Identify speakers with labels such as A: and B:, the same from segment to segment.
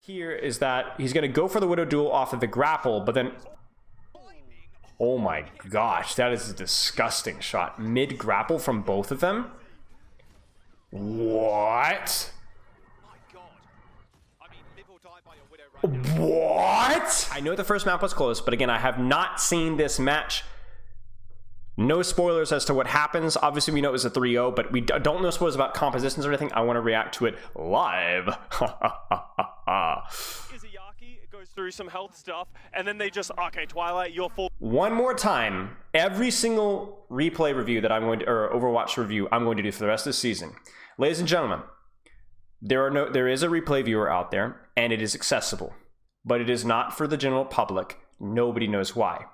A: here is that he's going to go for the Widow duel off of the grapple, but then... Oh my gosh, that is a disgusting shot. Mid-grapple from both of them? What? What? I know the first map was close, but again, I have not seen this match. No spoilers as to what happens. Obviously, we know it was a 3-0, but we don't know spoilers about compositions or anything. I want to react to it live.
B: Izayaki goes through some health stuff, and then they just, okay, Twilight, you're full.
A: One more time, every single replay review that I'm going to, or Overwatch review I'm going to do for the rest of the season. Ladies and gentlemen, there is a replay viewer out there, and it is accessible, but it is not for the general public. Nobody knows why.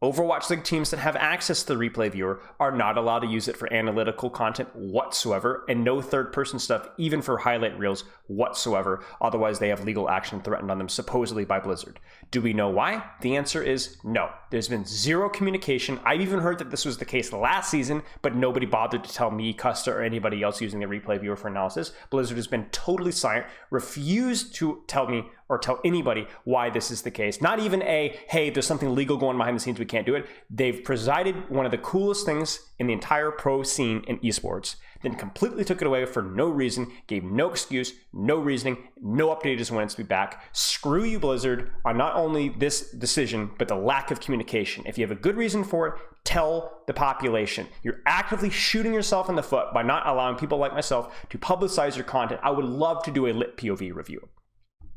A: Overwatch League teams that have access to the replay viewer are not allowed to use it for analytical content whatsoever, and no third-person stuff, even for highlight reels whatsoever. Otherwise, they have legal action threatened on them, supposedly by Blizzard. Do we know why? The answer is no. There's been zero communication. I've even heard that this was the case last season, but nobody bothered to tell me, Custa, or anybody else using the replay viewer for analysis. Blizzard has been totally silent, refused to tell me or tell anybody why this is the case. Not even hey, there's something legal going behind the scenes, we can't do it. They've presided one of the coolest things in the entire pro scene in esports, then completely took it away for no reason, gave no excuse, no reasoning, no update as when it's to be back. Screw you, Blizzard, on not only this decision, but the lack of communication. If you have a good reason for it, tell the population. You're actively shooting yourself in the foot by not allowing people like myself to publicize your content. I would love to do a lit POV review.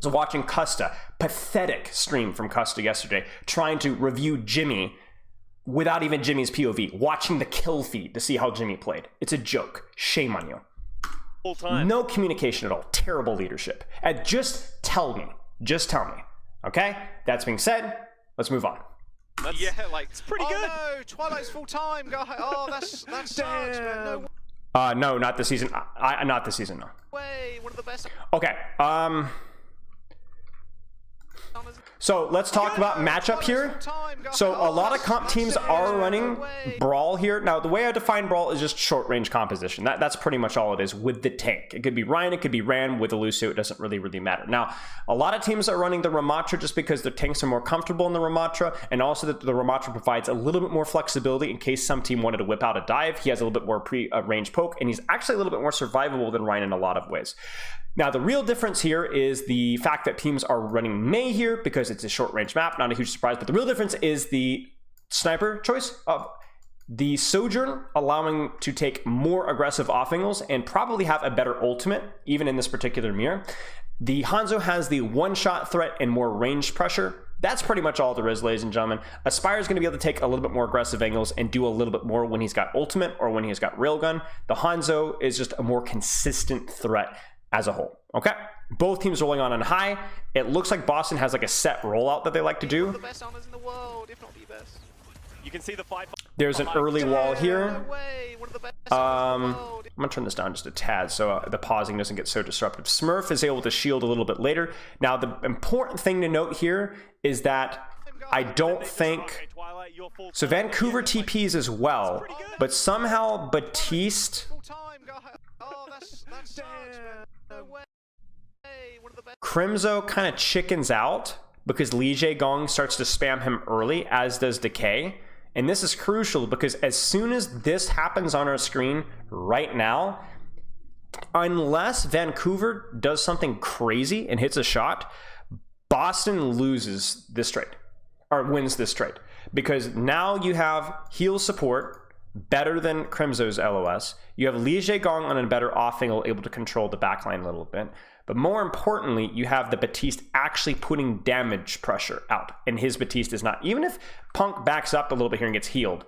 A: So watching Custa, pathetic stream from Custa yesterday, trying to review Jimmy without even Jimmy's POV, watching the kill feed to see how Jimmy played. It's a joke. Shame on you.
B: Full time.
A: No communication at all. Terrible leadership. And just tell me. Just tell me. Okay? That's being said, let's move on.
B: Yeah, like, it's pretty good.
C: Oh no, Twilight's full time, guy. Oh, that sucks, man.
A: No, not this season. Not this season, no.
C: Way, one of the best.
A: Okay, so let's talk about matchup here. So a lot of comp teams are running brawl here. Now, the way I define brawl is just short range composition. That's pretty much all it is with the tank. It could be Ryan, it could be Ran with a Lucio. It doesn't really matter. Now, a lot of teams are running the Ramatra just because their tanks are more comfortable in the Ramatra, and also that the Ramatra provides a little bit more flexibility in case some team wanted to whip out a dive. He has a little bit more pre-range poke, and he's actually a little bit more survivable than Ryan in a lot of ways. Now, the real difference here is the fact that teams are running Mei here because it's a short-range map, not a huge surprise, but the real difference is the sniper choice of the Sojourn allowing to take more aggressive off angles and probably have a better ultimate, even in this particular mirror. The Hanzo has the one-shot threat and more range pressure. That's pretty much all there is, ladies and gentlemen. Aspire is going to be able to take a little bit more aggressive angles and do a little bit more when he's got ultimate or when he's got railgun. The Hanzo is just a more consistent threat as a whole. Okay, both teams rolling on high. It looks like Boston has like a set rollout that they like to do.
C: One of the best armors in the world, if not the best.
B: You can see the fight.
A: There's an early wall here.
C: No way. One of the best armors in the world.
A: I'm gonna turn this down just a tad so the pausing doesn't get so disruptive. Smurf is able to shield a little bit later. Now, the important thing to note here is that I don't think so. Vancouver TPs as well, but somehow Batiste.
C: Oh, that sucks, man. No way. One of the best.
A: Crimzo kind of chickens out because Li Gong starts to spam him early, as does Decay. And this is crucial because as soon as this happens on our screen right now, unless Vancouver does something crazy and hits a shot, Boston loses this trade, or wins this trade. Because now you have heal support better than Crimzo's LOS. You have Li Gong on a better off angle, able to control the backline a little bit. But more importantly, you have the Batiste actually putting damage pressure out, and his Batiste is not. Even if Punk backs up a little bit here and gets healed,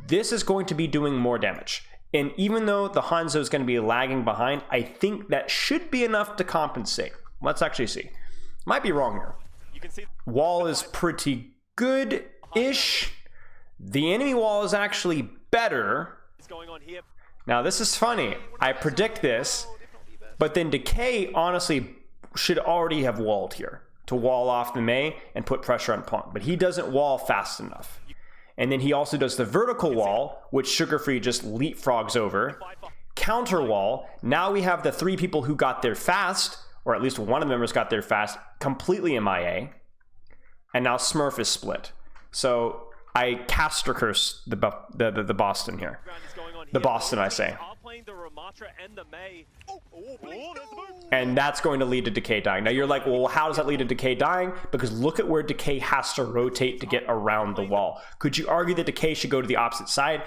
A: this is going to be doing more damage. And even though the Hanzo is going to be lagging behind, I think that should be enough to compensate. Let's actually see. Might be wrong here.
B: You can see
A: wall is pretty good-ish. The enemy wall is actually better.
B: going on here.
A: Now, this is funny. I predict this, but then Decay honestly should already have walled here to wall off the Mei and put pressure on Punk, but he doesn't wall fast enough. And then he also does the vertical wall, which Sugar Free just leapfrogs over. Counter wall. Now we have the three people who got there fast or at least one of the members got there fast, completely MIA, and now Smurf is split. So I caster curse the Boston here. The Boston, I say. And that's going to lead to Decay dying. Now you're like, well, how does that lead to Decay dying? Because look at where Decay has to rotate to get around the wall. Could you argue that Decay should go to the opposite side?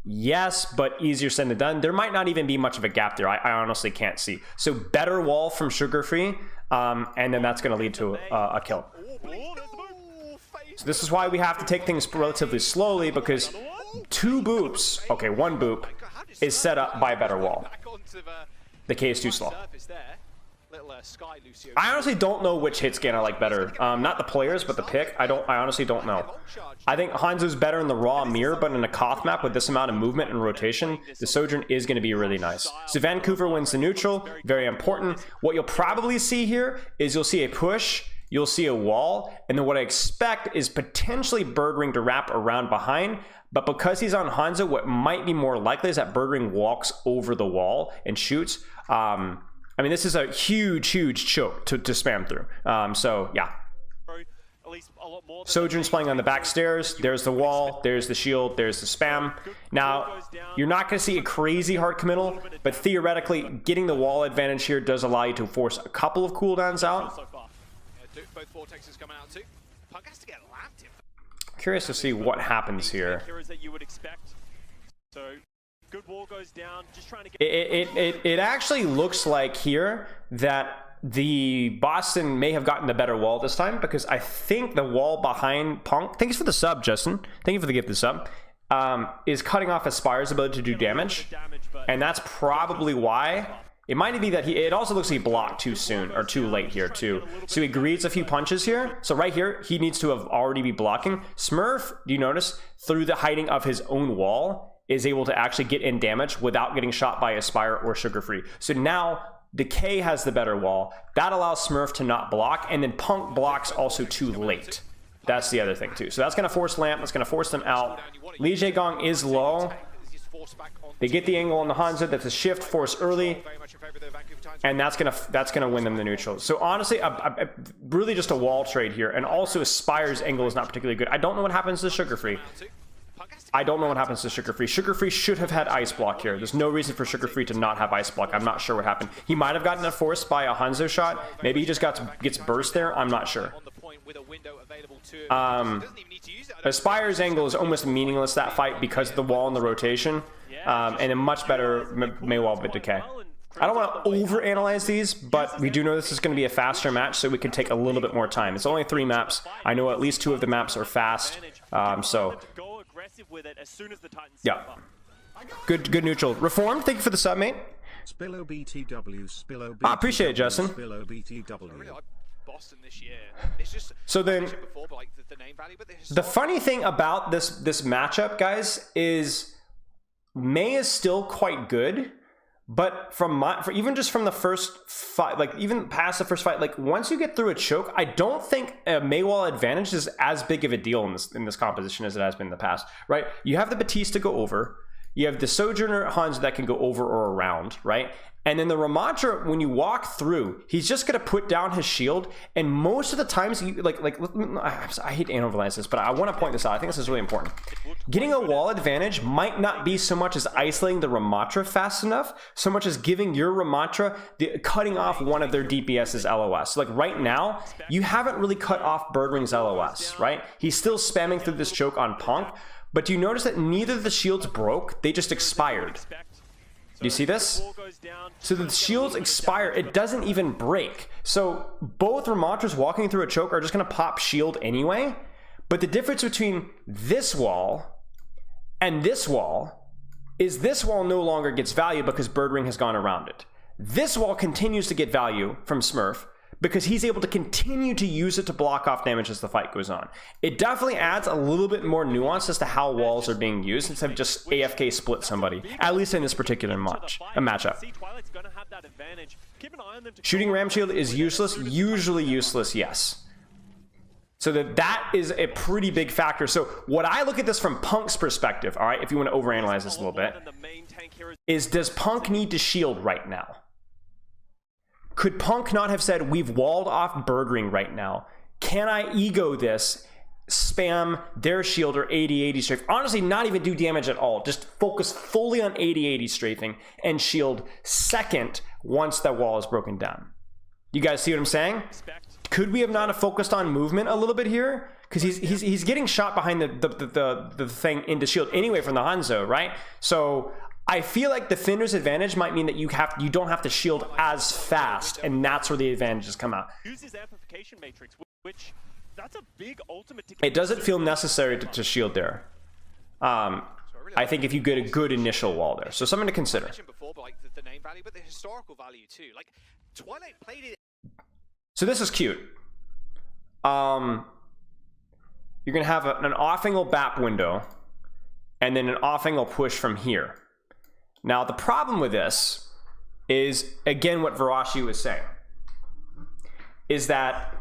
A: Yes, but easier said than done. There might not even be much of a gap there. I honestly can't see. So better wall from Sugar Free, and then that's going to lead to a kill. So this is why we have to take things relatively slowly, because 2 boops, okay, 1 boop, is set up by a better wall. The K is too slow. I honestly don't know which hit scan I like better. Not the players, but the pick. I honestly don't know. I think Hanzo's better in the raw mirror, but in a Koth map with this amount of movement and rotation, the Sojourn is going to be really nice. So Vancouver wins the neutral, very important. What you'll probably see here is you'll see a push, you'll see a wall, and then what I expect is potentially Birdring to wrap around behind. But because he's on Hanzo, what might be more likely is that Birdring walks over the wall and shoots. I mean, this is a huge choke to spam through. So, yeah. Sojourn's playing on the back stairs. There's the wall. There's the shield. There's the spam. Now, you're not going to see a crazy hard committal, but theoretically, getting the wall advantage here does allow you to force a couple of cooldowns out. Curious to see what happens here. It actually looks like here that the Boston may have gotten the better wall this time, because I think the wall behind Punk, thanks for the sub, Justin, thank you for the gift of the sub, is cutting off Aspire's ability to do damage, and that's probably why. It might be that it also looks like he blocked too soon, or too late here too. So he greets a few punches here. So right here, he needs to have already be blocking. Smurf, do you notice, through the hiding of his own wall, is able to actually get in damage without getting shot by Aspire or Sugar Free. So now Decay has the better wall. That allows Smurf to not block, and then Punk blocks also too late. That's the other thing too. So that's going to force Lamp. That's going to force them out. Lee Jae Gong is low. They get the angle on the Hanzo. That's a shift force early, and that's gonna win them the neutral. So honestly, really just a wall trade here, and also Aspire's angle is not particularly good. I don't know what happens to Sugar Free. I don't know what happens to Sugar Free. Sugar Free should have had Ice Block here. There's no reason for Sugar Free to not have Ice Block. I'm not sure what happened. He might have gotten a force by a Hanzo shot. Maybe he just gets burst there. I'm not sure. Aspire's angle is almost meaningless that fight because of the wall and the rotation, and a much better Maywall bit Decay. I don't want to overanalyze these, but we do know this is going to be a faster match, so we can take a little bit more time. It's only 3 maps. I know at least 2 of the maps are fast, so yeah. Good neutral. Reformed, thank you for the sub, mate.
D: Spilo BTW, Spilo BTW,
A: I appreciate it, Justin.
D: Spilo BTW.
C: Boston this year. It's just
A: so then
C: before, but like the name value, but
A: the funny thing about this matchup, guys, is May is still quite good, but even just from the first fight, like even past the first fight, like once you get through a choke, I don't think a Maywall advantage is as big of a deal in this composition as it has been in the past, right? You have the Batiste to go over, you have the Sojourner Hanzo that can go over or around, right? And then the Ramattra, when you walk through, he's just going to put down his shield. And most of the times, I hate to analyze this, but I want to point this out. I think this is really important. Getting a wall advantage might not be so much as isolating the Ramattra fast enough, so much as giving your Ramattra, cutting off one of their DPS's LOS. So like right now, you haven't really cut off Birdring's LOS, right? He's still spamming through this choke on Punk. But do you notice that neither of the shields broke? They just expired. Do you see this? So the shields expire, it doesn't even break. So both Ramattras walking through a choke are just going to pop shield anyway. But the difference between this wall and this wall is this wall no longer gets value because Birdring has gone around it. This wall continues to get value from Smurf because he's able to continue to use it to block off damage as the fight goes on. It definitely adds a little bit more nuance as to how walls are being used instead of just AFK split somebody, at least in this particular matchup. Shooting Ram Shield is useless, usually useless, yes. So that is a pretty big factor. So what I look at this from Punk's perspective, all right, if you want to overanalyze this a little bit, is does Punk need to shield right now? Could Punk not have said, we've walled off Bergring right now? Can I ego this, spam their shield or 80-80 strafe? Honestly, not even do damage at all. Just focus fully on 80-80 strafing and shield second once that wall is broken down. You guys see what I'm saying? Could we have not have focused on movement a little bit here? Because he's getting shot behind the thing into shield anyway from the Hanzo, right? So I feel like Defender's advantage might mean that you don't have to shield as fast, and that's where the advantages come out.
B: Uses amplification matrix, which that's a big ultimate.
A: It doesn't feel necessary to shield there. I think if you get a good initial wall there, so something to consider.
C: I mentioned before, but like the name value, but the historical value too. Like Twilight played it.
A: So this is cute. You're gonna have an off-angle BAP window, and then an off-angle push from here. Now the problem with this is, again, what Varashi was saying, is that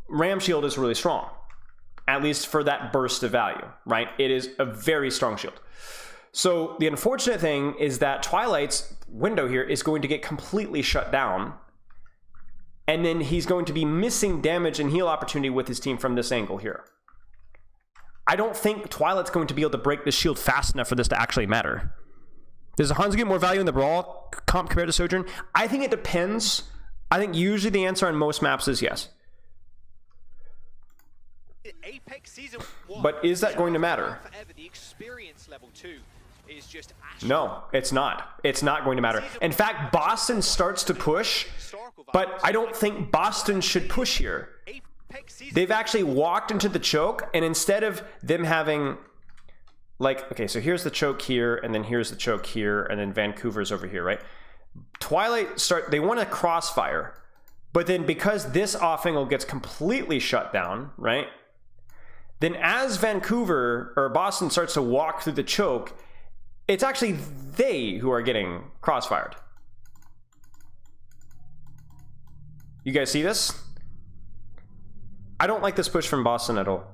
A: Ram Shield is really strong, at least for that burst of value, right? It is a very strong shield. So the unfortunate thing is that Twilight's window here is going to get completely shut down, and then he's going to be missing damage and heal opportunity with his team from this angle here. I don't think Twilight's going to be able to break this shield fast enough for this to actually matter. Does the Hanzo get more value in the brawl comp compared to Sojourn? I think it depends. I think usually the answer on most maps is yes.
C: Apex season 1,
A: but is that going to matter?
C: Forever, the experience level 2 is just
A: no, it's not. It's not going to matter. In fact, Boston starts to push, but I don't think Boston should push here. They've actually walked into the choke, and instead of them having, like, okay, so here's the choke here, and then here's the choke here, and then Vancouver's over here, right? Twilight they want to crossfire, but then because this off-angle gets completely shut down, right? Then as Vancouver or Boston starts to walk through the choke, it's actually they who are getting crossfired. You guys see this? I don't like this push from Boston at all.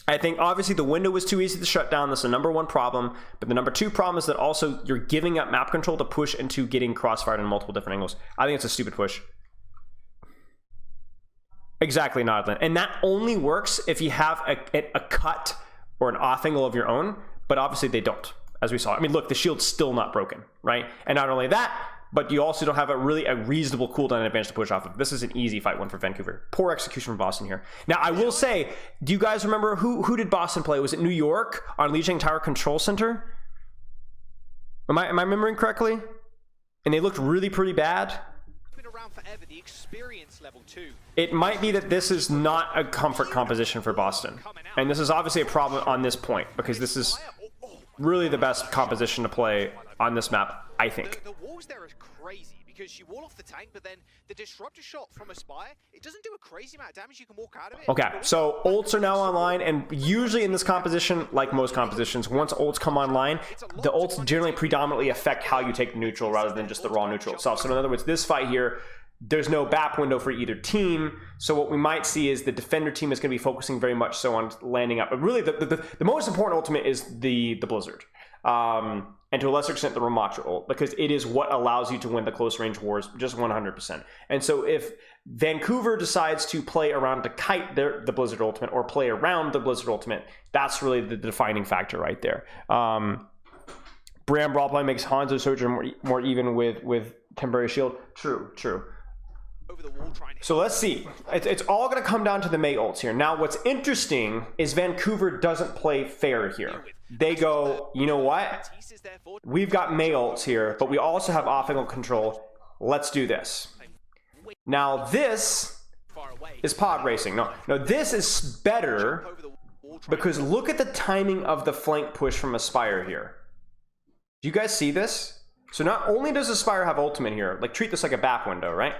A: I think obviously the window was too easy to shut down. That's the number one problem. But the number two problem is that also you're giving up map control to push into getting crossfired in multiple different angles. I think it's a stupid push. Exactly, Nodland. And that only works if you have a cut or an off angle of your own. But obviously they don't, as we saw. I mean, look, the shield's still not broken, right? And not only that, but you also don't have a reasonable cooldown advantage to push off of. This is an easy fight one for Vancouver. Poor execution from Boston here. Now, I will say, do you guys remember who did Boston play? Was it New York on Lijiang Tower Control Center? Am I remembering correctly? And they looked really pretty bad.
C: Been around forever, the experience level 2.
A: It might be that this is not a comfort composition for Boston. And this is obviously a problem on this point, because this is really the best composition to play on this map, I think.
C: The walls there are crazy because you wall off the tank, but then the disruptor shot from Aspire, it doesn't do a crazy amount of damage. You can walk out of it.
A: Okay, so ults are now online, and usually in this composition, like most compositions, once ults come online, the ults generally predominantly affect how you take the neutral rather than just the raw neutral itself. So in other words, this fight here, there's no BAP window for either team, so what we might see is the defender team is going to be focusing very much so on landing up. But really, the most important ultimate is the Blizzard. And to a lesser extent the Ramatra ult, because it is what allows you to win the close range wars just 100%. And so if Vancouver decides to play around to kite the Blizzard ultimate or play around the Blizzard ultimate, that's really the defining factor right there. Bram Brawl play makes Hanzo Sojourn more even with temporary shield. True.
C: Over the wall trying to
A: So let's see. It's all going to come down to the Mei ults here. Now, what's interesting is Vancouver doesn't play fair here. They go, you know what? We've got Mei ults here, but we also have off-angle control. Let's do this. Now, this is pod racing. No, this is better because look at the timing of the flank push from Aspire here. Do you guys see this? So not only does Aspire have ultimate here, like treat this like a BAP window, right?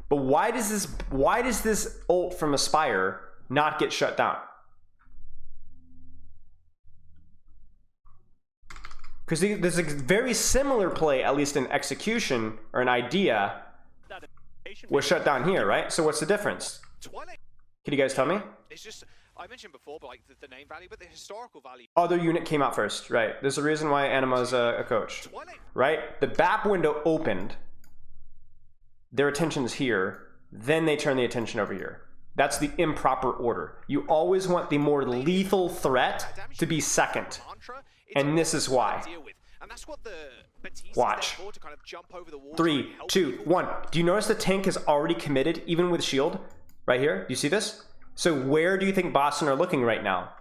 A: But why does this ult from Aspire not get shut down? Because there's a very similar play, at least in execution or an idea, was shut down here, right? So what's the difference? Can you guys tell me?
C: It's just, I mentioned before, but like the name value, but the historical value.
A: Other unit came out first, right? There's a reason why Anima's a coach, right? The BAP window opened. their attention is here, then they turn the attention over here. That's the improper order. You always want the more lethal threat to be second. And this is why. Watch. 3, 2, 1. Do you notice the tank is already committed, even with shield? Right here? Do you see this? So where do you think Boston are looking right now?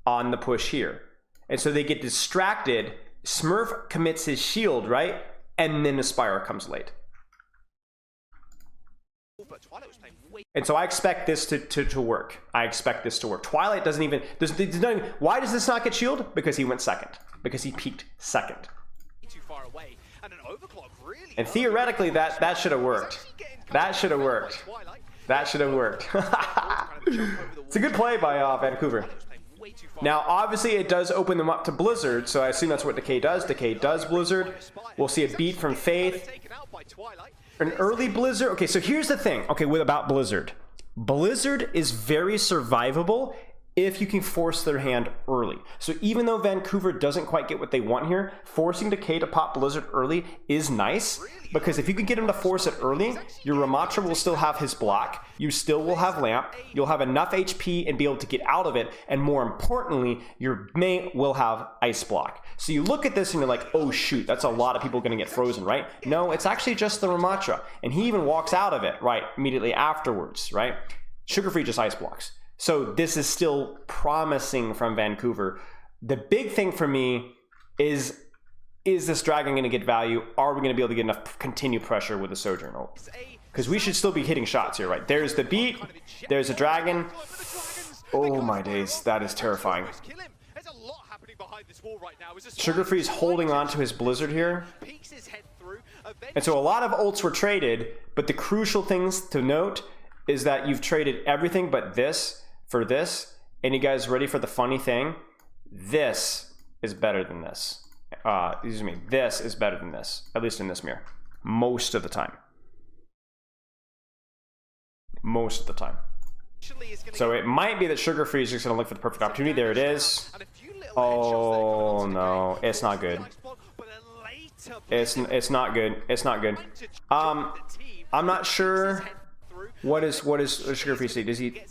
A: On the push here. And so they get distracted. Smurf commits his shield, right? And then Aspire comes late. And so I expect this to work. I expect this to work. Twilight doesn't even, why does this not get shield? Because he went second. Because he peaked second. And theoretically, that should have worked. That should have worked. That should have worked. It's a good play by Vancouver. Now, obviously, it does open them up to Blizzard, so I assume that's what Decay does. Decay does Blizzard. We'll see a beat from Faith. An early Blizzard. Okay, so here's the thing. Okay, about Blizzard. Blizzard is very survivable if you can force their hand early. So even though Vancouver doesn't quite get what they want here, forcing Decay to pop Blizzard early is nice, because if you can get him to force it early, your Ramatra will still have his block, you still will have Lamp, you'll have enough HP and be able to get out of it, and more importantly, your mate will have Ice Block. So you look at this and you're like, oh shoot, that's a lot of people going to get frozen, right? No, it's actually just the Ramatra, and he even walks out of it, right, immediately afterwards, right? Sugar Free just Ice Blocks. So this is still promising from Vancouver. The big thing for me is this Dragon going to get value? Are we going to be able to get enough continued pressure with the Sojourn ult? Because we should still be hitting shots here, right? There's the beat. There's a Dragon. Oh my days, that is terrifying. Sugar Free's holding on to his Blizzard here. And so a lot of ults were traded, but the crucial things to note is that you've traded everything but this for this. And you guys ready for the funny thing? This is better than this. This is better than this, at least in this mirror. Most of the time. Most of the time. So it might be that Sugar Free is just going to look for the perfect opportunity. There it is. Oh no, it's not good. It's not good. It's not good. I'm not sure what is Sugar Free see. Does he?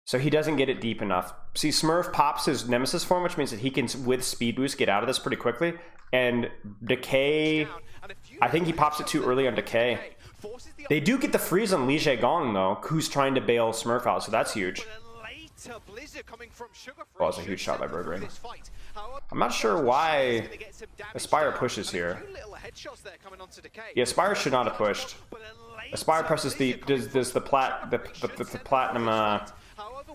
A: So he doesn't get it deep enough. See, Smurf pops his Nemesis form, which means that he can, with speed boost, get out of this pretty quickly. And Decay, I think he pops it too early on Decay. They do get the freeze on Li Gong, though, who's trying to bail Smurf out, so that's huge. Well, it's a huge shot by Birdring. I'm not sure why Aspire pushes here. Yeah, Aspire should not have pushed. Aspire presses does the platinum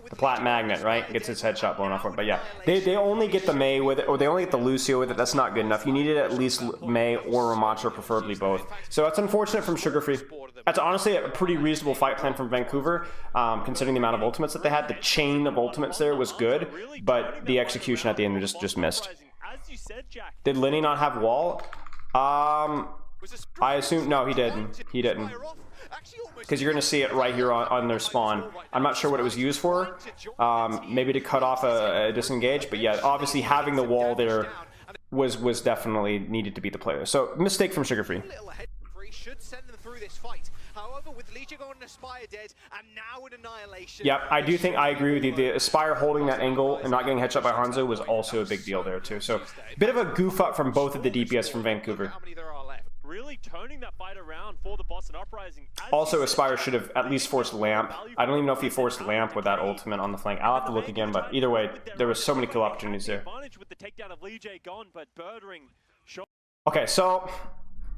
A: the plat magnet, right? Gets its headshot blown off. But yeah, they only get the Mei with it, or they only get the Lucio with it. That's not good enough. You needed at least Mei or Ramatra, preferably both. So that's unfortunate from Sugar Free. That's honestly a pretty reasonable fight plan from Vancouver, considering the amount of ultimates that they had. The chain of ultimates there was good, but the execution at the end just missed. Did Lenny not have wall? I assume no, he didn't. He didn't. Because you're going to see it right here on their spawn. I'm not sure what it was used for. Maybe to cut off a disengage, but yeah, obviously having the wall there was definitely needed to beat the player. So mistake from Sugar Free. Yep, I do think I agree with you. The Aspire holding that angle and not getting headshot by Hanzo was also a big deal there too. So a bit of a goof up from both of the DPS from Vancouver.
B: Really turning that fight around for the Boston Uprising.
A: Also, Aspire should have at least forced Lamp. I don't even know if he forced Lamp with that ultimate on the flank. I'll have to look again, but either way, there was so many kill opportunities there. Okay, so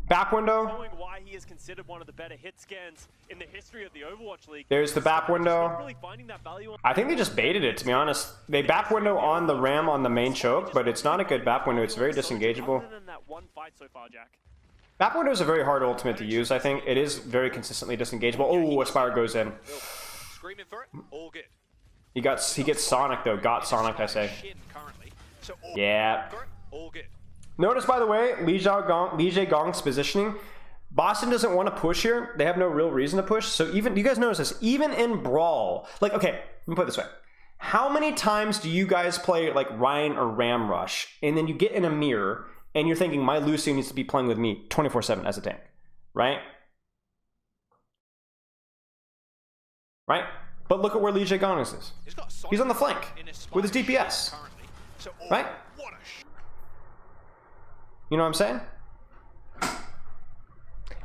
A: back window.
B: Why he is considered one of the better hit scans in the history of the Overwatch League.
A: There's the back window. I think they just baited it, to be honest. They back window on the ram on the main choke, but it's not a good back window. It's very disengageable. Back window is a very hard ultimate to use, I think. It is very consistently disengageable. Oh, Aspire goes in. He gets Sonic, though. Got Sonic, I say. Yeah. Notice, by the way, Li Gong's positioning. Boston doesn't want to push here. They have no real reason to push. So even, you guys notice this, even in Brawl, like, okay, let me put it this way. How many times do you guys play like Ryan or Ram Rush, and then you get in a mirror, and you're thinking, my Lucio needs to be playing with me 24/7 as a tank, right? right? But look at where Lee Jae-gong is. He's on the flank with his DPS, right? You know what I'm saying?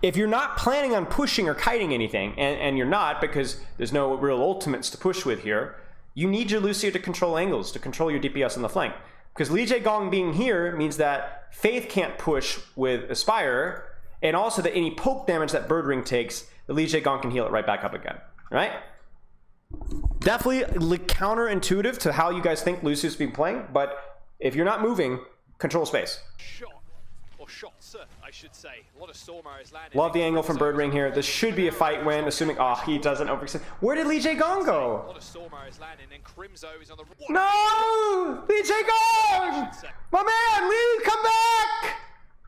A: If you're not planning on pushing or kiting anything, and you're not because there's no real ultimates to push with here, you need your Lucio to control angles, to control your DPS on the flank. Because Lee Jae-gong being here means that Faith can't push with Aspire, and also that any poke damage that Birdring takes, the Lee Jae-gong can heal it right back up again, right? Definitely counterintuitive to how you guys think Lucio's been playing, but if you're not moving, control space.
C: Shots, I should say. A lot of storm arrows landing.
A: Love the angle from Birdring here. This should be a fight win, assuming he doesn't overextend. Where did Lee Jae-gong go?
C: A lot of storm arrows landing, and Crimzo is on the.
A: No! Lee Jae-gong! My man, Lee, come back!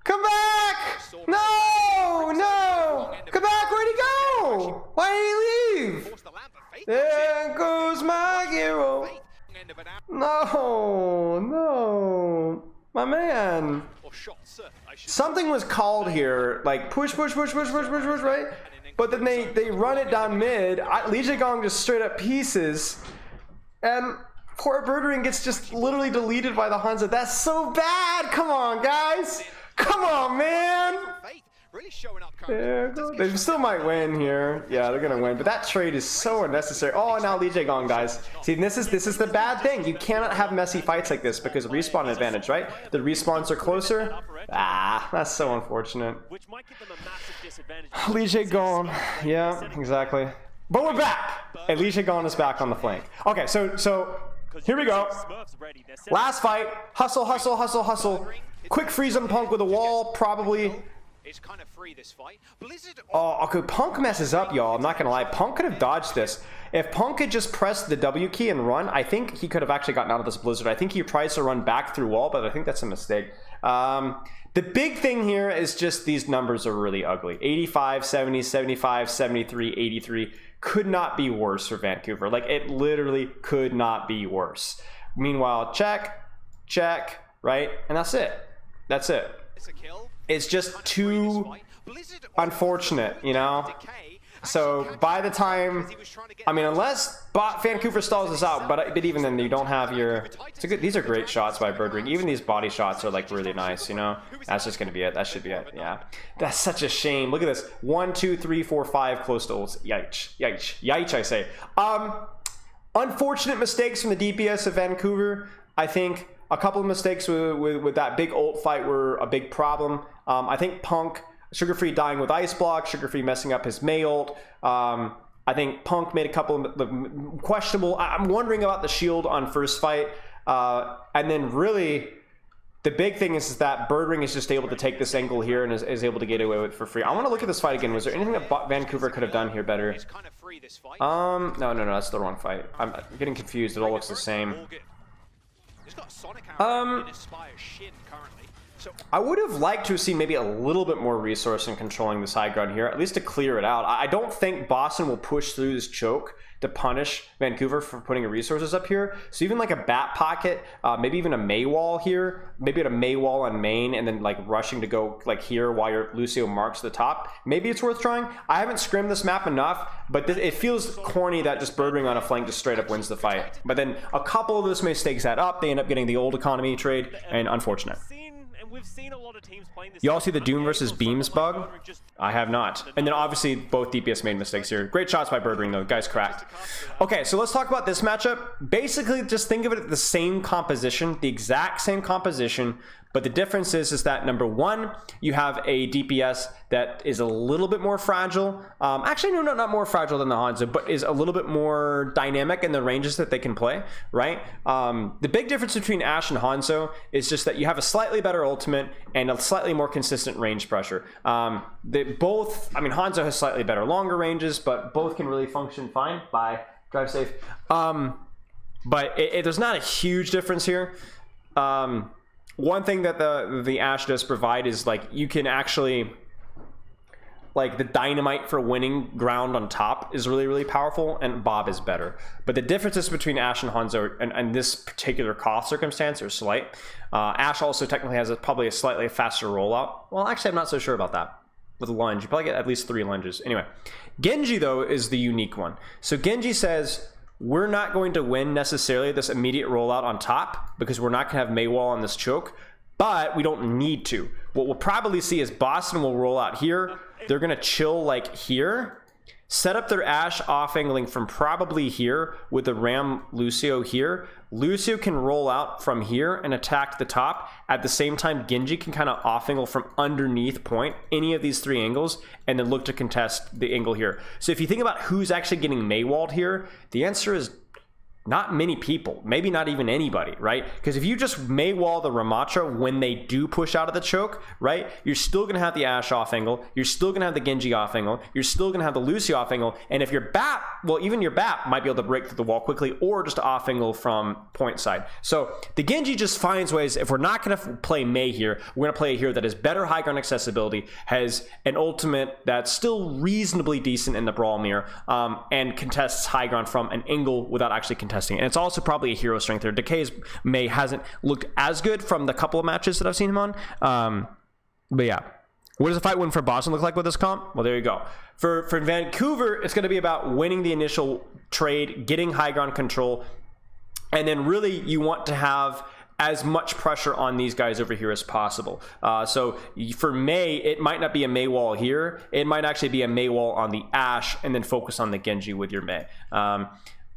A: Come back! No! No! Come back, where'd he go? Why did he leave? There goes my hero. No, no. My man. Something was called here, like push, right? But then they run it down mid. Lee Jae-gong just straight up pieces. And poor Birdring gets just literally deleted by the Hanzo. That's so bad. Come on, guys. Come on, man. They still might win here. Yeah, they're gonna win. But that trade is so unnecessary. Oh, now Lee Jae-gong dies. See, this is the bad thing. You cannot have messy fights like this because of respawn advantage, right? The respawns are closer. That's so unfortunate. Lee Jae-gong. Yeah, exactly. But we're back. And Lee Jae-gong is back on the flank. Okay, so here we go. Last fight. Hustle, hustle, hustle, hustle. Quick freeze on Punk with a wall, probably.
C: It's kind of free this fight. Blizzard.
A: Oh, okay. Punk messes up, y'all. I'm not gonna lie. Punk could have dodged this. If Punk had just pressed the W key and run, I think he could have actually gotten out of this Blizzard. I think he tries to run back through wall, but I think that's a mistake. The big thing here is just these numbers are really ugly. 85, 70, 75, 73, 83. Could not be worse for Vancouver. Like, it literally could not be worse. Meanwhile, check, right? And that's it. That's it.
C: It's a kill.
A: It's just too unfortunate, you know? So by the time, I mean, unless Vancouver stalls us out, but even then you don't have your, these are great shots by Birdring. Even these body shots are like really nice, you know? That's just going to be it. That should be it, yeah. That's such a shame. Look at this. 1, 2, 3, 4, 5 close to ults. Yikes, I say. Unfortunate mistakes from the DPS of Vancouver. I think a couple of mistakes with that big ult fight were a big problem. I think Punk, Sugar Free dying with Ice Block, Sugar Free messing up his Mei ult. I think Punk made a couple of questionable. I'm wondering about the shield on first fight. And then really, the big thing is that Birdring is just able to take this angle here and is able to get away with it for free. I want to look at this fight again. Was there anything that Vancouver could have done here better? No, that's the wrong fight. I'm getting confused. It all looks the same. I would have liked to have seen maybe a little bit more resource in controlling this high ground here, at least to clear it out. I don't think Boston will push through this choke to punish Vancouver for putting resources up here. So even like a bat pocket, maybe even a Mei wall here, maybe at a Mei wall on main, and then like rushing to go like here while your Lucio marks the top. Maybe it's worth trying. I haven't scrimmed this map enough, but it feels corny that just Birdring on a flank just straight up wins the fight. But then a couple of those mistakes add up. They end up getting the old economy trade, and unfortunate.
B: We've seen a lot of teams playing this.
A: You all see the Doom versus Beams bug? I have not. And then obviously both DPS made mistakes here. Great shots by Birdring though. Guys cracked. Okay, so let's talk about this matchup. Basically, just think of it as the same composition, the exact same composition. But the difference is that number one, you have a DPS that is a little bit more fragile. Actually, no, not more fragile than the Hanzo, but is a little bit more dynamic in the ranges that they can play, right? The big difference between Ashe and Hanzo is just that you have a slightly better ultimate and a slightly more consistent range pressure. They both, I mean, Hanzo has slightly better longer ranges, but both can really function fine. Bye. Drive safe. But there's not a huge difference here. One thing that the Ashe does provide is like you can actually, like, the dynamite for winning ground on top is really, really powerful, and Bob is better. But the differences between Ashe and Hanzo and this particular cost circumstance are slight. Ashe also technically has probably a slightly faster rollout. Well, actually, I'm not so sure about that. with a lunge. You probably get at least 3 lunges. Anyway, Genji, though, is the unique one. So Genji says, we're not going to win necessarily this immediate rollout on top because we're not going to have Maywall on this choke, but we don't need to. What we'll probably see is Boston will roll out here. They're going to chill like here, set up their Ashe off-angling from probably here with the Ram Lucio here. Lucio can roll out from here and attack the top. At the same time, Genji can kind of off-angle from underneath point, any of these 3 angles, and then look to contest the angle here. So if you think about who's actually getting Maywalled here, the answer is not many people, maybe not even anybody, right? Because if you just Maywall the Ramattra when they do push out of the choke, right, you're still going to have the Ashe off angle, you're still going to have the Genji off angle, you're still going to have the Lucio off angle, and if your BAP, well, even your BAP might be able to break through the wall quickly or just off angle from point side. So the Genji just finds ways, if we're not going to play Mei here, we're going to play a hero that has better high ground accessibility, has an ultimate that's still reasonably decent in the brawl mirror, and contests high ground from an angle without actually contesting. And it's also probably a hero strength there. Decay's Mei hasn't looked as good from the couple of matches that I've seen him on. But yeah. What does the fight win for Boston look like with this comp? Well, there you go. For Vancouver, it's going to be about winning the initial trade, getting high ground control, and then really you want to have as much pressure on these guys over here as possible. So for Mei, it might not be a Mei wall here. It might actually be a Mei wall on the Ashe and then focus on the Genji with your Mei.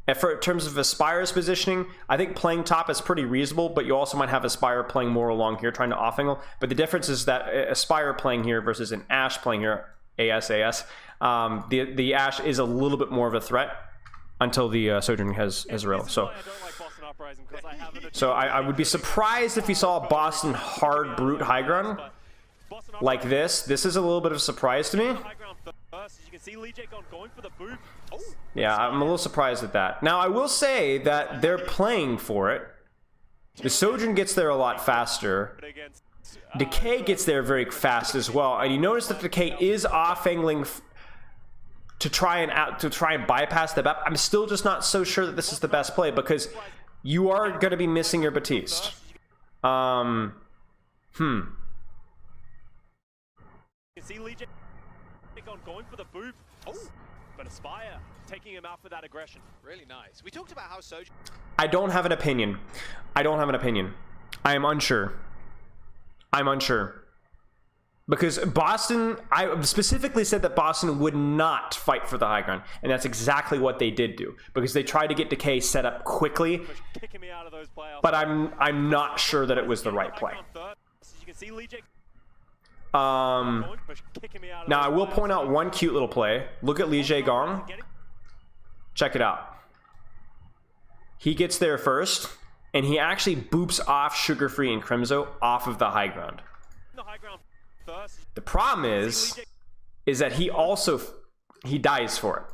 A: In terms of Aspire's positioning, I think playing top is pretty reasonable, but you also might have Aspire playing more along here, trying to off-angle. But the difference is that Aspire playing here versus an Ashe playing here, AS, the Ashe is a little bit more of a threat until the Sojourn has Izrael. So I would be surprised if we saw a Boston hard brute high ground like this. This is a little bit of a surprise to me. Yeah, I'm a little surprised at that. Now, I will say that they're playing for it. The Sojourn gets there a lot faster. Decay gets there very fast as well. And you notice that Decay is off-angling to try and bypass the BAP. I'm still just not so sure that this is the best play because you are going to be missing your Baptiste. You can see Lee going for the boop. But Aspire taking him out for that aggression.
C: Really nice. We talked about how Sojourn...
A: I don't have an opinion. I am unsure. Because Boston, I specifically said that Boston would not fight for the high ground. And that's exactly what they did do. Because they tried to get Decay set up quickly. But I'm not sure that it was the right play. Now I will point out one cute little play. Look at Lee Jae Gong. Check it out. He gets there first, and he actually boops off Sugar Free and Crimzo off of the high ground. The problem is that he dies for it.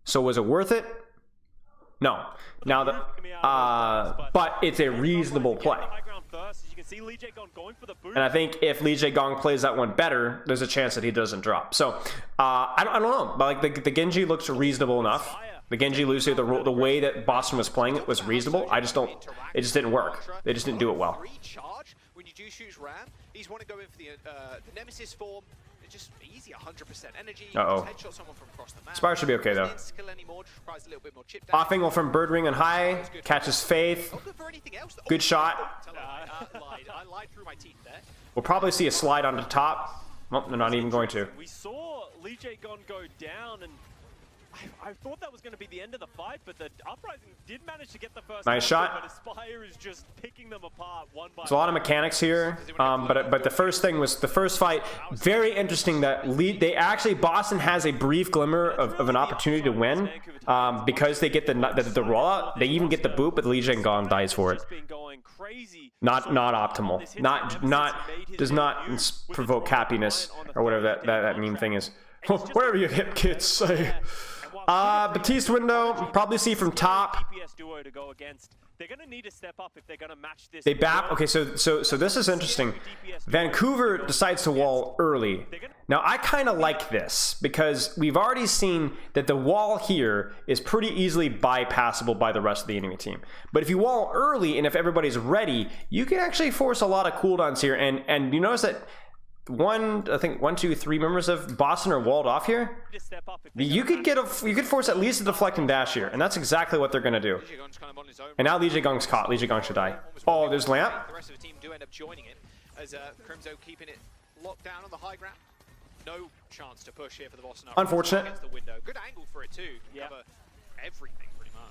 A: So was it worth it? No. Now but it's a reasonable play. And I think if Lee Jae Gong plays that one better, there's a chance that he doesn't drop. So I don't know, but like the Genji looks reasonable enough. The Genji Lucio, the way that Boston was playing it was reasonable. It just didn't work. They just didn't do it well.
C: When you do shoot Ram, he's want to go in for the Nemesis form. It's just easy, 100% energy. Headshot someone from across the map.
A: Spire should be okay though. Off angle from Bird Ring on high, catches Faith. Good shot.
C: I lied through my teeth there.
A: We'll probably see a slide on the top. Well, they're not even going to.
B: We saw Lee Jae Gong go down, and I thought that was going to be the end of the fight, but the Uprising did manage to get the first.
A: Nice shot.
B: But Aspire is just picking them apart one by one.
A: There's a lot of mechanics here, but the first thing was the first fight. Very interesting that Boston has a brief glimmer of an opportunity to win because they get the rollout. They even get the boot, but Lee Jae Gong dies for it. Not optimal. Does not provoke happiness or whatever that meme thing is. Whatever you hip kids say. Baptiste window, probably see from top.
B: They're going to need to step up if they're going to match this.
A: They bap. Okay, so this is interesting. Vancouver decides to wall early. Now, I kind of like this because we've already seen that the wall here is pretty easily bypassable by the rest of the enemy team. But if you wall early and if everybody's ready, you can actually force a lot of cooldowns here. And you notice that I think 1, 2, 3 members of Boston are walled off here. You could force at least a deflect and dash here, and that's exactly what they're gonna do. And now Lee Jae-gung's caught. Lee Jae-gung should die. Oh, there's Lamp.
C: The rest of the team do end up joining it as Crimzo keeping it locked down on the high ground. No chance to push here for the Boston.
A: Unfortunate.
C: Against the window. Good angle for it too. Cover everything pretty much.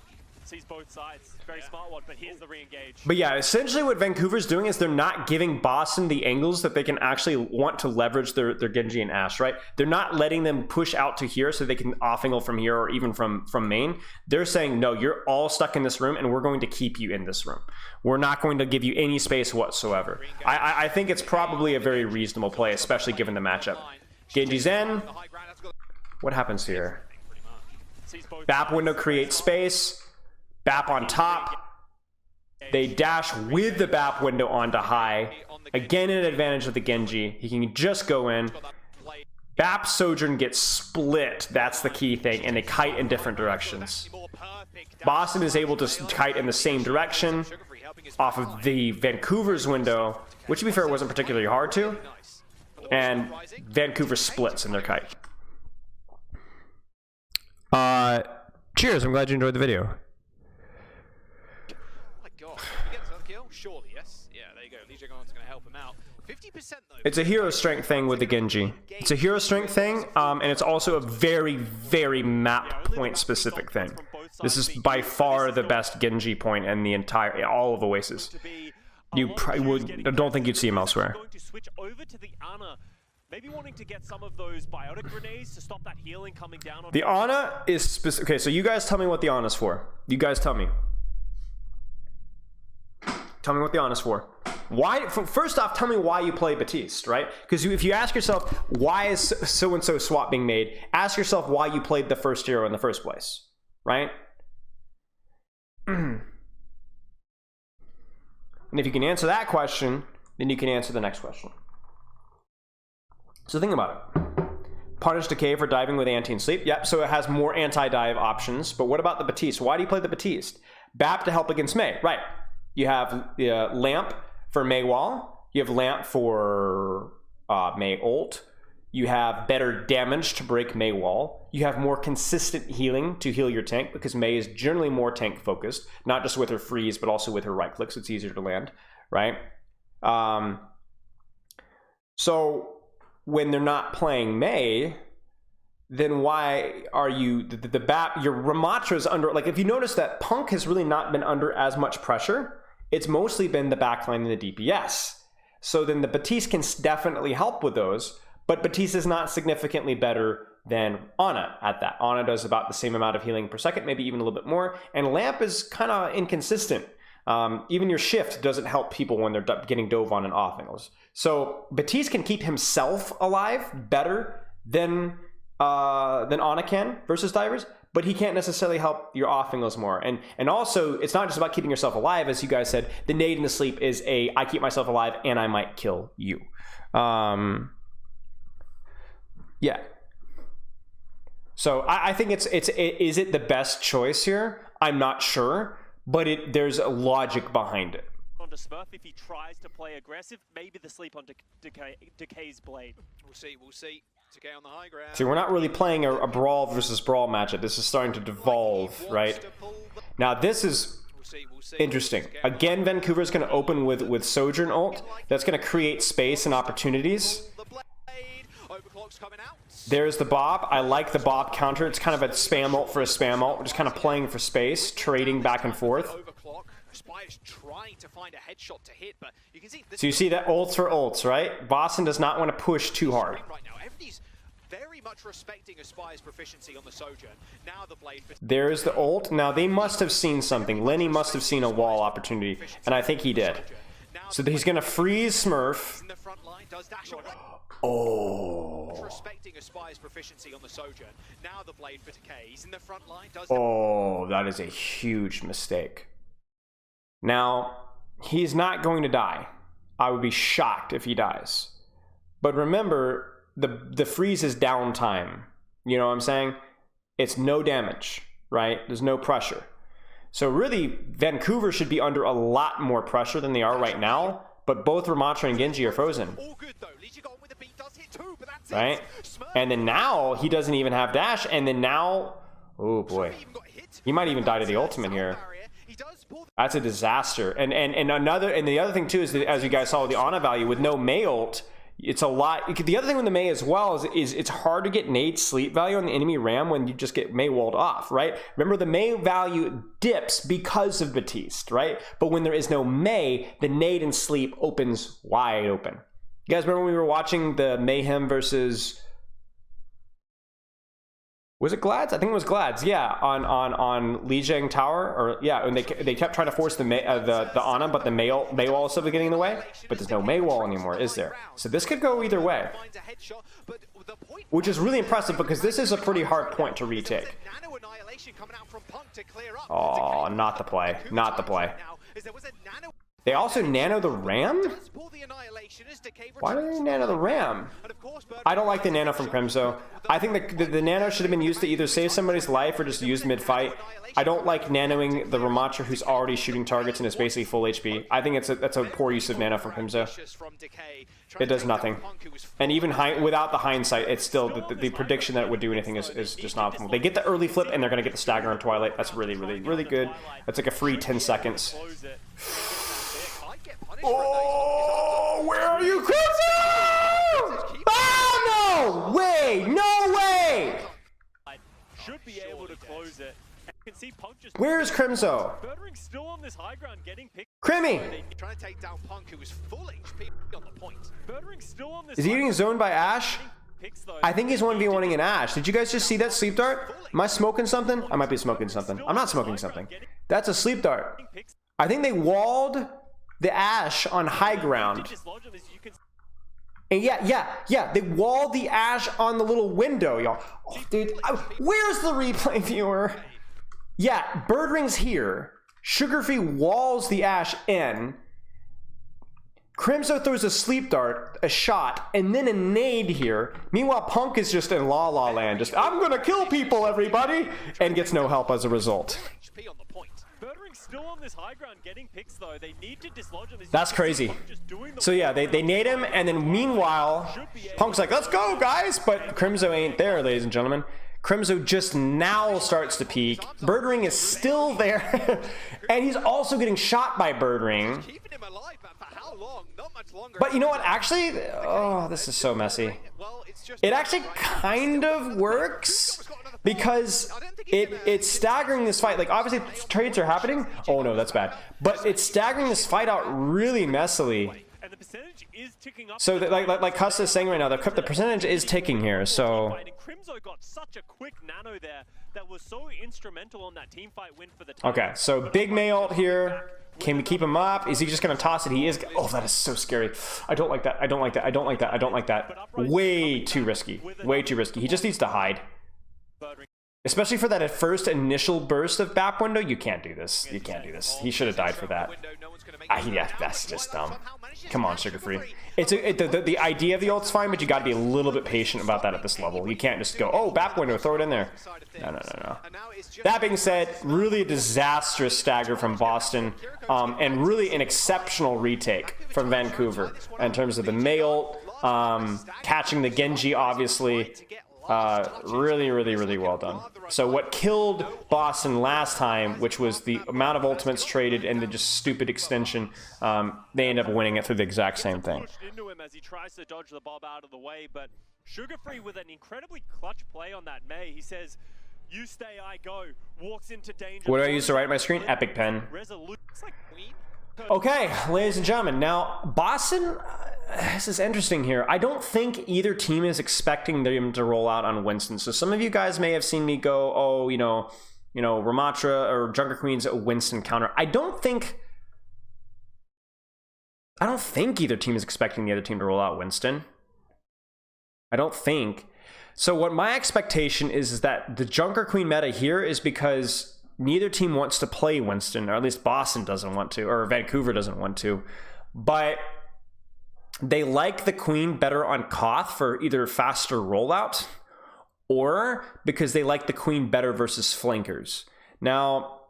B: Sees both sides. Very smart one, but here's the re-engage.
A: But yeah, essentially what Vancouver's doing is they're not giving Boston the angles that they can actually want to leverage their Genji and Ashe, right? They're not letting them push out to here so they can off-angle from here or even from main. They're saying, no, you're all stuck in this room and we're going to keep you in this room. We're not going to give you any space whatsoever. I think it's probably a very reasonable play, especially given the matchup. Genji's in. What happens here? BAP window creates space. BAP on top. They dash with the BAP window onto high. Again, an advantage of the Genji. He can just go in. BAP Sojourn gets split. That's the key thing. And they kite in different directions. Boston is able to kite in the same direction off of the Vancouver's window, which to be fair wasn't particularly hard to. And Vancouver splits in their kite. Cheers. I'm glad you enjoyed the video.
C: Surely, yes. Yeah, there you go. Lee Jae-gung's going to help him out. 50% though.
A: It's a hero strength thing with the Genji. It's a hero strength thing, and it's also a very, very map point specific thing. This is by far the best Genji point in the entire, all of Oasis. You probably would, I don't think you'd see him elsewhere.
B: Going to switch over to the Ana, maybe wanting to get some of those biotic grenades to stop that healing coming down on
A: the Ana is specific. Okay, so you guys tell me what the Ana's for. You guys tell me. Tell me what the Ana's for. Why? First off, tell me why you play Baptiste, right? Because if you ask yourself, why is so-and-so swap being made? Ask yourself why you played the first hero in the first place, right? And if you can answer that question, then you can answer the next question. So think about it. Punish Decay for diving with anti and sleep. Yep, so it has more anti-dive options. But what about the Baptiste? Why do you play the Baptiste? BAP to help against Mei, right? You have Lamp for Mei Wall. You have Lamp for Mei Ult. You have better damage to break Mei Wall. You have more consistent healing to heal your tank because Mei is generally more tank focused, not just with her freeze, but also with her right click, so it's easier to land, right? So when they're not playing Mei, then why are you the BAP? Your Ramatra's under, like if you notice that Punk has really not been under as much pressure. It's mostly been the backline and the DPS. So then the Baptiste can definitely help with those, but Baptiste is not significantly better than Ana at that. Ana does about the same amount of healing per second, maybe even a little bit more, and Lamp is kind of inconsistent. Even your shift doesn't help people when they're getting dove on and off angles. So Baptiste can keep himself alive better than Ana can versus divers, but he can't necessarily help your off angles more. And also, it's not just about keeping yourself alive, as you guys said. The nade and the sleep is I keep myself alive and I might kill you. Yeah. So I think is it the best choice here? I'm not sure, but there's a logic behind it.
B: On to Smurf, if he tries to play aggressive, maybe the sleep on Decay's blade.
C: We'll see. Decay on the high ground.
A: See, we're not really playing a brawl versus brawl matchup. This is starting to devolve, right? Now this is interesting. Again, Vancouver's going to open with Sojourn ult. That's going to create space and opportunities. There's the Bob. I like the Bob counter. It's kind of a spam ult for a spam ult. We're just kind of playing for space, trading back and forth. So you see that ults for ults, right? Boston does not want to push too hard.
C: Very much respecting a Spy's proficiency on the Sojourn. Now the blade.
A: There's the ult. Now they must have seen something. Lenny must have seen a wall opportunity, and I think he did. So he's gonna freeze Smurf. Oh.
C: Respecting a Spy's proficiency on the Sojourn. Now the blade for Decay. He's in the front line.
A: Oh, that is a huge mistake. Now, he's not going to die. I would be shocked if he dies. But remember, the freeze is downtime. You know what I'm saying? It's no damage, right? There's no pressure. So really, Vancouver should be under a lot more pressure than they are right now. But both Ramatra and Genji are frozen. Right? And then now, he doesn't even have dash. And then now, oh boy. He might even die to the ultimate here. That's a disaster. And the other thing too is that, as you guys saw with the Ana value, with no Mei ult, it's a lot. The other thing with the Mei as well is it's hard to get nade sleep value on the enemy ram when you just get Mei walled off, right? Remember, the Mei value dips because of Batiste, right? But when there is no Mei, the nade and sleep opens wide open. You guys remember when we were watching the Mayhem versus... Was it Glads? I think it was Glads. Yeah, on Lijiang Tower, or yeah, and they kept trying to force the Ana, but the Mei wall is still getting in the way. But there's no Mei wall anymore, is there? So this could go either way, which is really impressive because this is a pretty hard point to retake. Oh, not the play, not the play. They also nano the ram? Why do they nano the ram? I don't like the nano from Crimzo. I think the nano should have been used to either save somebody's life or just used mid-fight. I don't like nanoing the Ramatra who's already shooting targets and is basically full HP. I think that's a poor use of nano from Crimzo. It does nothing. And even without the hindsight, it's still the prediction that it would do anything is just not optimal. They get the early flip and they're going to get the stagger on Twilight. That's really, really, really good. That's like a free 10 seconds. Oh, where are you, Crimson? Oh, no way! No way!
B: Should be able to close it. You can see Punk just
A: Where's Crimzo?
B: Birdring's still on this high ground getting picked.
A: Crimmy!
C: Trying to take down Punk, who was full HP on the point.
B: Birdring's still on this.
A: Is he getting zoned by Ashe? I think he's 1v1ing an Ashe. Did you guys just see that sleep dart? Am I smoking something? I might be smoking something. I'm not smoking something. That's a sleep dart. I think they walled the Ashe on high ground. And yeah, they walled the Ashe on the little window, y'all. Oh, dude, where's the replay viewer? Yeah, Birdring's here. Sugarfree walls the Ashe in. Crimzo throws a sleep dart, a shot, and then a nade here. Meanwhile, Punk is just in La La Land, just, I'm gonna kill people, everybody, and gets no help as a result.
B: Still on this high ground getting picks though. They need to dislodge him.
A: That's crazy. So yeah, they nade him, and then meanwhile, Punk's like, let's go, guys! But Crimzo ain't there, ladies and gentlemen. Crimzo just now starts to peek. Birdring is still there, and he's also getting shot by Birdring. But you know what, actually, oh, this is so messy. It actually kind of works, because it's staggering this fight. Like, obviously trades are happening. Oh no, that's bad. But it's staggering this fight out really messily. So that, like Cuss is saying right now, the percentage is ticking here. So
B: Crimzo got such a quick nano there that was so instrumental on that team fight win for the
A: okay, so big Mei ult here. Can we keep him up? Is he just gonna toss it? He is. Oh, that is so scary. I don't like that. I don't like that. I don't like that. I don't like that. Way too risky. Way too risky. He just needs to hide. Especially for that first initial burst of BAP window, you can't do this. You can't do this. He should have died for that. Yeah, that's just dumb. Come on, Sugarfree. The idea of the ult's fine, but you got to be a little bit patient about that at this level. You can't just go, oh, BAP window, throw it in there. No. That being said, really a disastrous stagger from Boston, and really an exceptional retake from Vancouver in terms of the Mei ult, catching the Genji, obviously. Really well done. So what killed Boston last time, which was the amount of ultimates traded and the just stupid extension, they end up winning it through the exact same thing.
B: Into him as he tries to dodge the bob out of the way, but Sugarfree with an incredibly clutch play on that Mei. He says, "You stay, I go." Walks into danger.
A: What do I use to write my screen? Epic Pen. Okay, ladies and gentlemen, now Boston, this is interesting here. I don't think either team is expecting them to roll out on Winston. So some of you guys may have seen me go, oh, you know, Ramatra or Junker Queen's a Winston counter. I don't think either team is expecting the other team to roll out Winston. I don't think. So what my expectation is that the Junker Queen meta here is because neither team wants to play Winston, or at least Boston doesn't want to, or Vancouver doesn't want to. But they like the Queen better on Koth for either faster rollout, or because they like the Queen better versus flankers. Now,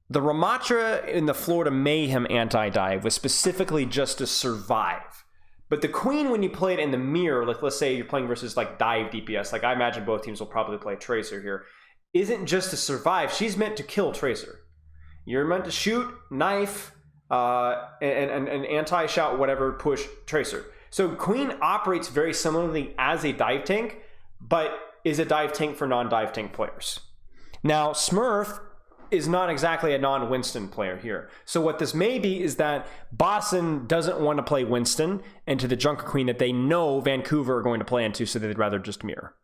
A: the Ramatra in the Florida Mayhem anti-dive was specifically just to survive. But the Queen, when you play it in the mirror, like let's say you're playing versus like dive DPS, like I imagine both teams will probably play Tracer here, isn't just to survive. She's meant to kill Tracer. You're meant to shoot, knife, and anti-shout, whatever, push Tracer. So Queen operates very similarly as a dive tank, but is a dive tank for non-dive tank players. Now, Smurf is not exactly a non-Winston player here. So what this may be is that Boston doesn't want to play Winston into the Junker Queen that they know Vancouver are going to play into, so they'd rather just mirror.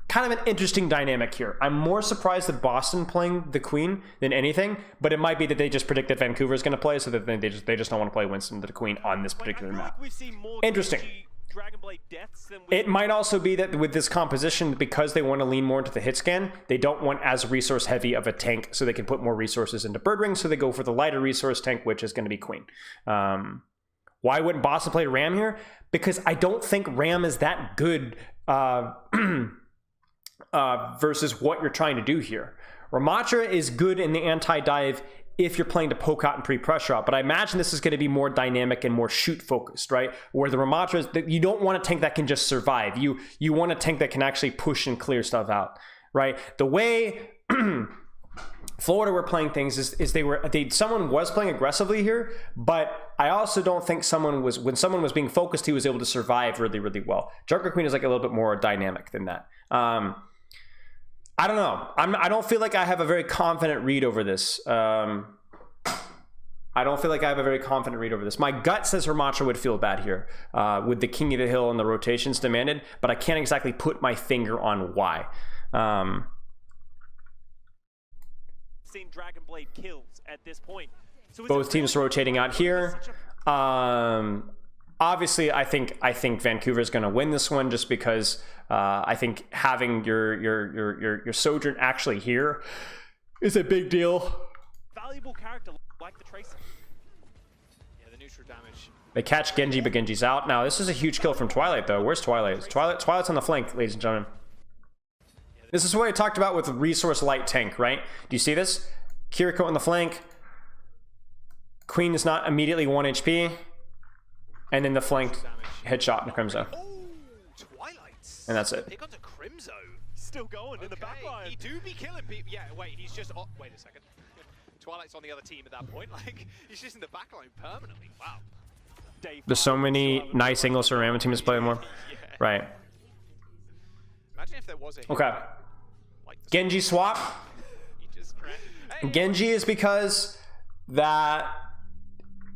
A: Kind of an interesting dynamic here. I'm more surprised at Boston playing the Queen than anything, but it might be that they just predict that Vancouver is going to play, so that they just don't want to play Winston to the Queen on this particular map. Interesting. It might also be that with this composition, because they want to lean more into the hit scan, they don't want as resource heavy of a tank, so they can put more resources into Bird Ring, so they go for the lighter resource tank, which is going to be Queen. Why wouldn't Boston play Ram here? Because I don't think Ram is that good versus what you're trying to do here. Ramatra is good in the anti-dive if you're playing to poke out and pre-pressure out, but I imagine this is going to be more dynamic and more shoot focused, right? Where the Ramatra is, you don't want a tank that can just survive. You want a tank that can actually push and clear stuff out, right? The way Florida were playing things is someone was playing aggressively here, but I also don't think when someone was being focused, he was able to survive really, really well. Junker Queen is like a little bit more dynamic than that. I don't know. I don't feel like I have a very confident read over this. I don't feel like I have a very confident read over this. My gut says Ramatra would feel bad here with the King of the Hill and the rotations demanded, but I can't exactly put my finger on why.
B: Seen Dragon Blade kills at this point. So
A: both teams rotating out here. Obviously, I think Vancouver is going to win this one just because I think having your Sojourn actually here is a big deal.
B: Valuable character like the Tracer.
C: Yeah, the neutral damage.
A: They catch Genji, but Genji's out. Now, this is a huge kill from Twilight, though. Where's Twilight? Twilight's on the flank, ladies and gentlemen. This is what I talked about with resource light tank, right? Do you see this? Kiriko on the flank. Queen is not immediately 1 HP. And then the flank headshot and Crimzo.
C: Oh, Twilight.
A: And that's it.
C: Pick onto Crimzo.
B: Still going in the back line.
C: He do be killing people. Yeah, wait, he's just... Oh, wait a second. Twilight's on the other team at that point. Like, he's just in the back line permanently. Wow.
A: There's so many nice angles for Ram teams playing more.
C: Yeah.
A: Right.
C: Imagine if there was a...
A: Okay.
C: Like
A: Genji swap.
C: He just hey.
A: Genji is because that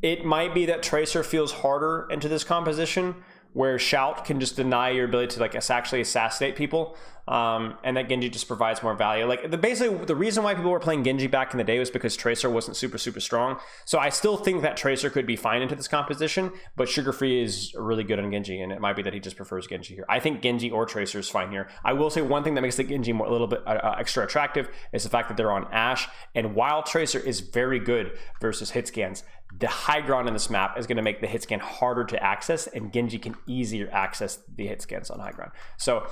A: it might be that Tracer feels harder into this composition, where Shout can just deny your ability to like actually assassinate people, and that Genji just provides more value. Like basically the reason why people were playing Genji back in the day was because Tracer wasn't super strong. So I still think that Tracer could be fine into this composition, but Sugar Free is really good on Genji, and it might be that he just prefers Genji here. I think Genji or Tracer is fine here. I will say one thing that makes the Genji a little bit extra attractive is the fact that they're on Ashe, and while Tracer is very good versus hit scans, the high ground in this map is going to make the hit scan harder to access, and Genji can easier access the hit scans on high ground. So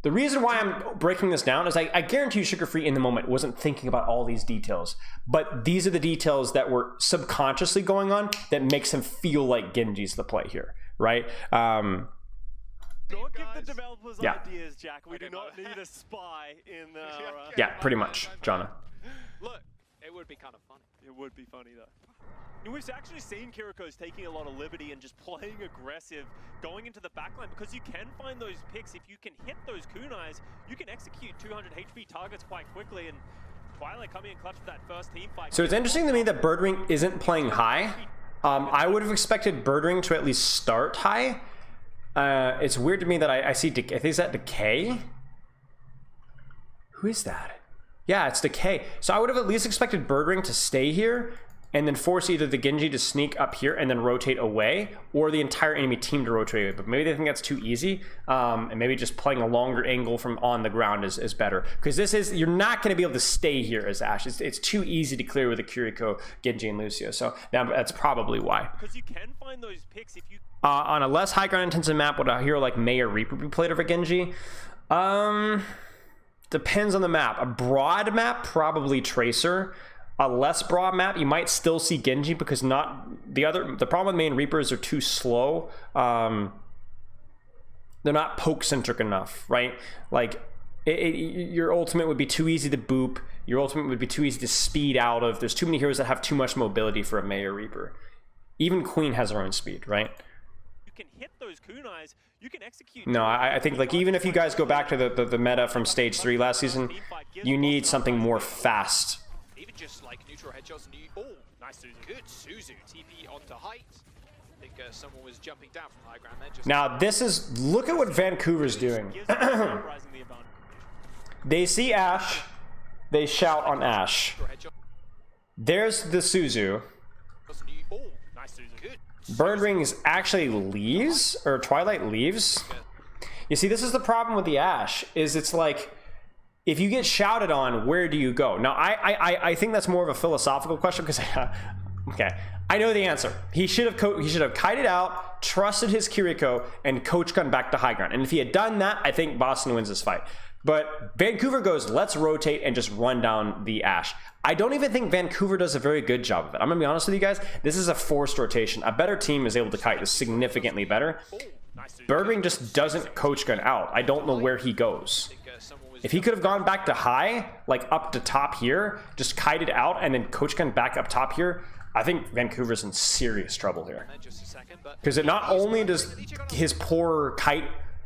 A: the reason why I'm breaking this down is I guarantee you Sugar Free in the moment wasn't thinking about all these details, but these are the details that were subconsciously going on that makes him feel like Genji's the play here, right?
B: Don't give the developers ideas, Jack. We do not need a spy in the...
A: Yeah, pretty much, Jonna.
C: Look, it would be kind of funny.
B: It would be funny, though. And we've actually seen Kiriko's taking a lot of liberty and just playing aggressive, going into the backline, because you can find those picks. If you can hit those kunais, you can execute 200 HP targets quite quickly, and Twilight coming in clutch for that first team fight.
A: So it's interesting to me that Bird Ring isn't playing high. I would have expected Bird Ring to at least start high. It's weird to me that I see, I think is that Decay? Who is that? Yeah, it's Decay. So I would have at least expected Bird Ring to stay here and then force either the Genji to sneak up here and then rotate away, or the entire enemy team to rotate away. But maybe they think that's too easy, and maybe just playing a longer angle from on the ground is better. Because this is, you're not going to be able to stay here as Ashe. It's too easy to clear with a Kiriko, Genji, and Lucio. So that's probably why.
B: Because you can find those picks if you...
A: On a less high ground intensive map, would a hero like Mei or Reaper be played over Genji? Depends on the map. A broad map, probably Tracer. A less broad map, you might still see Genji, because the problem with Mei and Reaper is they're too slow. They're not poke centric enough, right? Like your ultimate would be too easy to boop. Your ultimate would be too easy to speed out of. There's too many heroes that have too much mobility for a Mei or Reaper. Even Queen has her own speed, right?
B: You can hit those kunais. You can execute.
A: No, I think like even if you guys go back to the meta from stage 3 last season, you need something more fast.
C: Even just like neutral headshots and you... Oh, nice Suzu. Good Suzu. TP onto height. I think someone was jumping down from high ground there. Just
A: now this is... Look at what Vancouver's doing. They see Ashe. They shout on Ashe. There's the Suzu.
C: Oh, nice Suzu. Good.
A: Bird Rings actually leaves, or Twilight leaves. You see, this is the problem with the Ashe, is it's like, if you get shouted on, where do you go? Now, I think that's more of a philosophical question, because okay, I know the answer. He should have kited out, trusted his Kiriko, and coach gun back to high ground. And if he had done that, I think Boston wins this fight. But Vancouver goes, let's rotate and just run down the Ashe. I don't even think Vancouver does a very good job of it. I'm gonna be honest with you guys. This is a forced rotation. A better team is able to kite this significantly better. Birdring just doesn't coach gun out. I don't know where he goes. If he could have gone back to high, like up to top here, just kited out and then coach gun back up top here, I think Vancouver's in serious trouble here. Because it not only does his poor kite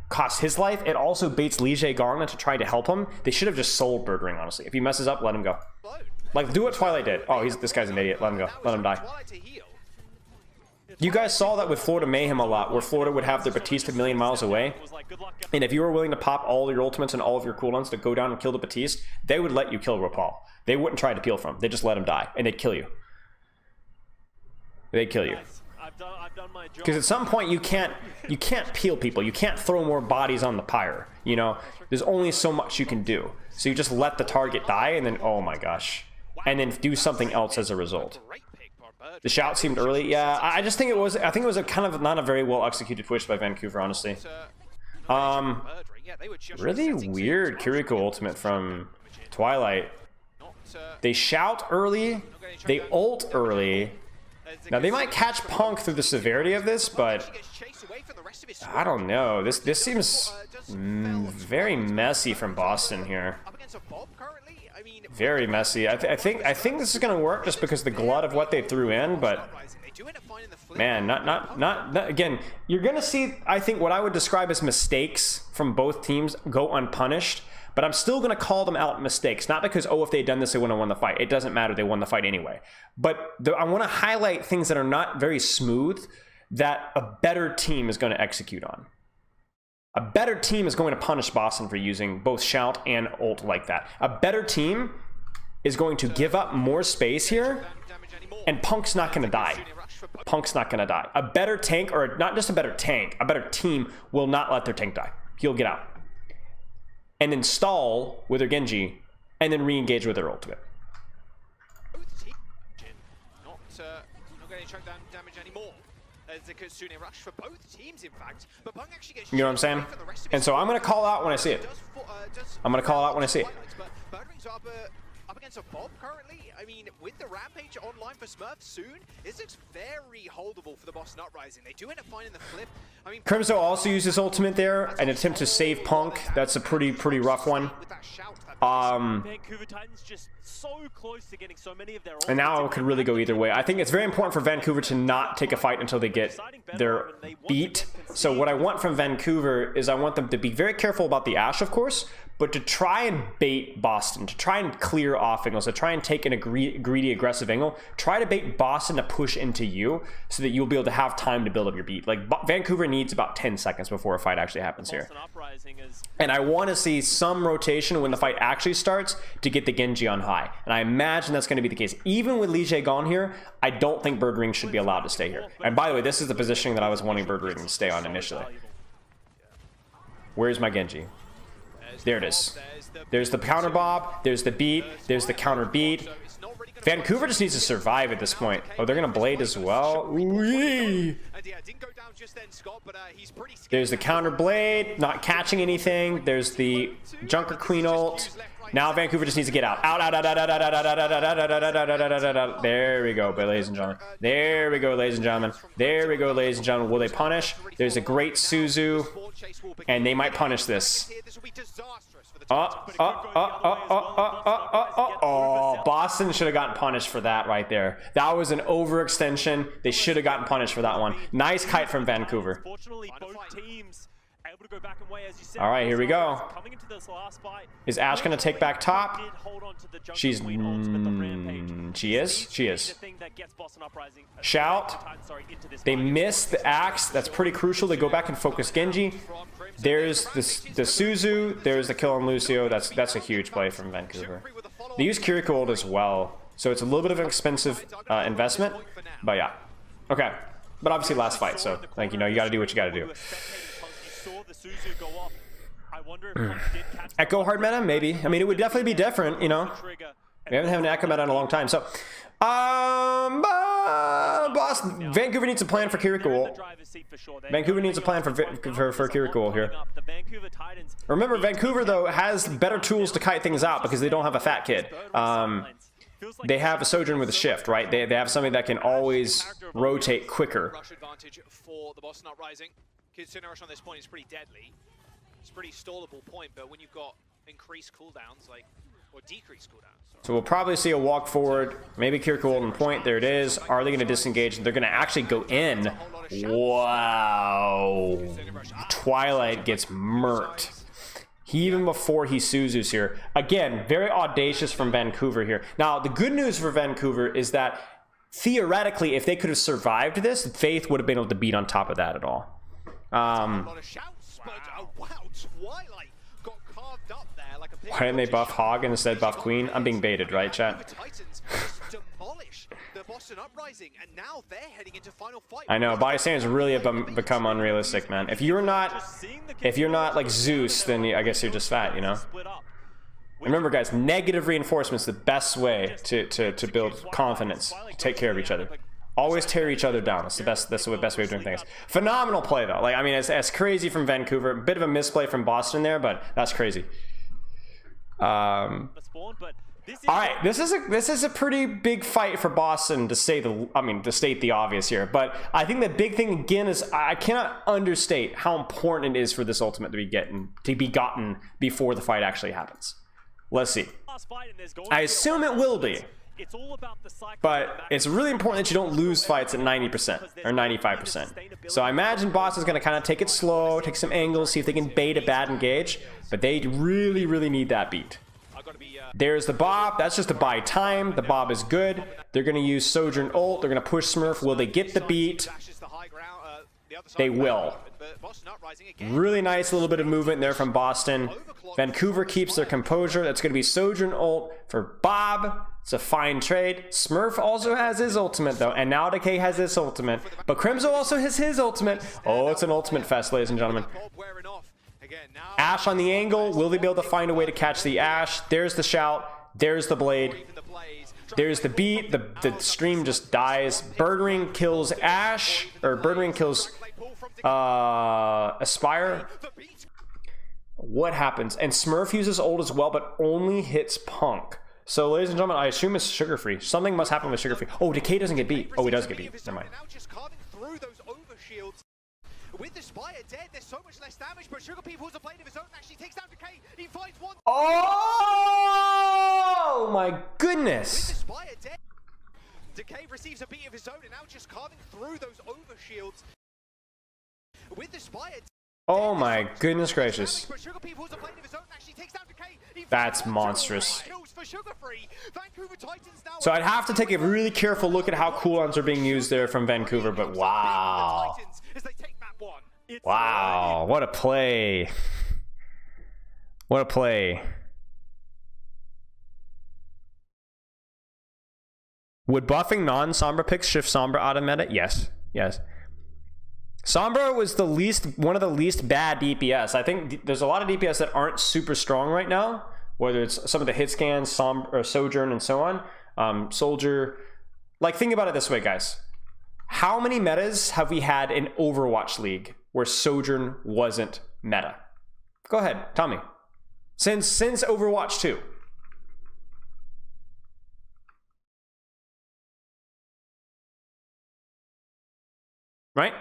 A: cost his life, it also baits Lige Garna to try to help him. They should have just sold Birdring, honestly. If he messes up, let him go. Like, do what Twilight did. Oh, this guy's an idiot. Let him go. Let him die. You guys saw that with Florida Mayhem a lot, where Florida would have their Batiste a million miles away. And if you were willing to pop all your ultimates and all of your cooldowns to go down and kill the Batiste, they would let you kill Rapal. They wouldn't try to peel from him. They'd just let him die, and they'd kill you. They'd kill you. Because at some point you can't peel people. You can't throw more bodies on the pyre. You know, there's only so much you can do. So you just let the target die, and then oh my gosh, and then do something else as a result. The shout seemed early. Yeah, I just think it was. I think it was a kind of not a very well executed push by Vancouver, honestly. Really weird Kiriko ultimate from Twilight. They shout early. They ult early. Now they might catch Punk through the severity of this, but I don't know. This seems very messy from Boston here. Very messy. I think this is gonna work just because the glut of what they threw in, but man, not again. You're gonna see, I think, what I would describe as mistakes from both teams go unpunished. But I'm still going to call them out mistakes. Not because, oh, if they'd done this, they wouldn't have won the fight. It doesn't matter. They won the fight anyway. But I want to highlight things that are not very smooth that a better team is going to execute on. A better team is going to punish Boston for using both shout and ult like that. A better team is going to give up more space here, and Punk's not going to die. Punk's not going to die. A better tank, or not just a better tank, a better team will not let their tank die. He'll get out. And then stall with their Genji, and then re-engage with their ultimate.
C: Not getting chunked down damage anymore. As the Kitsune rush for both teams, in fact. But Punk actually gets,
A: you know what I'm saying? And so I'm going to call out when I see it. I'm going to call out when I see it.
C: Up against a Bob currently. I mean, with the Rampage online for Smurf soon, this looks very holdable for the Boston Uprising. They do end up finding the flip. I mean,
A: Crimso also used his ultimate there, an attempt to save Punk. That's a pretty rough one.
B: Vancouver Titans just so close to getting so many of their,
A: and now it could really go either way. I think it's very important for Vancouver to not take a fight until they get their beat. So what I want from Vancouver is I want them to be very careful about the Ashe, of course, but to try and bait Boston, to try and clear off angles, to try and take in a greedy, aggressive angle, try to bait Boston to push into you so that you'll be able to have time to build up your beat. Like, Vancouver needs about 10 seconds before a fight actually happens here. And I want to see some rotation when the fight actually starts to get the Genji on high. And I imagine that's going to be the case. Even with Lige gone here, I don't think Bird Ring should be allowed to stay here. And by the way, this is the positioning that I was wanting Bird Ring to stay on initially. Where's my Genji? There it is. There's the counter bob, there's the beat, there's the counter beat. Vancouver just needs to survive at this point. Oh, they're gonna blade as well. Wee! There's the counter blade, not catching anything. There's the Junker Queen ult. Now Vancouver just needs to get out. Out. There we go, ladies and gentlemen. There we go, ladies and gentlemen. There we go, ladies and gentlemen. Will they punish? There's a great Suzu, and they might punish this. Oh, Boston should have gotten punished for that right there. That was an overextension. They should have gotten punished for that one. Nice kite from Vancouver. All right, here we go. Is Ashe going to take back top? She is. She is. Shout. They miss the axe. That's pretty crucial. They go back and focus Genji. There's the Suzu. There's the kill on Lucio. That's a huge play from Vancouver. They use Kiriko ult as well, so it's a little bit of an expensive investment. But yeah. Okay. But obviously last fight, so like, you know, you got to do what you got to do. Echo hard meta, maybe. I mean, it would definitely be different, you know. We haven't had an Echo meta in a long time, so Boston, Vancouver needs a plan for Kiriko. Vancouver needs a plan for Kiriko here. Remember, Vancouver though has better tools to kite things out because they don't have a fat kid. They have a Sojourn with a shift, right? They have something that can always rotate quicker.
C: Rush advantage for the Boston Uprising. Kid's rush on this point is pretty deadly. It's a pretty stallable point, but when you've got increased cooldowns, like, or decreased cooldowns.
A: So we'll probably see a walk forward, maybe Kiriko ult on point. There it is. Are they going to disengage? They're going to actually go in. Wow. Twilight gets murked. Even before he Suzu's here. Again, very audacious from Vancouver here. Now, the good news for Vancouver is that theoretically, if they could have survived this, Faith would have been able to beat on top of that at all. Why didn't they buff Hog and instead buff Queen? I'm being baited, right, chat? I know, bystanders really have become unrealistic, man. If you're not like Zeus, then I guess you're just fat, you know? Remember, guys, negative reinforcement's the best way to build confidence, to take care of each other. Always tear each other down. That's the best way of doing things. Phenomenal play though. Like, I mean, it's crazy from Vancouver. Bit of a misplay from Boston there, but that's crazy. All right, this is a pretty big fight for Boston to state the obvious here. But I think the big thing again is I cannot understate how important it is for this ultimate to be gotten before the fight actually happens. Let's see. I assume it will be. But it's really important that you don't lose fights at 90% or 95%. So I imagine Boston's going to kind of take it slow, take some angles, see if they can bait a bad engage. But they really, really need that beat. There's the Bob. That's just to buy time. The Bob is good. They're going to use Sojourn ult. They're going to push Smurf. Will they get the beat? They will. Really nice little bit of movement there from Boston. Vancouver keeps their composure. That's going to be Sojourn ult for Bob. It's a fine trade. Smurf also has his ultimate though, and now Decay has his ultimate. But Crimzo also has his ultimate. Oh, it's an ultimate fest, ladies and gentlemen. Ashe on the angle. Will they be able to find a way to catch the Ashe? There's the shout. There's the blade. There's the beat. The stream just dies. Birdring kills Ashe, or Birdring kills Aspire. What happens? And Smurf uses ult as well, but only hits Punk. So, ladies and gentlemen, I assume it's Sugar Free. Something must happen with Sugar Free. Oh, Decay doesn't get beat. Oh, he does get beat. Never mind.
C: With the Spire dead, there's so much less damage, but Sugar Pea pulls a blade of his own, actually takes down Decay. He finds one.
A: Oh my goodness!
C: With the Spire dead, Decay receives a beat of his own and now just carving through those overshields. With the Spire
A: Oh my goodness gracious. That's monstrous. So I'd have to take a really careful look at how cooldowns are being used there from Vancouver, but wow. Wow, what a play. What a play. Would buffing non-Sombra picks shift Sombra out of meta? Yes, yes. Sombra was one of the least bad DPS. I think there's a lot of DPS that aren't super strong right now, whether it's some of the hit scans, Sojourn, and so on. Soldier. Like, think about it this way, guys. How many metas have we had in Overwatch League where Sojourn wasn't meta? Go ahead, tell me. Since Overwatch 2. Right?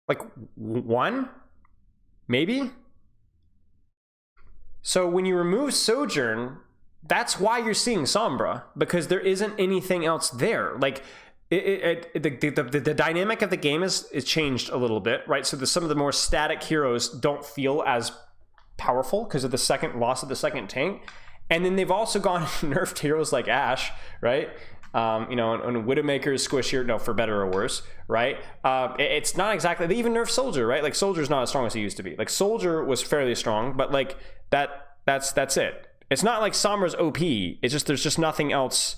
A: Like, one? Maybe? So when you remove Sojourn, that's why you're seeing Sombra, because there isn't anything else there. Like, the dynamic of the game is changed a little bit, right? So some of the more static heroes don't feel as powerful because of the loss of the second tank. And then they've also gone and nerfed heroes like Ashe, right? You know, and Widowmaker's squishier, no, for better or worse, right? It's not exactly, they even nerfed Soldier, right? Like, Soldier's not as strong as he used to be. Like, Soldier was fairly strong, but like, that's it. It's not like Sombra's OP, it's just, there's just nothing else.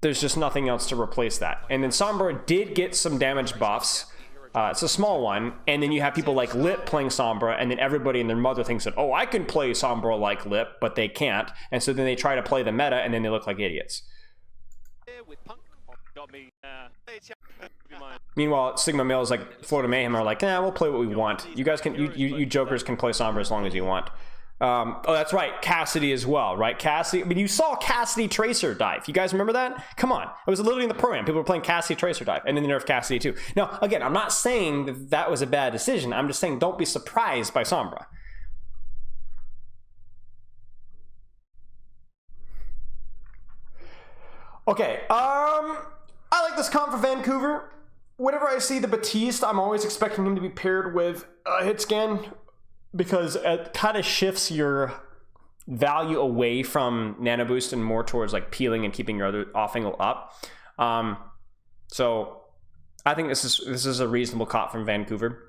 A: There's just nothing else to replace that. And then Sombra did get some damage buffs. It's a small one, and then you have people like Lip playing Sombra, and then everybody and their mother thinks that, oh, I can play Sombra like Lip, but they can't, and so then they try to play the meta, and then they look like idiots. Meanwhile, Sigma Males like Florida Mayhem are like, nah, we'll play what we want. You guys can, you jokers can play Sombra as long as you want. Oh, that's right, Cassidy as well, right? Cassidy, I mean, you saw Cassidy Tracer dive. You guys remember that? Come on, it was literally in the program. People were playing Cassidy Tracer dive, and then they nerfed Cassidy too. Now, again, I'm not saying that that was a bad decision. I'm just saying don't be surprised by Sombra. Okay, I like this comp for Vancouver. Whenever I see the Batiste, I'm always expecting him to be paired with a hit scan, because it kind of shifts your value away from Nano Boost and more towards like peeling and keeping your other off angle up. So I think this is a reasonable comp from Vancouver.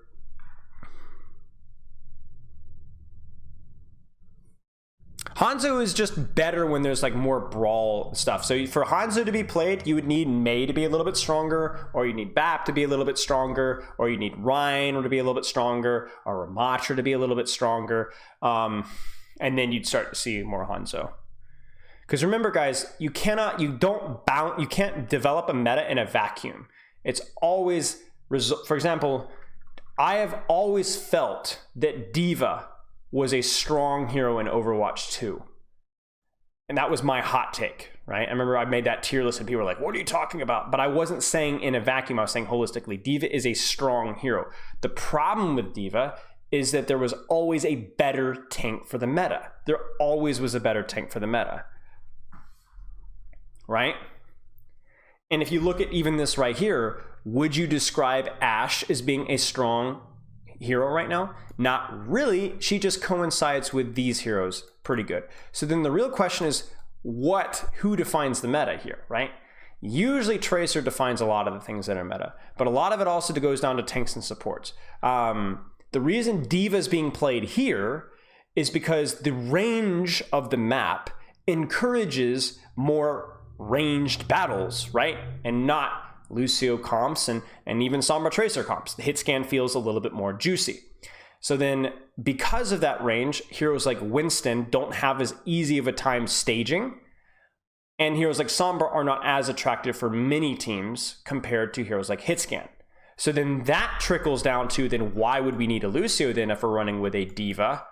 A: Hanzo is just better when there's like more brawl stuff. So for Hanzo to be played, you would need Mei to be a little bit stronger, or you need Bap to be a little bit stronger, or you need Ryan to be a little bit stronger, or Ramatra to be a little bit stronger. And then you'd start to see more Hanzo. Because remember, guys, you can't develop a meta in a vacuum. It's always, for example, I have always felt that D.Va was a strong hero in Overwatch 2. And that was my hot take, right? I remember I made that tier list and people were like, what are you talking about? But I wasn't saying in a vacuum, I was saying holistically, D.Va is a strong hero. The problem with D.Va is that there was always a better tank for the meta. There always was a better tank for the meta, right? And if you look at even this right here, would you describe Ashe as being a strong hero right now? Not really. She just coincides with these heroes pretty good. So then the real question is, who defines the meta here, right? Usually Tracer defines a lot of the things that are meta, but a lot of it also goes down to tanks and supports. The reason D.Va is being played here is because the range of the map encourages more ranged battles, right? And not Lucio comps and even Sombra Tracer comps. The hit scan feels a little bit more juicy. So then, because of that range, heroes like Winston don't have as easy of a time staging, and heroes like Sombra are not as attractive for many teams compared to heroes like Hitscan. So then that trickles down to, then why would we need a Lucio then if we're running with a D.Va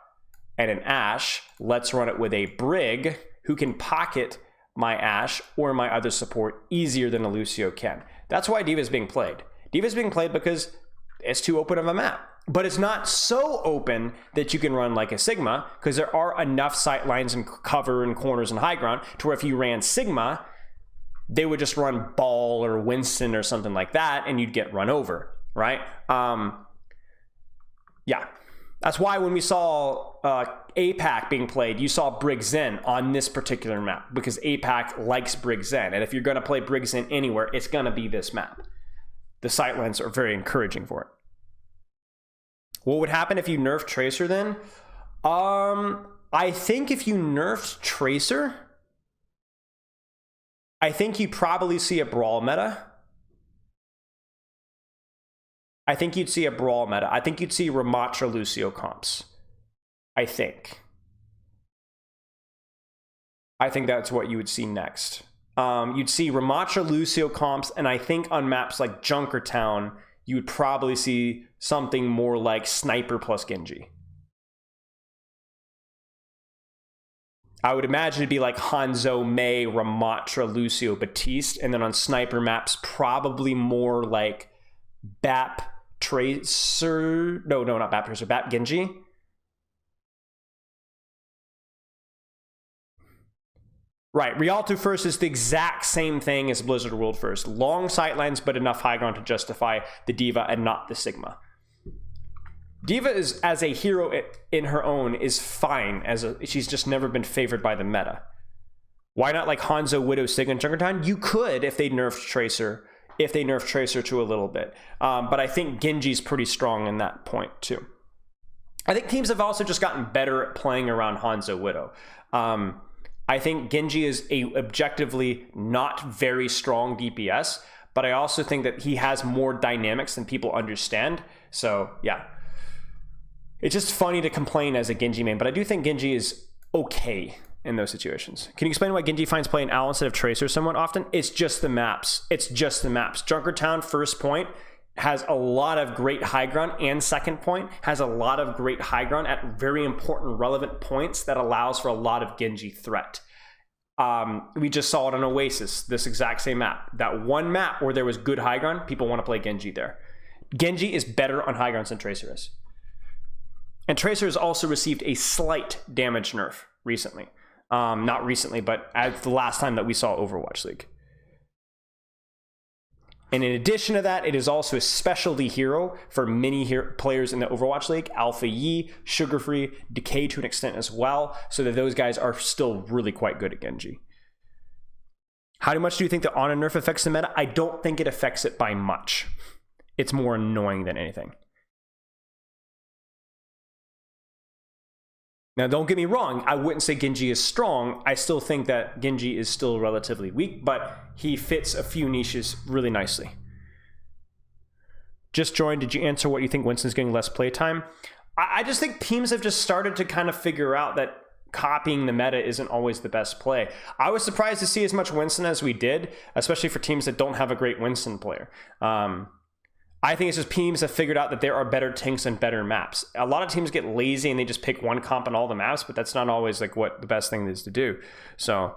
A: and an Ashe? Let's run it with a Brig who can pocket my Ashe or my other support easier than a Lucio can. That's why D.Va is being played. D.Va is being played because it's too open of a map. But it's not so open that you can run like a Sigma, because there are enough sight lines and cover and corners and high ground to where if you ran Sigma, they would just run Ball or Winston or something like that, and you'd get run over, right? Yeah. That's why when we saw APAC being played, you saw Brig Zen on this particular map, because APAC likes Brig Zen. And if you're going to play Brig Zen anywhere, it's going to be this map. The sightlines are very encouraging for it. What would happen if you nerfed Tracer then? I think if you nerfed Tracer, I think you'd probably see a brawl meta. I think you'd see a brawl meta. I think you'd see Ramatra Lucio comps. I think that's what you would see next. You'd see Ramatra Lucio comps, and I think on maps like Junkertown, you would probably see something more like Sniper plus Genji. I would imagine it'd be like Hanzo, Mei, Ramatra, Lucio, Batiste, and then on Sniper maps, probably more like Bap, Tracer, no, not Bap Tracer, Bap Genji. Right, Rialto first is the exact same thing as Blizzard World first. Long sightlines, but enough high ground to justify the Diva and not the Sigma. Diva is, as a hero in her own, is fine. She's just never been favored by the meta. Why not like Hanzo, Widow, Sigma, and Junkertown? You could if they nerfed Tracer. If they nerf Tracer to a little bit. But I think Genji's pretty strong in that point too. I think teams have also just gotten better at playing around Hanzo Widow. I think Genji is a objectively not very strong DPS, but I also think that he has more dynamics than people understand. So yeah, it's just funny to complain as a Genji main, but I do think Genji is okay in those situations. Can you explain why Genji finds playing Owl instead of Tracer somewhat often? It's just the maps. It's just the maps. Junkertown first point has a lot of great high ground, and second point has a lot of great high ground at very important relevant points that allows for a lot of Genji threat. We just saw it on Oasis, this exact same map. That one map where there was good high ground, people want to play Genji there. Genji is better on high grounds than Tracer is. And Tracer has also received a slight damage nerf recently. Not recently, but at the last time that we saw Overwatch League. And in addition to that, it is also a specialty hero for many players in the Overwatch League. Alpha Yi, Sugar Free, Decay to an extent as well, so that those guys are still really quite good at Genji. How much do you think the Ana nerf affects the meta? I don't think it affects it by much. It's more annoying than anything. Now, don't get me wrong, I wouldn't say Genji is strong. I still think that Genji is still relatively weak, but he fits a few niches really nicely. Just joined, did you answer what you think Winston's getting less playtime? I just think teams have just started to kind of figure out that copying the meta isn't always the best play. I was surprised to see as much Winston as we did, especially for teams that don't have a great Winston player. I think it's just teams have figured out that there are better tanks and better maps. A lot of teams get lazy and they just pick one comp on all the maps, but that's not always like what the best thing is to do. So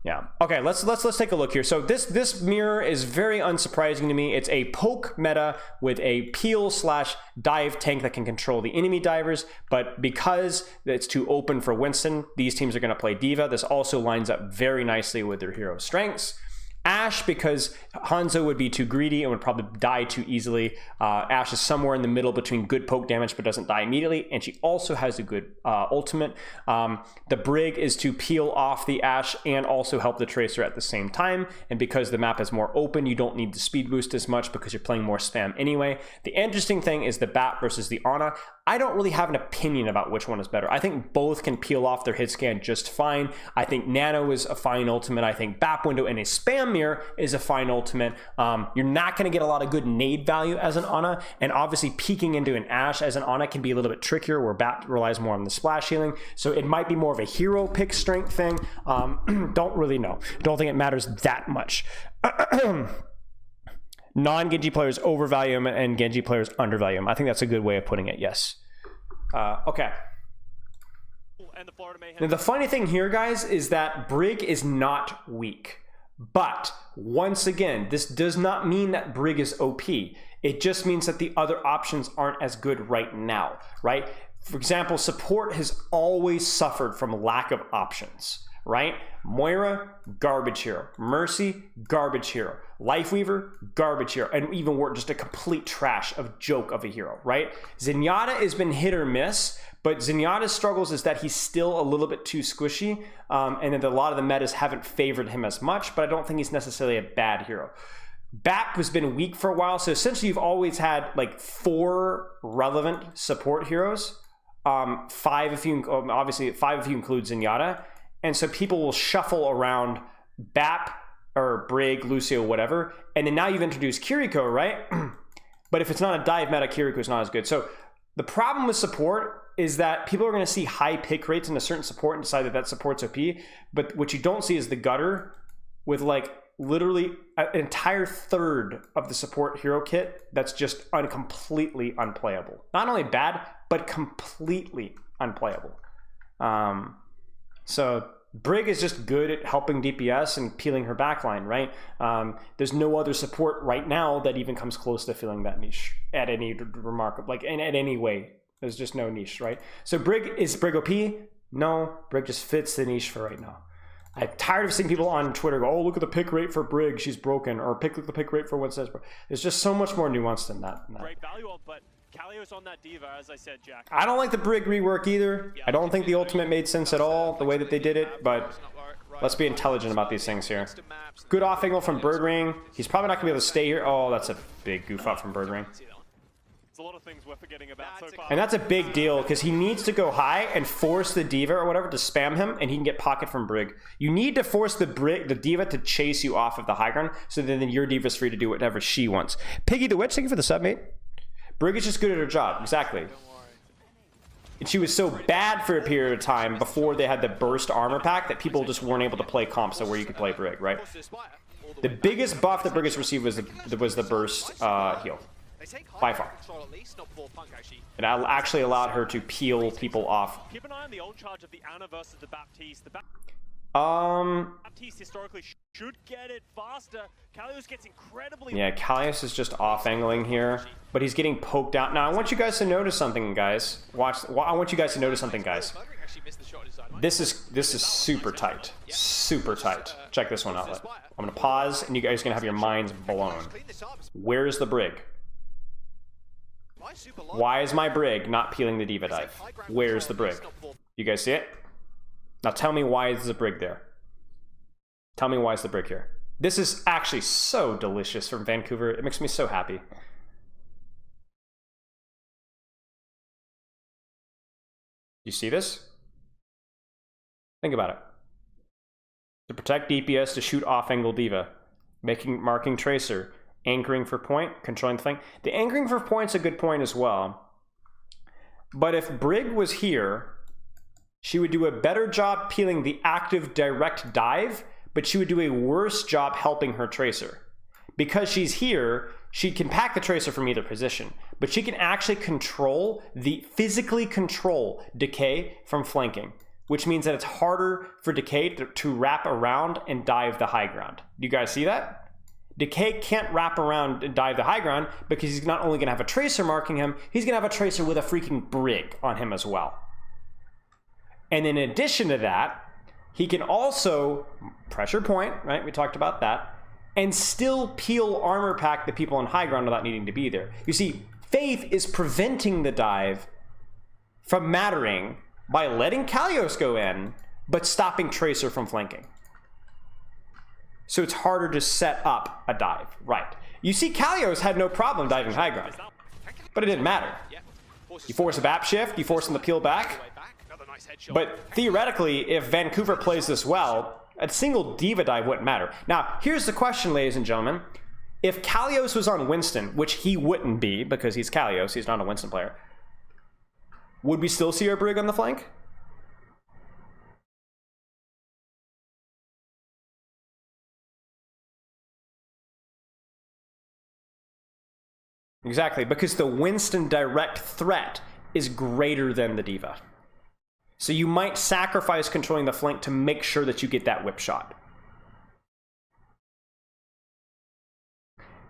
A: yeah. Okay, let's take a look here. So this mirror is very unsurprising to me. It's a poke meta with a peel/dive tank that can control the enemy divers, but because it's too open for Winston, these teams are going to play Diva. This also lines up very nicely with their hero strengths. Ashe, because Hanzo would be too greedy and would probably die too easily. Ashe is somewhere in the middle between good poke damage but doesn't die immediately, and she also has a good ultimate. The Brig is to peel off the Ashe and also help the Tracer at the same time, and because the map is more open, you don't need the speed boost as much because you're playing more spam anyway. The interesting thing is the Bat versus the Ana. I don't really have an opinion about which one is better. I think both can peel off their hit scan just fine. I think Nano is a fine ultimate. I think Bat Window in a spam mirror is a fine ultimate. You're not going to get a lot of good nade value as an Ana, and obviously peeking into an Ashe as an Ana can be a little bit trickier where Bat relies more on the splash healing. So it might be more of a hero pick strength thing. Don't really know. Don't think it matters that much. Non-Genji players overvalue him and Genji players undervalue him. I think that's a good way of putting it, yes. Okay. Now, the funny thing here, guys, is that Brig is not weak. But, once again, this does not mean that Brig is OP. It just means that the other options aren't as good right now, right? For example, support has always suffered from lack of options, right? Moira, garbage hero. Mercy, garbage hero. Lifeweaver, garbage hero. And even Ward, just a complete trash of joke of a hero, right? Zenyatta has been hit or miss, but Zenyatta's struggles is that he's still a little bit too squishy, and that a lot of the metas haven't favored him as much, but I don't think he's necessarily a bad hero. BAP has been weak for a while, so essentially you've always had like 4 relevant support heroes. 5 if you, obviously 5 if you include Zenyatta, and so people will shuffle around BAP or Brig, Lucio, whatever, and then now you've introduced Kiriko, right? But if it's not a dive meta, Kiriko is not as good. So the problem with support is that people are going to see high pick rates in a certain support and decide that that support's OP, but what you don't see is the gutter with like literally an entire third of the support hero kit that's just completely unplayable. Not only bad, but completely unplayable. So Brig is just good at helping DPS and peeling her backline, right? There's no other support right now that even comes close to filling that niche at any remarkable, like in any way. There's just no niche, right? So is Brig OP? No, Brig just fits the niche for right now. I'm tired of seeing people on Twitter go, oh, look at the pick rate for Brig, she's broken, or look at the pick rate for what says. There's just so much more nuance than that.
B: Great value ult, but Kalios on that diva, as I said, Jack.
A: I don't like the Brig rework either. I don't think the ultimate made sense at all, the way that they did it, but let's be intelligent about these things here. Good off angle from Birdring. He's probably not going to be able to stay here. Oh, that's a big goof up from Birdring.
B: It's a lot of things we're forgetting about so far.
A: And that's a big deal because he needs to go high and force the diva or whatever to spam him, and he can get pocket from Brig. You need to force the diva to chase you off of the high ground, so then your diva's free to do whatever she wants. Piggy the Witch, thank you for the sub, mate. Brig is just good at her job, exactly. And she was so bad for a period of time before they had the burst armor pack that people just weren't able to play comps where you could play Brig, right? The biggest buff that Brig has received was the burst heal. By far. It actually allowed her to peel people off.
B: Keep an eye on the old charge of the Ana versus the Baptiste. The Baptiste historically should get it faster. Kalios gets incredibly...
A: Yeah, Kalios is just off-angling here, but he's getting poked out. Now, I want you guys to notice something, guys. I want you guys to notice something, guys. This is super tight. Super tight. Check this one out. I'm going to pause, and you guys are going to have your minds blown. Where's the Brig? Why is my Brig not peeling the diva dive? Where's the Brig? You guys see it? Now tell me why is the Brig there? Tell me why is the Brig here? This is actually so delicious from Vancouver. It makes me so happy. You see this? Think about it. To protect DPS, to shoot off-angle diva, marking tracer, anchoring for point, controlling the thing. The anchoring for point's a good point as well. But if Brig was here, she would do a better job peeling the active direct dive, but she would do a worse job helping her tracer. Because she's here, she can pack the tracer from either position, but she can actually physically control Decay from flanking, which means that it's harder for Decay to wrap around and dive the high ground. Do you guys see that? Decay can't wrap around and dive the high ground because he's not only going to have a tracer marking him, he's going to have a tracer with a freaking Brig on him as well. And in addition to that, he can also pressure point, right? We talked about that, and still peel armor pack the people on high ground without needing to be there. You see, Faith is preventing the dive from mattering by letting Kalios go in, but stopping Tracer from flanking. So it's harder to set up a dive, right? You see, Kalios had no problem diving high ground, but it didn't matter. You force a BAP shift, you force him to peel back, but theoretically, if Vancouver plays this well, a single diva dive wouldn't matter. Now, here's the question, ladies and gentlemen. If Kalios was on Winston, which he wouldn't be because he's Kalios, he's not a Winston player, would we still see our Brig on the flank? Exactly, because the Winston direct threat is greater than the diva. So you might sacrifice controlling the flank to make sure that you get that whip shot.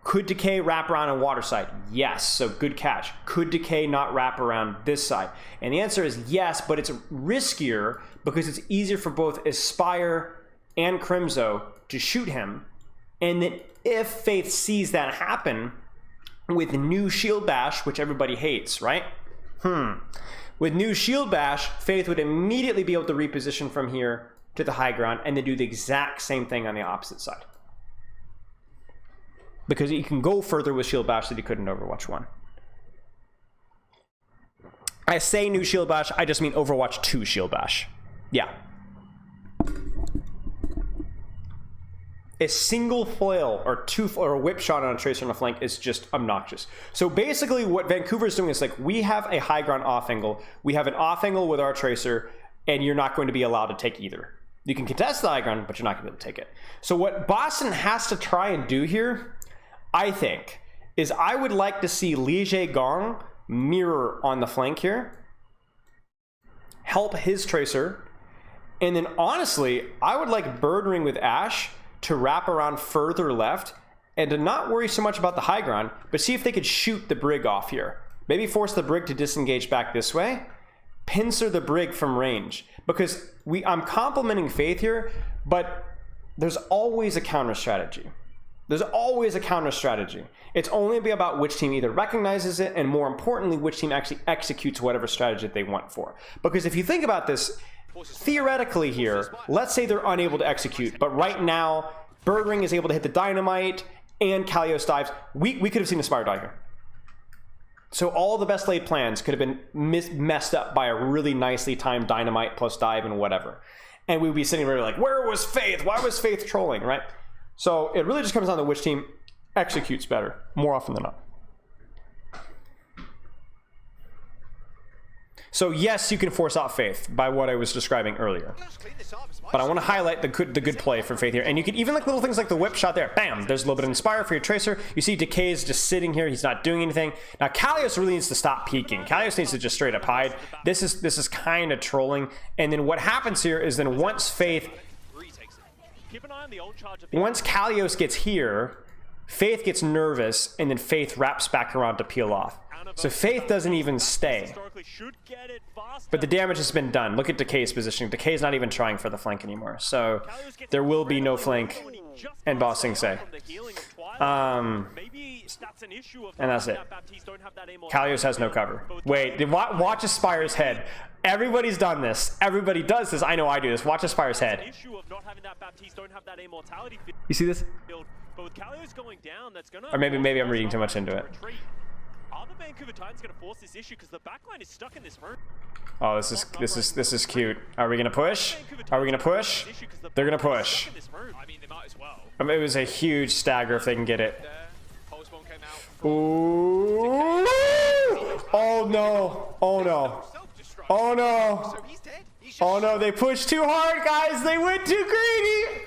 A: Could Decay wrap around on water side? Yes, so good catch. Could Decay not wrap around this side? And the answer is yes, but it's riskier because it's easier for both Aspire and Crimzo to shoot him. And then if Faith sees that happen with new Shield Bash, which everybody hates, right? With new Shield Bash, Faith would immediately be able to reposition from here to the high ground and then do the exact same thing on the opposite side. Because he can go further with Shield Bash that he could in Overwatch 1. I say new Shield Bash, I just mean Overwatch 2 Shield Bash. Yeah. A single flail or or a whip shot on a tracer on a flank is just obnoxious. So basically what Vancouver is doing is like, we have a high ground off angle, we have an off angle with our tracer, and you're not going to be allowed to take either. You can contest the high ground, but you're not going to be able to take it. So what Boston has to try and do here, I think, is I would like to see Li Gong mirror on the flank here, help his tracer, and then honestly, I would like Birdring with Ashe to wrap around further left and to not worry so much about the high ground, but see if they could shoot the Brig off here. Maybe force the Brig to disengage back this way, pincer the Brig from range. Because I'm complimenting Faith here, but there's always a counter strategy. There's always a counter strategy. It's only about which team either recognizes it and, more importantly, which team actually executes whatever strategy they want for. Because if you think about this, theoretically here, let's say they're unable to execute, but right now, Birdring is able to hit the dynamite and Kalios dives. We could have seen the Spire die here. So all the best laid plans could have been messed up by a really nicely timed dynamite plus dive and whatever. And we'd be sitting there like, where was Faith? Why was Faith trolling, right? So it really just comes down to which team executes better, more often than not. So yes, you can force out Faith by what I was describing earlier. But I want to highlight the good play from Faith here. And you can even like little things like the whip shot there. Bam! There's a little bit of Inspire for your Tracer. You see Decay is just sitting here. He's not doing anything. Now Kalios really needs to stop peeking. Kalios needs to just straight up hide. This is kind of trolling. And then what happens here is then once Kalios gets here, Faith gets nervous, and then Faith wraps back around to peel off. So Faith doesn't even stay. But the damage has been done. Look at Decay's positioning. Decay's not even trying for the flank anymore. So there will be no flank and Bossing say. And that's it. Kalios has no cover. Wait, watch Aspire's head. Everybody's done this. Everybody does this. I know I do this. Watch Aspire's head. You see this? Or maybe I'm reading too much into it.
B: Are the Vancouver Titans going to force this issue because the backline is stuck in this room?
A: Oh, this is cute. Are we gonna push? Are we gonna push? They're gonna push.
B: I mean, they might as well.
A: I mean, it was a huge stagger if they can get it. Ooh! Oh no! Oh no! Oh no! Oh no! They pushed too hard, guys. They went too greedy.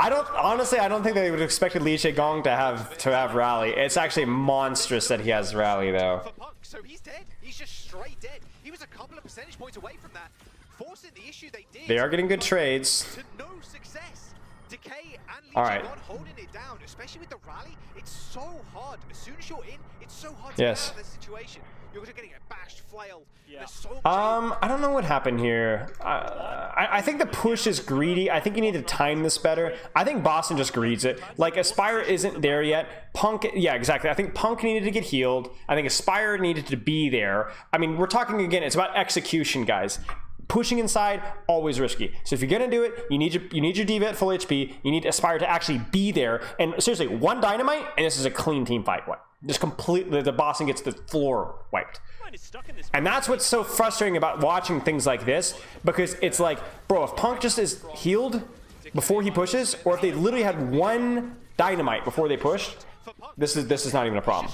A: I don't think they would have expected Li Gong to have rally. It's actually monstrous that he has rally though.
C: So he's dead. He's just straight dead. He was a couple of percentage points away from that, forcing the issue they did.
A: They are getting good trades.
C: To no success. Decay and Li
A: All right.
C: Gong holding it down, especially with the rally. It's so hard. As soon as you're in, it's so hard to get out of this situation. You're just getting a bashed flail.
B: Yeah.
C: So
A: I don't know what happened here. I think the push is greedy. I think you need to time this better. I think Boston just greeds it. Like Aspire isn't there yet. Punk, yeah, exactly. I think Punk needed to get healed. I think Aspire needed to be there. I mean, we're talking again. It's about execution, guys. Pushing inside, always risky. So if you're gonna do it, you need your D.Va at full HP. You need Aspire to actually be there. And seriously, one dynamite, and this is a clean team fight. What? Just completely, the Boston gets the floor wiped. And that's what's so frustrating about watching things like this, because it's like, bro, if Punk just is healed before he pushes, or if they literally had one dynamite before they pushed, this is not even a problem.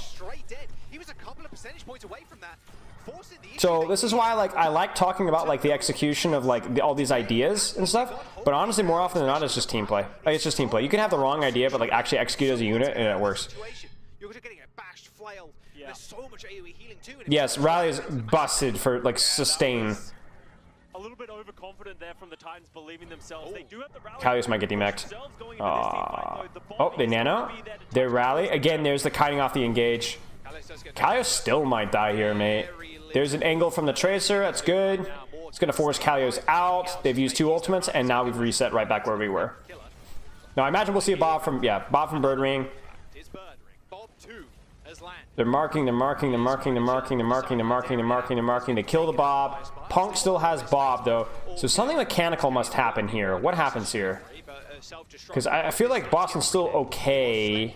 A: So this is why I like talking about like the execution of like all these ideas and stuff, but honestly more often than not it's just team play. Like, it's just team play. You can have the wrong idea but like actually execute as a unit and it works. Yes, rally is busted for like sustain.
B: A little bit overconfident there from the Titans, believing themselves. They do have the rally.
A: Kalios might get demeched. Oh, they nano. They rally. Again, there's the kiting off the engage. Kalios still might die here, mate. There's an angle from the Tracer. That's good. It's going to force Kalios out. They've used 2 ultimates, and now we've reset right back where we were. Now, I imagine we'll see a Bob from, Bob from Bird Ring. They're marking, they're marking, they're marking, they're marking, they're marking, they're marking, they're marking, they're marking. They kill the Bob. Punk still has Bob, though. So something mechanical must happen here. What happens here? Because I feel like Boston's still okay.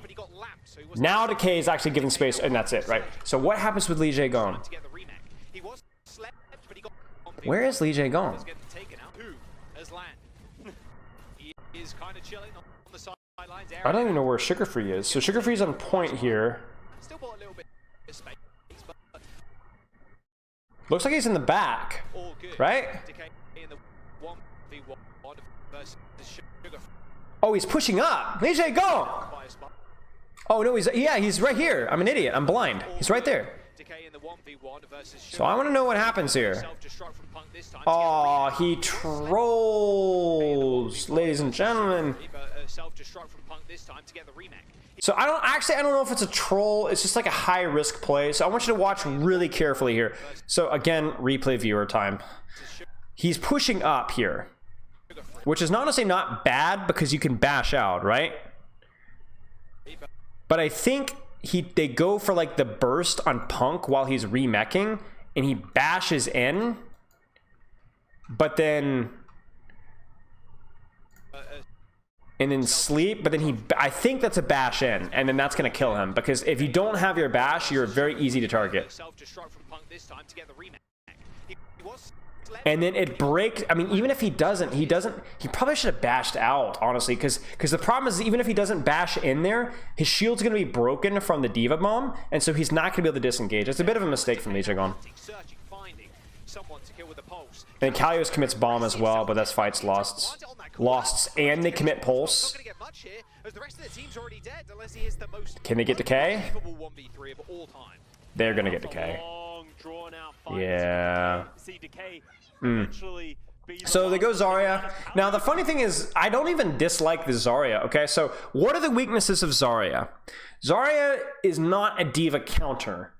A: Now Decay is actually giving space, and that's it, right? So what happens with Lee Jae gone? Where is Lee Jae gone? I don't even know where Sugar Free is. So Sugar Free's on point here. Looks like he's in the back, right? Oh, he's pushing up. Lee Jae, go! Oh no, he's right here. I'm an idiot. I'm blind. He's right there. So I want to know what happens here. Oh, he trolls, ladies and gentlemen. So I don't know if it's a troll. It's just like a high risk play. So I want you to watch really carefully here. So again, replay viewer time. He's pushing up here, which is honestly not bad because you can bash out, right? But I think they go for like the burst on Punk while he's remeching, and he bashes in, but then sleep, but then I think that's a bash in, and then that's gonna kill him, because if you don't have your bash, you're very easy to target. And then it breaks. I mean, even if he doesn't, he probably should have bashed out, honestly, because the problem is, even if he doesn't bash in there, his shield's going to be broken from the Diva Bomb, and so he's not going to be able to disengage. It's a bit of a mistake from Lee Jae. And Kalios commits Bomb as well, but that's fights lost. And they commit Pulse. Can they get Decay? They're going to get Decay. Yeah. So they go Zarya. Now the funny thing is, I don't even dislike the Zarya, okay? So what are the weaknesses of Zarya? Zarya is not a Diva counter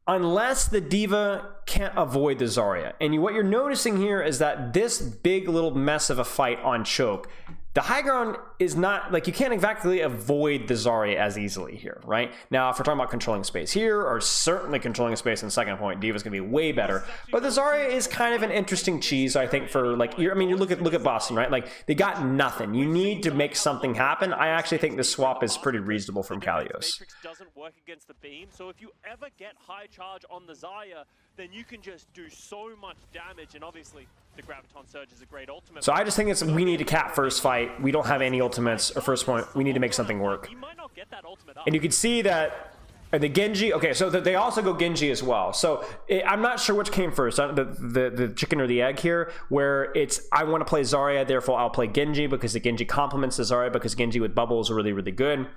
A: unless the Diva can't avoid the Zarya. And what you're noticing here is that this big little mess of a fight on Choke, the high ground is not, like, you can't exactly avoid the Zarya as easily here, right? Now, if we're talking about controlling space here, or certainly controlling space in second point, Diva's gonna be way better. But the Zarya is kind of an interesting cheese, I think, for, like, I mean, you look at Boston, right? Like, they got nothing. You need to make something happen. I actually think this swap is pretty reasonable from Kalios.
B: Doesn't work against the beam, so if you ever get high charge on the Zarya, then you can just do so much damage, and obviously the Graviton Surge is a great ultimate. So
A: I just think we need to cap first fight. We don't have any ultimates, or first point. We need to make something work.
B: You might not get that ultimate up.
A: And you can see that the Genji, okay, so they also go Genji as well. So I'm not sure which came first, the chicken or the egg here, where it's, I want to play Zarya, therefore I'll play Genji, because the Genji complements the Zarya, because Genji with bubble is really, really good.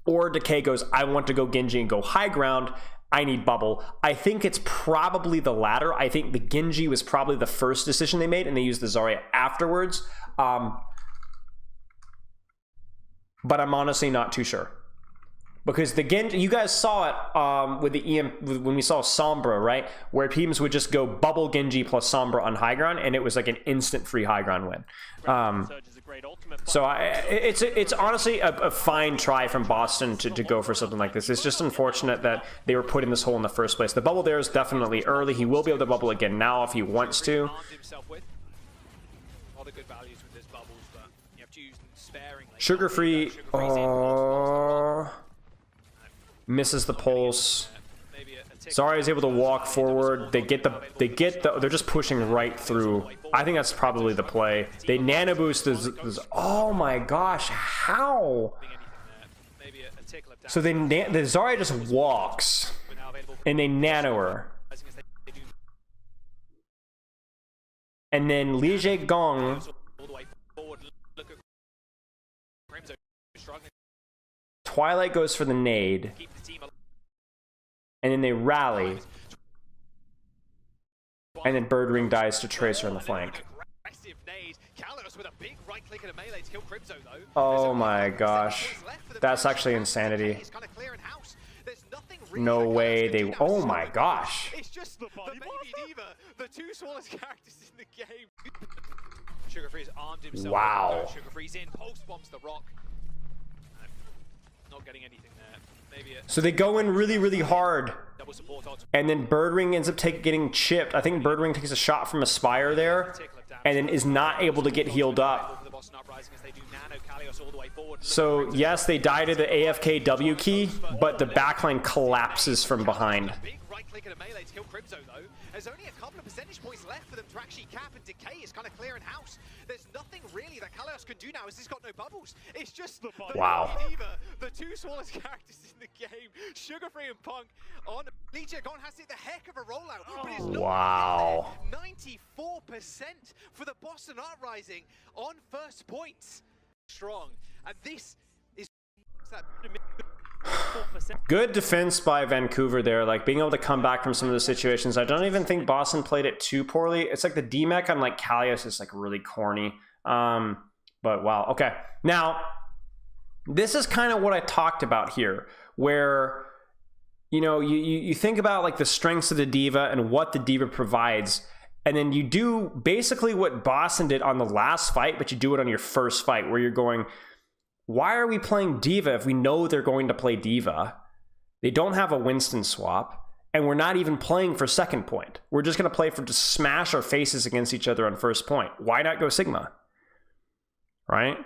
A: Or Decay goes, I want to go Genji and go high ground, I need bubble. I think it's probably the latter. I think the Genji was probably the first decision they made, and they used the Zarya afterwards. But I'm honestly not too sure. Because the Genji, you guys saw it with the when we saw Sombra, right? Where teams would just go bubble Genji plus Sombra on high ground, and it was like an instant free high ground win. So it's honestly a fine try from Boston to go for something like this. It's just unfortunate that they were put in this hole in the first place. The bubble there is definitely early. He will be able to bubble again now if he wants to. Sugar Free, misses the pulse. Zarya is able to walk forward. They're just pushing right through. I think that's probably the play. They nano boost this. Oh my gosh, how? So the Zarya just walks, and they nano her. And then Lee Jae Gong Twilight goes for the nade, and then they rally. And then Birdring dies to Tracer on the flank. Oh my gosh. That's actually insanity. No way they... Oh my gosh.
C: It's just the baby diva, the two smallest characters in the game. Sugarfree's armed himself.
A: Wow.
C: Sugarfree's in, post bombs the rock. Not getting anything there. Maybe
A: So they go in really, really hard. And then Birdring ends up getting chipped. I think Birdring takes a shot from a Spire there. And then is not able to get healed up. So yes, they die to the AFK W key, but the backline collapses from behind.
C: There's only a couple of percentage points left for them to actually cap, and Decay is kind of clearing house. There's nothing really that Kalios can do now, as he's got no bubbles. It's just the
A: wow.
C: Diva, the two smallest characters in the game, Sugarfree and Punk. On Legion has hit the heck of a rollout, but it's not.
A: Wow.
C: 94% for the Boston Uprising on first points. Strong, and this is that.
A: Good defense by Vancouver there, like being able to come back from some of the situations. I don't even think Boston played it too poorly. It's like the DMAC on like Kalios is like really corny. But wow. Okay. Now, this is kind of what I talked about here, where, you know, you think about like the strengths of the diva and what the diva provides. And then you do basically what Boston did on the last fight, but you do it on your first fight where you're going, why are we playing Diva if we know they're going to play Diva? They don't have a Winston swap, and we're not even playing for second point. We're just going to play for to smash our faces against each other on first point. Why not go Sigma? Right?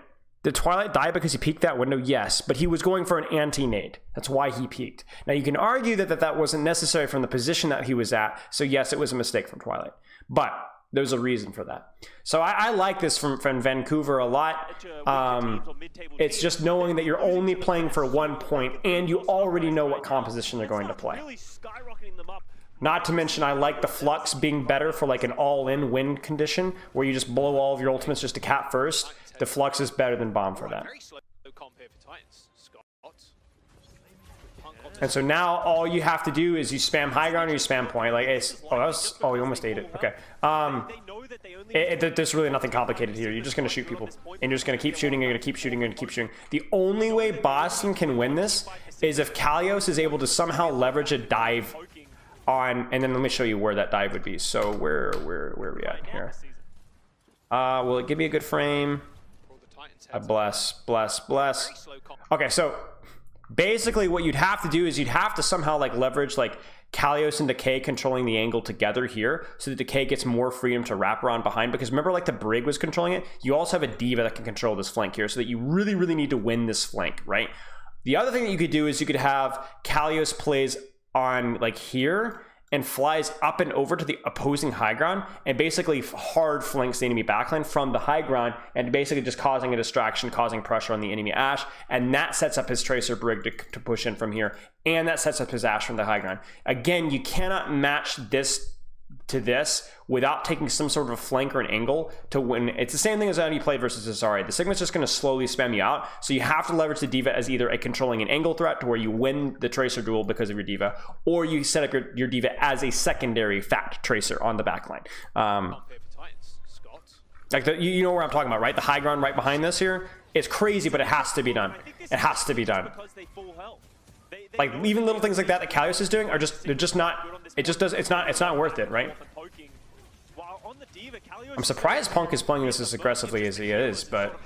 A: Did Twilight die because he peeked that window? Yes, but he was going for an anti-nade. That's why he peeked. Now, you can argue that wasn't necessary from the position that he was at, so yes, it was a mistake from Twilight. But there's a reason for that. So I like this from Vancouver a lot. It's just knowing that you're only playing for 1 point and you already know what composition they're going to play. Not to mention, I like the Flux being better for like an all-in win condition where you just blow all of your ultimates just to cap first. The Flux is better than Bomb for that. And so now all you have to do is you spam high ground or you spam point. Like it's oh, we almost ate it. Okay. There's really nothing complicated here. You're just gonna shoot people, and you're just gonna keep shooting. You're gonna keep shooting. You're gonna keep shooting. The only way Boston can win this is if Kalios is able to somehow leverage a dive on, and then let me show you where that dive would be. So where are we at here? Will it give me a good frame? Bless. Okay, so basically what you'd have to do is you'd have to somehow like leverage like Kalios and Decay controlling the angle together here so that Decay gets more freedom to wrap around behind, because remember like the Brig was controlling it, you also have a Diva that can control this flank here, so that you really need to win this flank, right? The other thing that you could do is you could have Kalios plays on like here and flies up and over to the opposing high ground and basically hard flanks the enemy backline from the high ground and basically just causing a distraction, causing pressure on the enemy Ashe, and that sets up his Tracer Brig to push in from here, and that sets up his Ashe from the high ground. Again, you cannot match this to this without taking some sort of a flank or an angle to win. It's the same thing as how you play versus Azari. The Sigma's just going to slowly spam you out, so you have to leverage the Diva as either a controlling an angle threat to where you win the Tracer duel because of your Diva, or you set up your Diva as a secondary fact Tracer on the backline. Like you know where I'm talking about, right? The high ground right behind this here. It's crazy, but it has to be done. It has to be done. Like even little things like that Kalios is doing are they're just not. It's not worth it, right? I'm surprised Punk is playing this as aggressively as he is, but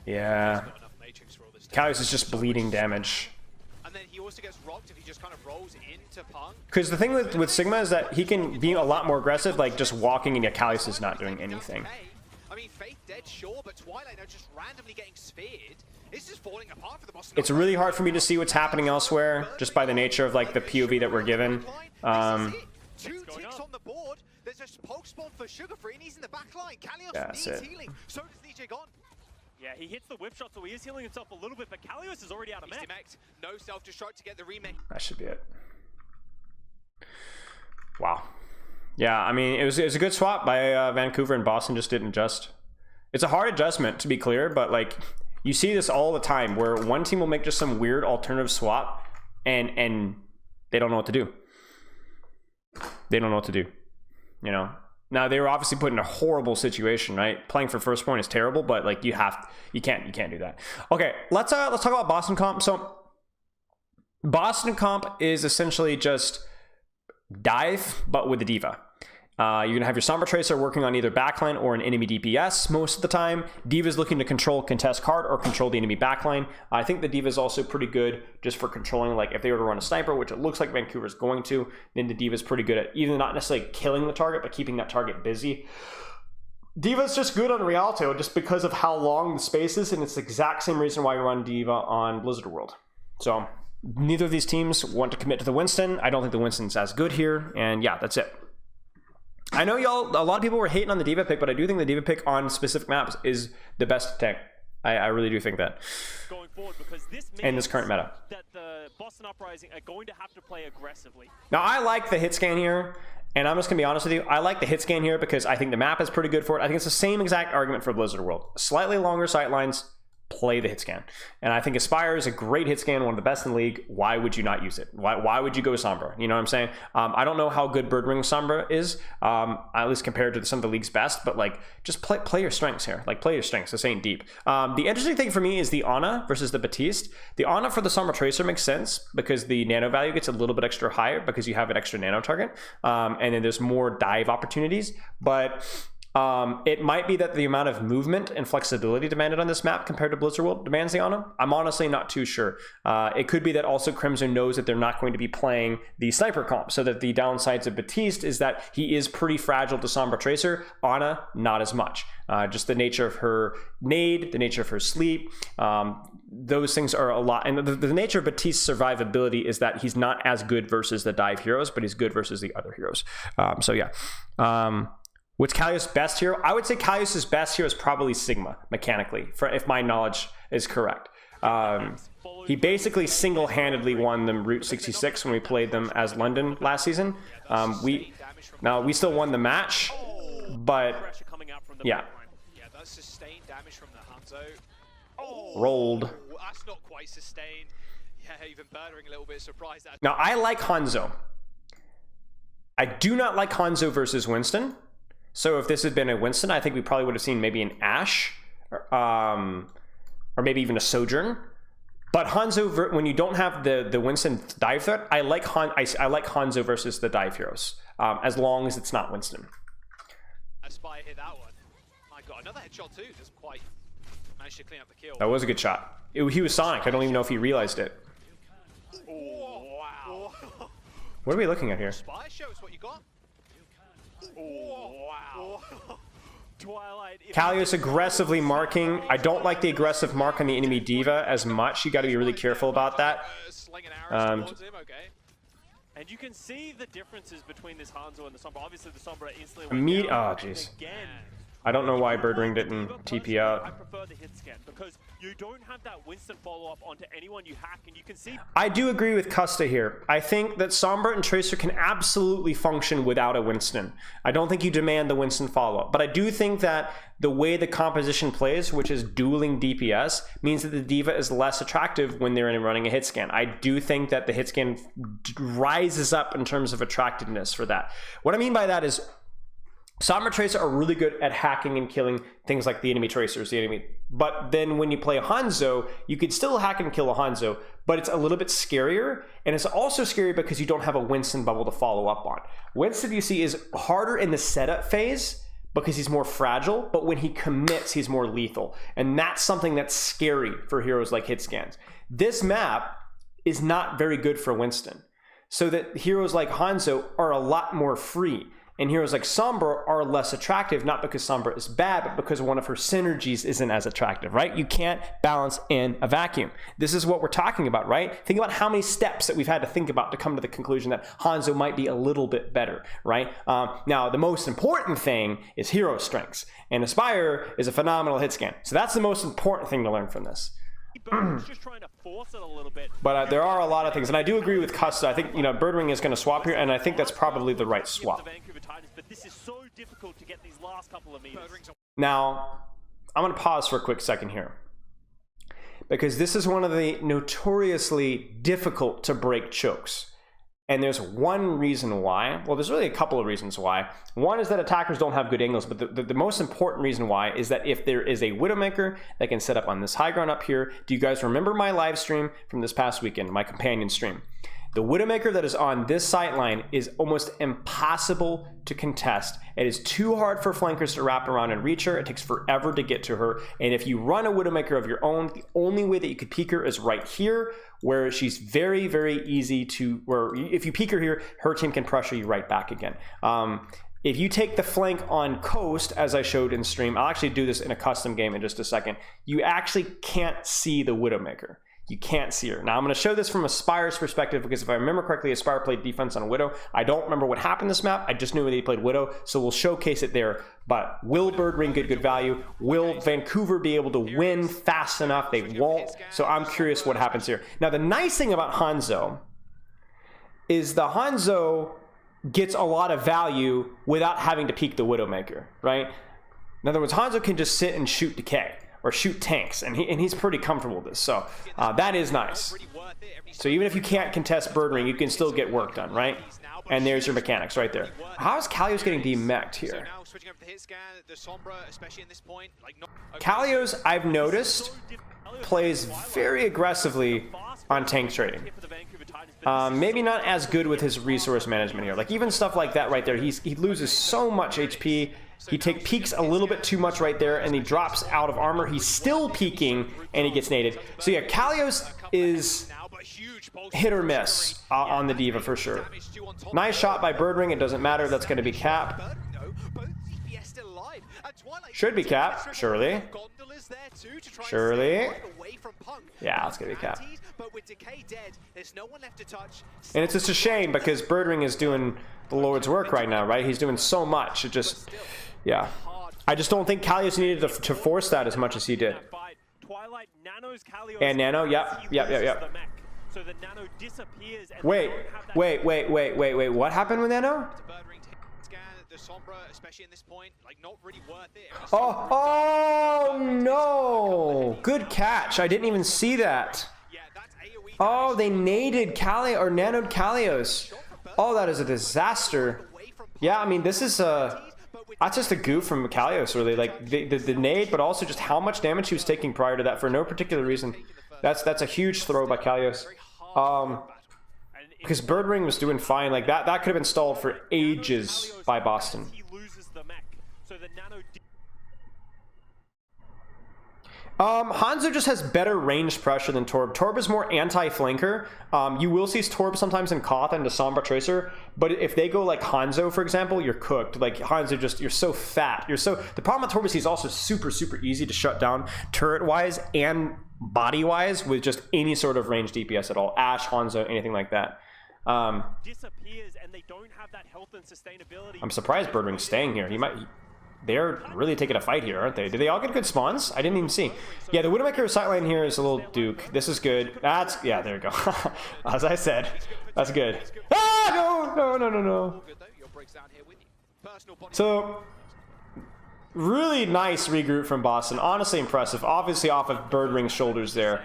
A: yeah, Kalios is just bleeding damage.
C: And then he also gets rocked if he just kind of rolls into Punk.
A: Because the thing with Sigma is that he can be a lot more aggressive, like just walking, and yet Kalios is not doing anything.
C: I mean, Faith dead, sure, but Twilight now just randomly getting speared. It's just falling apart for the Boston.
A: It's really hard for me to see what's happening elsewhere, just by the nature of like the POV that we're given.
C: Two ticks on the board. There's a poke spawn for Sugarfree, and he's in the back line. Kalios needs healing. So does DJ Gone.
B: Yeah, he hits the whip shot, so he is healing himself a little bit, but Kalios is already out of mech.
C: No self-destruct to get the remake.
A: That should be it. Wow. Yeah, I mean, it was a good swap by Vancouver, and Boston just didn't adjust. It's a hard adjustment, to be clear, but like you see this all the time where one team will make just some weird alternative swap and they don't know what to do. They don't know what to do, you know. Now they were obviously put in a horrible situation, right? Playing for first point is terrible, but like you can't do that. Okay, let's talk about Boston comp. So Boston comp is essentially just dive, but with the diva. You're gonna have your Sombra Tracer working on either backline or an enemy DPS most of the time. Diva's looking to control contest card or control the enemy backline. I think the Diva is also pretty good just for controlling, like if they were to run a sniper, which it looks like Vancouver's going to, then the Diva's pretty good at either not necessarily killing the target, but keeping that target busy. Diva's just good on Rialto just because of how long the space is, and it's the exact same reason why you run Diva on Blizzard World. So neither of these teams want to commit to the Winston. I don't think the Winston's as good here, and yeah, that's it. I know y'all, a lot of people were hating on the Diva pick, but I do think the Diva pick on specific maps is the best tank. I really do think that.
B: Going forward, because this means
A: in this current meta.
B: That the Boston Uprising are going to have to play aggressively.
A: Now, I like the hit scan here, and I'm just going to be honest with you. I like the hit scan here because I think the map is pretty good for it. I think it's the same exact argument for Blizzard World. Slightly longer sight lines, play the hit scan. And I think Aspire is a great hit scan, one of the best in the league. Why would you not use it? Why would you go Sombra? You know what I'm saying? I don't know how good Bird Ring Sombra is, at least compared to some of the league's best, but like just play your strengths here. Like play your strengths. This ain't deep. The interesting thing for me is the Ana versus the Baptiste. The Ana for the Sombra Tracer makes sense because the nano value gets a little bit extra higher because you have an extra nano target. And then there's more dive opportunities. But it might be that the amount of movement and flexibility demanded on this map compared to Blizzard World demands the Ana. I'm honestly not too sure. It could be that also Crimson knows that they're not going to be playing the sniper comp, so that the downsides of Baptiste is that he is pretty fragile to Sombra Tracer. Ana, not as much. Just the nature of her nade, the nature of her sleep, those things are a lot. And the nature of Baptiste's survivability is that he's not as good versus the dive heroes, but he's good versus the other heroes. So yeah. What's Kalios' best hero? I would say Kalios' best hero is probably Sigma, mechanically, if my knowledge is correct. He basically single-handedly won them Route 66 when we played them as London last season. We still won the match, but yeah.
C: Yeah, that's sustained damage from the Hanzo.
A: Rolled.
C: That's not quite sustained. Yeah, even Birdring a little bit surprised.
A: Now, I like Hanzo. I do not like Hanzo versus Winston. So if this had been a Winston, I think we probably would have seen maybe an Ashe, or maybe even a Sojourn. But Hanzo, when you don't have the Winston dive threat, I like Hanzo versus the dive heroes, as long as it's not Winston.
C: Aspire hit that one. My God, another headshot too. Just quite managed to clean up the kill.
A: That was a good shot. He was Sonic. I don't even know if he realized it.
C: Oh, wow.
A: What are we looking at here?
C: Aspire, show us what you got. Oh, wow.
B: Twilight.
A: Kalios aggressively marking. I don't like the aggressive mark on the enemy Diva as much. You got to be really careful about that.
C: And
B: you can see the differences between this Hanzo and the Sombra. Obviously, the Sombra instantly went
A: Oh,
B: down.
A: jeez.
B: Again,
A: I don't know why Birdring didn't TP out.
B: I prefer the hit scan because you don't have that Winston follow-up onto anyone you hack, and you can see...
A: I do agree with Custa here. I think that Sombra and Tracer can absolutely function without a Winston. I don't think you demand the Winston follow-up, but I do think that the way the composition plays, which is dueling DPS, means that the Diva is less attractive when they're running a hit scan. I do think that the hit scan rises up in terms of attractiveness for that. What I mean by that is Sombra Tracer are really good at hacking and killing things like the enemy Tracers, but then when you play Hanzo, you could still hack and kill a Hanzo, but it's a little bit scarier, and it's also scary because you don't have a Winston bubble to follow up on. Winston, you see, is harder in the setup phase because he's more fragile, but when he commits, he's more lethal, and that's something that's scary for heroes like hit scans. This map is not very good for Winston, so that heroes like Hanzo are a lot more free. And heroes like Sombra are less attractive, not because Sombra is bad, but because one of her synergies isn't as attractive, right? You can't balance in a vacuum. This is what we're talking about, right? Think about how many steps that we've had to think about to come to the conclusion that Hanzo might be a little bit better, right? Now, the most important thing is hero strengths, and Aspire is a phenomenal hit scan. So that's the most important thing to learn from this.
B: just trying to force it a little bit.
A: But there are a lot of things, and I do agree with Custa. I think Birdring is going to swap here, and I think that's probably the right swap.
B: The Vancouver Titans, but this is so difficult to get these last couple of meters.
A: Now, I'm going to pause for a quick second here, because this is one of the notoriously difficult to break chokes. And there's one reason why. Well, there's really a couple of reasons why. One is that attackers don't have good angles, but the most important reason why is that if there is a Widowmaker that can set up on this high ground up here, do you guys remember my live stream from this past weekend, my companion stream? The Widowmaker that is on this sightline is almost impossible to contest. It is too hard for flankers to wrap around and reach her. It takes forever to get to her. And if you run a Widowmaker of your own, the only way that you could peek her is right here, where she's very, very easy to, where if you peek her here, her team can pressure you right back again. If you take the flank on coast, as I showed in stream, I'll actually do this in a custom game in just a second, you actually can't see the Widowmaker. You can't see her. Now I'm going to show this from Aspire's perspective because if I remember correctly, Aspire played defense on Widow. I don't remember what happened this map. I just knew that he played Widow, so we'll showcase it there. But will Birdring get good value? Will Vancouver be able to win fast enough? They won't. So I'm curious what happens here. Now the nice thing about Hanzo is the Hanzo gets a lot of value without having to peek the Widowmaker, right? In other words, Hanzo can just sit and shoot decay or shoot tanks, and he's pretty comfortable with this, so that is nice. So even if you can't contest Birdring, you can still get work done, right? And there's your mechanics right there. How is Kalios getting demech'd here? Kalios, I've noticed, plays very aggressively on tank trading. Maybe not as good with his resource management here. Like even stuff like that right there, he loses so much HP. He peeks a little bit too much right there, and he drops out of armor. He's still peeking, and he gets naded. So yeah, Kalios is hit or miss on the D.Va for sure. Nice shot by Birdring. It doesn't matter. That's going to be cap. Should be cap, surely. Surely. Yeah, that's going to be cap. And it's just a shame because Birdring is doing the Lord's work right now, right? He's doing so much. It just, yeah. I just don't think Kalios needed to force that as much as he did. And Nano, yep. Wait. What happened with Nano? Oh no! Good catch. I didn't even see that. Oh, they naded Kalios or nanoed Kalios. Oh, that is a disaster. Yeah, I mean, this is that's just a goof from Kalios, really. Like the nade, but also just how much damage he was taking prior to that for no particular reason. That's a huge throw by Kalios. Because Birdring was doing fine. Like that could have been stalled for ages by Boston. Hanzo just has better ranged pressure than Torb. Torb is more anti-flanker. You will see Torb sometimes in Koth and the Sombra Tracer, but if they go like Hanzo, for example, you're cooked. Like Hanzo, just you're so fat. The problem with Torb is he's also super easy to shut down turret-wise and body-wise with just any sort of ranged DPS at all. Ashe, Hanzo, anything like that.
B: Disappears and they don't have that health and sustainability.
A: I'm surprised Birdring's staying here. They're really taking a fight here, aren't they? Did they all get good spawns? I didn't even see. Yeah, the Widowmaker sightline here is a little Duke. This is good. Yeah, there you go. As I said, that's good. Ah, no. So, really nice regroup from Boston. Honestly impressive. Obviously off of Birdring's shoulders there.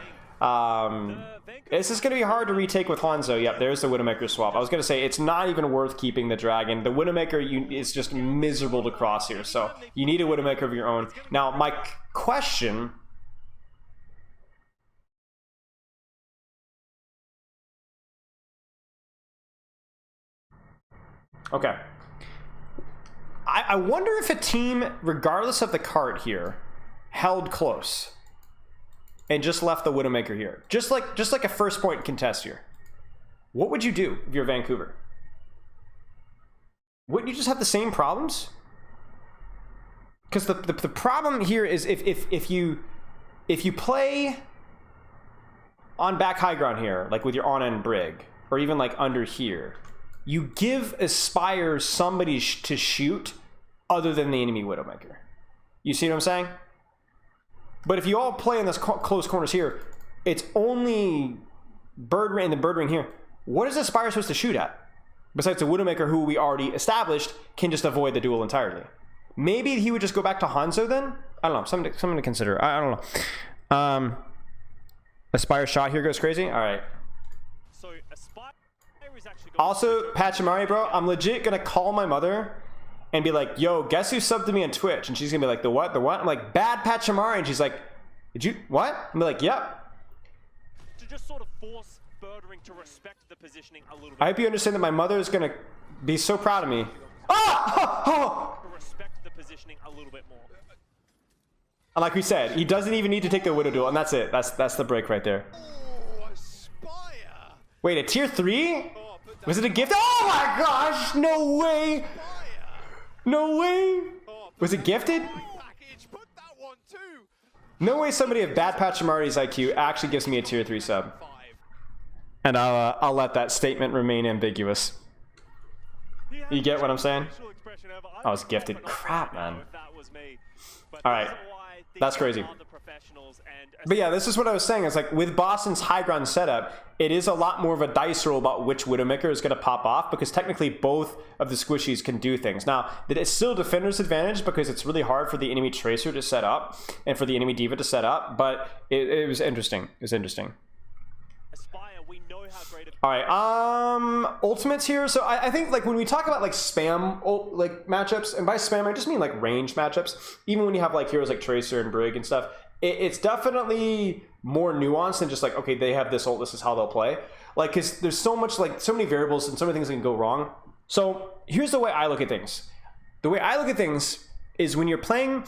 A: This is going to be hard to retake with Hanzo. Yep, there's the Widowmaker swap. I was going to say, it's not even worth keeping the Dragon. The Widowmaker is just miserable to cross here, so you need a Widowmaker of your own. Now, my question... Okay. I wonder if a team, regardless of the cart here, held close and just left the Widowmaker here. Just like a first point contest here. What would you do if you're Vancouver? Wouldn't you just have the same problems? Because the problem here is if you play on back high ground here, like with your on-end Brig, or even like under here, you give Aspire somebody to shoot other than the enemy Widowmaker. You see what I'm saying? But if you all play in this close corners here, it's only Birdring and the Birdring here. What is Aspire supposed to shoot at? Besides the Widowmaker, who we already established can just avoid the duel entirely. Maybe he would just go back to Hanzo then? I don't know. Something to consider. I don't know. Aspire shot here goes crazy? Alright.
B: So Aspire is actually going
A: Also, Pachamari, bro, I'm legit gonna call my mother and be like, yo, guess who subbed to me on Twitch? And she's gonna be like, the what? The what? I'm like, bad Pachamari. And she's like, did you, what? I'm like, yep.
B: to just sort of force Birdring to respect the positioning a little bit.
A: I hope you understand that my mother is gonna be so proud of me. Ah!
B: To respect the positioning a little bit more.
A: And like we said, he doesn't even need to take the Widow duel, and that's it. That's the break right there.
C: Oh, Aspire!
A: Wait, a tier 3?
C: Oh, put that
A: Was it a gift? Oh my gosh! No way! No way! Was it gifted?
C: package. Put that one too.
A: No way somebody of bad Pachamari's IQ actually gives me a tier 3 sub.
C: 5.
A: And I'll let that statement remain ambiguous. You get what I'm saying? I was gifted. Crap, man. Alright. That's crazy. But yeah, this is what I was saying. It's like with Boston's high ground setup, it is a lot more of a dice roll about which Widowmaker is going to pop off, because technically both of the squishies can do things. Now, that is still Defender's advantage because it's really hard for the enemy Tracer to set up and for the enemy Diva to set up, but it was interesting. It was interesting. Alright, ultimates here. So I think like when we talk about like spam like matchups, and by spam I just mean like range matchups, even when you have like heroes like Tracer and Brig and stuff, it's definitely more nuanced than just like, okay, they have this ult, this is how they'll play. Like, because there's so much, like so many variables and so many things that can go wrong. So here's the way I look at things. The way I look at things is when you're playing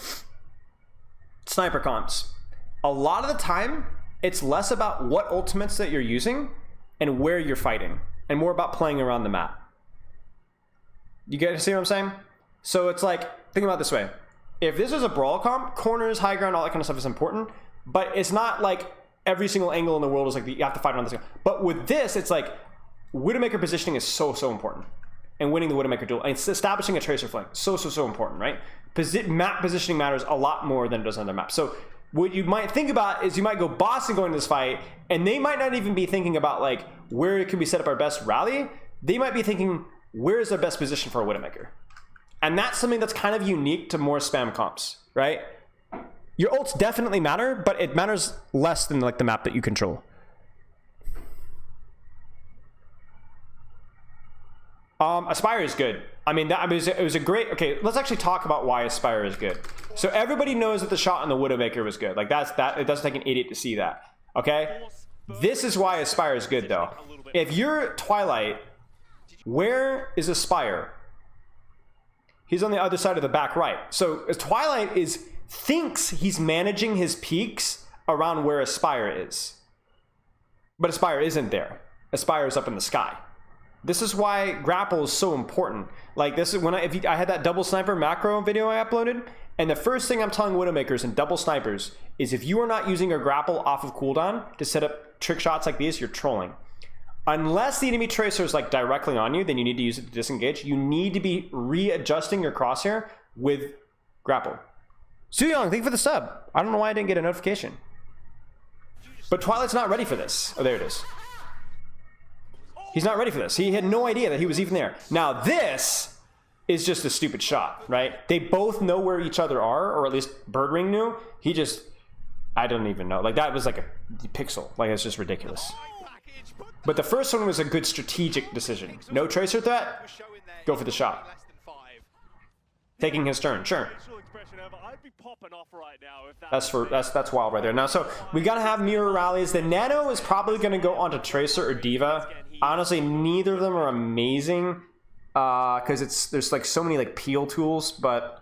A: sniper comps, a lot of the time it's less about what ultimates that you're using and where you're fighting, and more about playing around the map. You guys see what I'm saying? So it's like, think about it this way. If this is a brawl comp, corners, high ground, all that kind of stuff is important, but it's not like every single angle in the world is like you have to fight around this. But with this, it's like Widowmaker positioning is so important, and winning the Widowmaker duel and establishing a Tracer flank, so important, right? Map positioning matters a lot more than it does on the map. So what you might think about is you might go Boston going to this fight, and they might not even be thinking about like where can we set up our best rally. They might be thinking, where is our best position for a Widowmaker? And that's something that's kind of unique to more spam comps, right? Your ults definitely matter, but it matters less than like the map that you control. Aspire is good. I mean, it was a great... Okay, let's actually talk about why Aspire is good. So everybody knows that the shot on the Widowmaker was good. Like, it doesn't take an idiot to see that. Okay? This is why Aspire is good, though. If you're Twilight, where is Aspire? He's on the other side of the back right. So Twilight thinks he's managing his peaks around where Aspire is. But Aspire isn't there. Aspire is up in the sky. This is why grapple is so important. Like this is when I had that double sniper macro video I uploaded, and the first thing I'm telling Widowmakers and double snipers is if you are not using your grapple off of cooldown to set up trick shots like these, you're trolling. Unless the enemy Tracer is like directly on you, then you need to use it to disengage. You need to be readjusting your crosshair with grapple. Suyong, thank you for the sub. I don't know why I didn't get a notification. But Twilight's not ready for this. Oh, there it is. He's not ready for this. He had no idea that he was even there. Now this is just a stupid shot, right? They both know where each other are, or at least Birdring knew. He just, I don't even know. Like that was like a pixel. Like it's just ridiculous. But the first one was a good strategic decision. No Tracer threat, go for the shot. Taking his turn, sure. That's wild right there. Now, so we gotta have mirror rallies. The Nano is probably gonna go onto Tracer or Diva. Honestly, neither of them are amazing because there's like so many like peel tools. But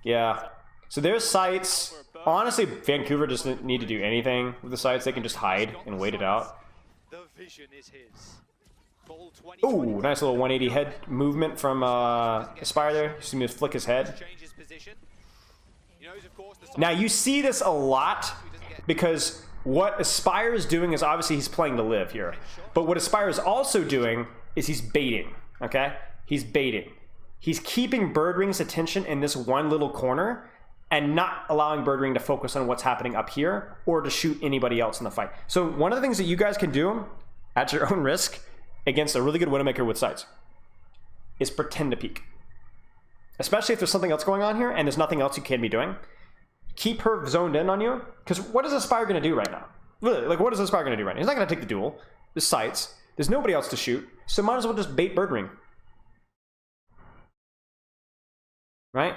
A: yeah. So there's sights. Honestly, Vancouver doesn't need to do anything with the sights. They can just hide and wait it out. Ooh, nice little 180 head movement from Aspire there. Just gonna flick his head. Now you see this a lot because what Aspire is doing is obviously he's playing to live here. But what Aspire is also doing is he's baiting, okay? He's baiting. He's keeping Birdring's attention in this one little corner and not allowing Birdring to focus on what's happening up here or to shoot anybody else in the fight. So one of the things that you guys can do at your own risk against a really good Widowmaker with sights is pretend to peek. Especially if there's something else going on here and there's nothing else you can be doing. Keep her zoned in on you, because what is Aspire going to do right now? Really, like what is Aspire going to do right now? He's not going to take the duel. The sights. There's nobody else to shoot, so might as well just bait bird ring. Right?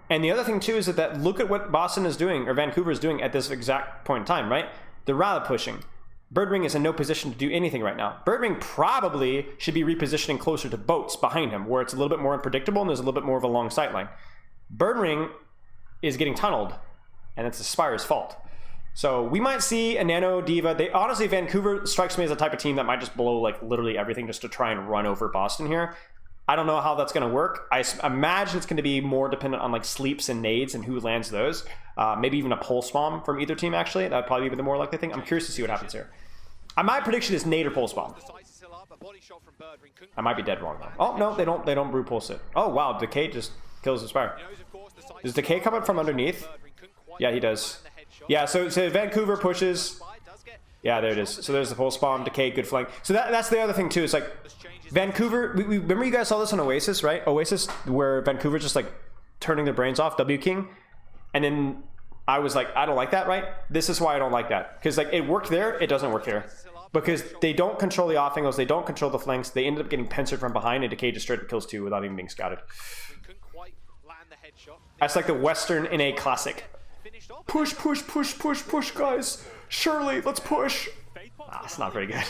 A: And the other thing too is that look at what Boston is doing, or Vancouver is doing at this exact point in time, right? They're rather pushing. Bird ring is in no position to do anything right now. Bird ring probably should be repositioning closer to boats behind him, where it's a little bit more unpredictable and there's a little bit more of a long sight line. Bird ring is getting tunneled, and it's the Spire's fault. So we might see a Nano Diva. Honestly, Vancouver strikes me as a type of team that might just blow like literally everything just to try and run over Boston here. I don't know how that's going to work. I imagine it's going to be more dependent on like sleeps and nades and who lands those. Maybe even a pulse bomb from either team, actually. That would probably be the more likely thing. I'm curious to see what happens here. My prediction is nade or pulse bomb. I might be dead wrong though. Oh no, they don't brute pulse it. Oh wow, Decay just kills the Spire. Does Decay come up from underneath? Yeah, he does. Yeah, so Vancouver pushes. Yeah, there it is. So there's the pulse bomb, Decay, good flank. So that's the other thing too. It's like Vancouver. We remember you guys saw this on Oasis, right? Oasis, where Vancouver just like turning their brains off, W King, and then I was like, I don't like that, right? This is why I don't like that, because like it worked there, it doesn't work here, because they don't control the off angles, they don't control the flanks, they ended up getting pincered from behind, and Decay just straight up kills 2 without even being scouted. That's like the Western in a classic. Push, push, push, push, push, guys. Surely, let's push. Ah, it's not very good.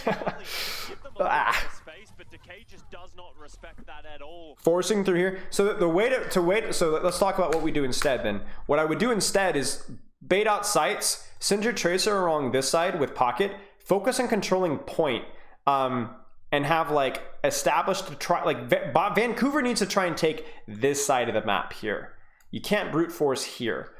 A: Forcing through here. So the way to wait. So let's talk about what we do instead. Then what I would do instead is bait out sights, send your tracer along this side with pocket, focus on controlling point, and have like established to try. Like Vancouver needs to try and take this side of the map here. You can't brute force here.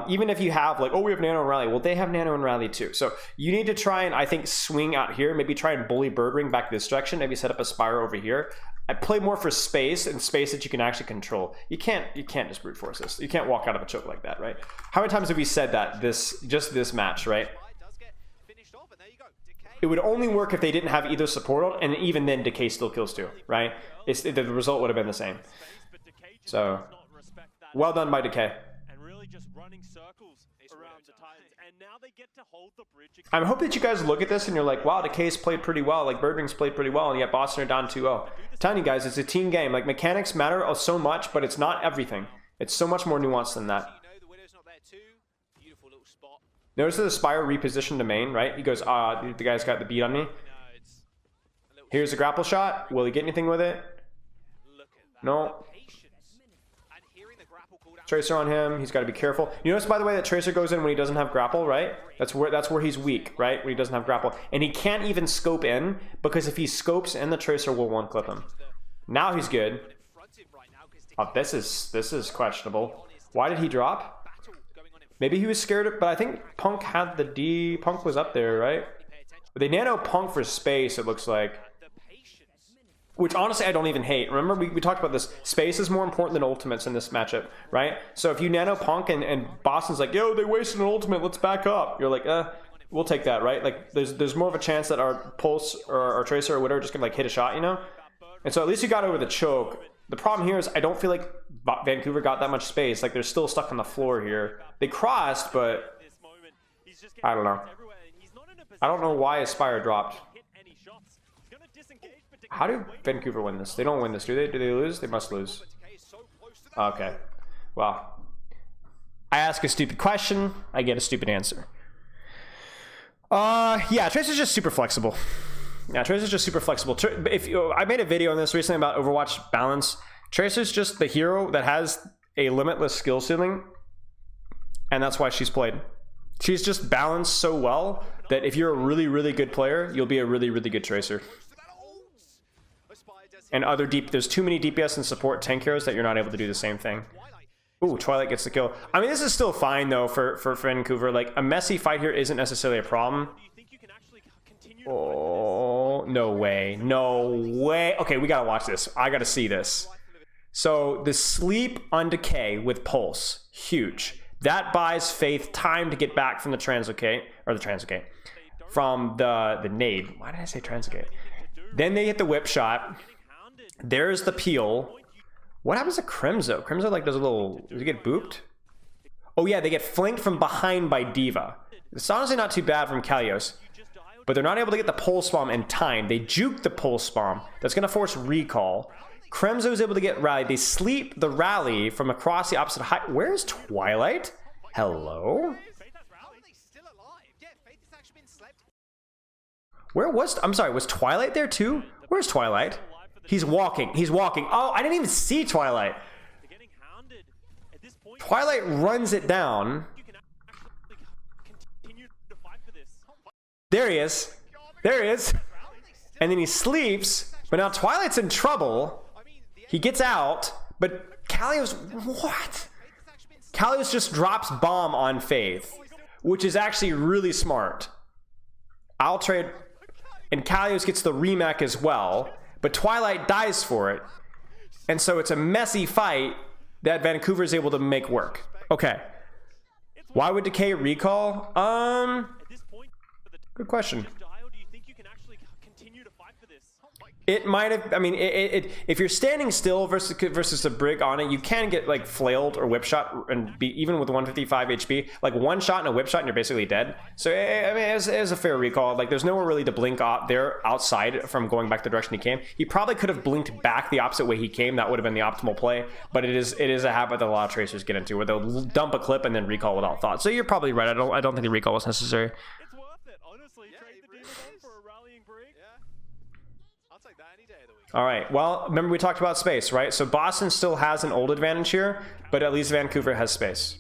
A: Even if you have like, oh, we have Nano and Rally. Well, they have Nano and Rally too. So you need to try and, I think, swing out here. Maybe try and bully Bird Ring back this direction. Maybe set up a Spire over here. I play more for space, and space that you can actually control. You can't just brute force this. You can't walk out of a choke like that, right? How many times have we said that just this match, right? It would only work if they didn't have either support on, and even then Decay still kills 2, right? The result would have been the same. So, well done by Decay.
B: Just running circles around the Titans, and now they get to hold the bridge.
A: I hope that you guys look at this and you're like, wow, Decay's played pretty well, like Bird Ring's played pretty well, and yet Boston are down 2-0. Telling you guys, it's a team game. Like, mechanics matter so much, but it's not everything. It's so much more nuanced than that. Notice that the Spire repositioned to main, right? He goes, the guy's got the beat on me. Here's a grapple shot. Will he get anything with it? No. Tracer on him. He's got to be careful. You notice, by the way, that Tracer goes in when he doesn't have grapple, right? That's where he's weak, right? When he doesn't have grapple, and he can't even scope in, because if he scopes in, the Tracer will one clip him. Now he's good. Oh, this is questionable. Why did he drop? Maybe he was scared of, but I think Punk had the D. Punk was up there, right? But they nano Punk for space, it looks like. Which honestly I don't even hate. Remember we talked about this. Space is more important than ultimates in this matchup, right? So if you nano Punk and Boston's like, yo, they wasted an ultimate, let's back up. You're like, we'll take that, right? Like there's more of a chance that our Pulse or our Tracer or whatever just can like hit a shot, you know? And so at least you got over the choke. The problem here is I don't feel like Vancouver got that much space. Like they're still stuck on the floor here. They crossed, but I don't know. I don't know why Aspire dropped. How do Vancouver win this? They don't win this, do they? Do they lose? They must lose. Okay. Well, I ask a stupid question, I get a stupid answer. Yeah, Tracer's just super flexible. Yeah, Tracer's just super flexible. I made a video on this recently about Overwatch balance. Tracer's just the hero that has a limitless skill ceiling, and that's why she's played. She's just balanced so well that if you're a really, really good player, you'll be a really, really good Tracer. And there's too many DPS and support tank heroes that you're not able to do the same thing. Ooh, Twilight gets the kill. I mean, this is still fine though for Vancouver. Like a messy fight here isn't necessarily a problem. Oh, no way. No way. Okay, we gotta watch this. I gotta see this. So the sleep on Decay with Pulse, huge. That buys Faith time to get back from the Translocate, or the Translocate, from the nade. Why did I say Translocate? Then they hit the whip shot. There's the peel. What happens to Crimzo? Crimzo like does he get booped? Oh yeah, they get flanked from behind by Diva. It's honestly not too bad from Kalios. but they're not able to get the pulse bomb in time. They juke the pulse bomb. That's going to force recall. Kremzo is able to get rally. They sleep the rally from across the opposite height. Where's Twilight? Hello? Where was... I'm sorry, was Twilight there too? Where's Twilight? He's walking. He's walking. Oh, I didn't even see Twilight. Twilight runs it down. There he is. There he is. And then he sleeps. But now Twilight's in trouble. He gets out. But Kalios... What? Kalios just drops bomb on Faith. Which is actually really smart. I'll trade... And Kalios gets the remake as well. But Twilight dies for it. And so it's a messy fight that Vancouver is able to make work. Okay. Why would Decay recall? Good question. It might have, I mean, if you're standing still versus a Brig on it, you can get like flailed or whip shot and be even with 155 HP, like one shot and a whip shot and you're basically dead. So I mean, it is a fair recall. Like there's nowhere really to blink out there outside from going back the direction he came. He probably could have blinked back the opposite way he came. That would have been the optimal play. But it is a habit that a lot of tracers get into where they'll dump a clip and then recall without thought. So you're probably right. I don't think the recall was necessary.
B: It's worth it, honestly. Trade the demon for a rallying Brig.
C: I'll take that any day of the week.
A: All right, well, remember we talked about space, right? So Boston still has an old advantage here, but at least Vancouver has space.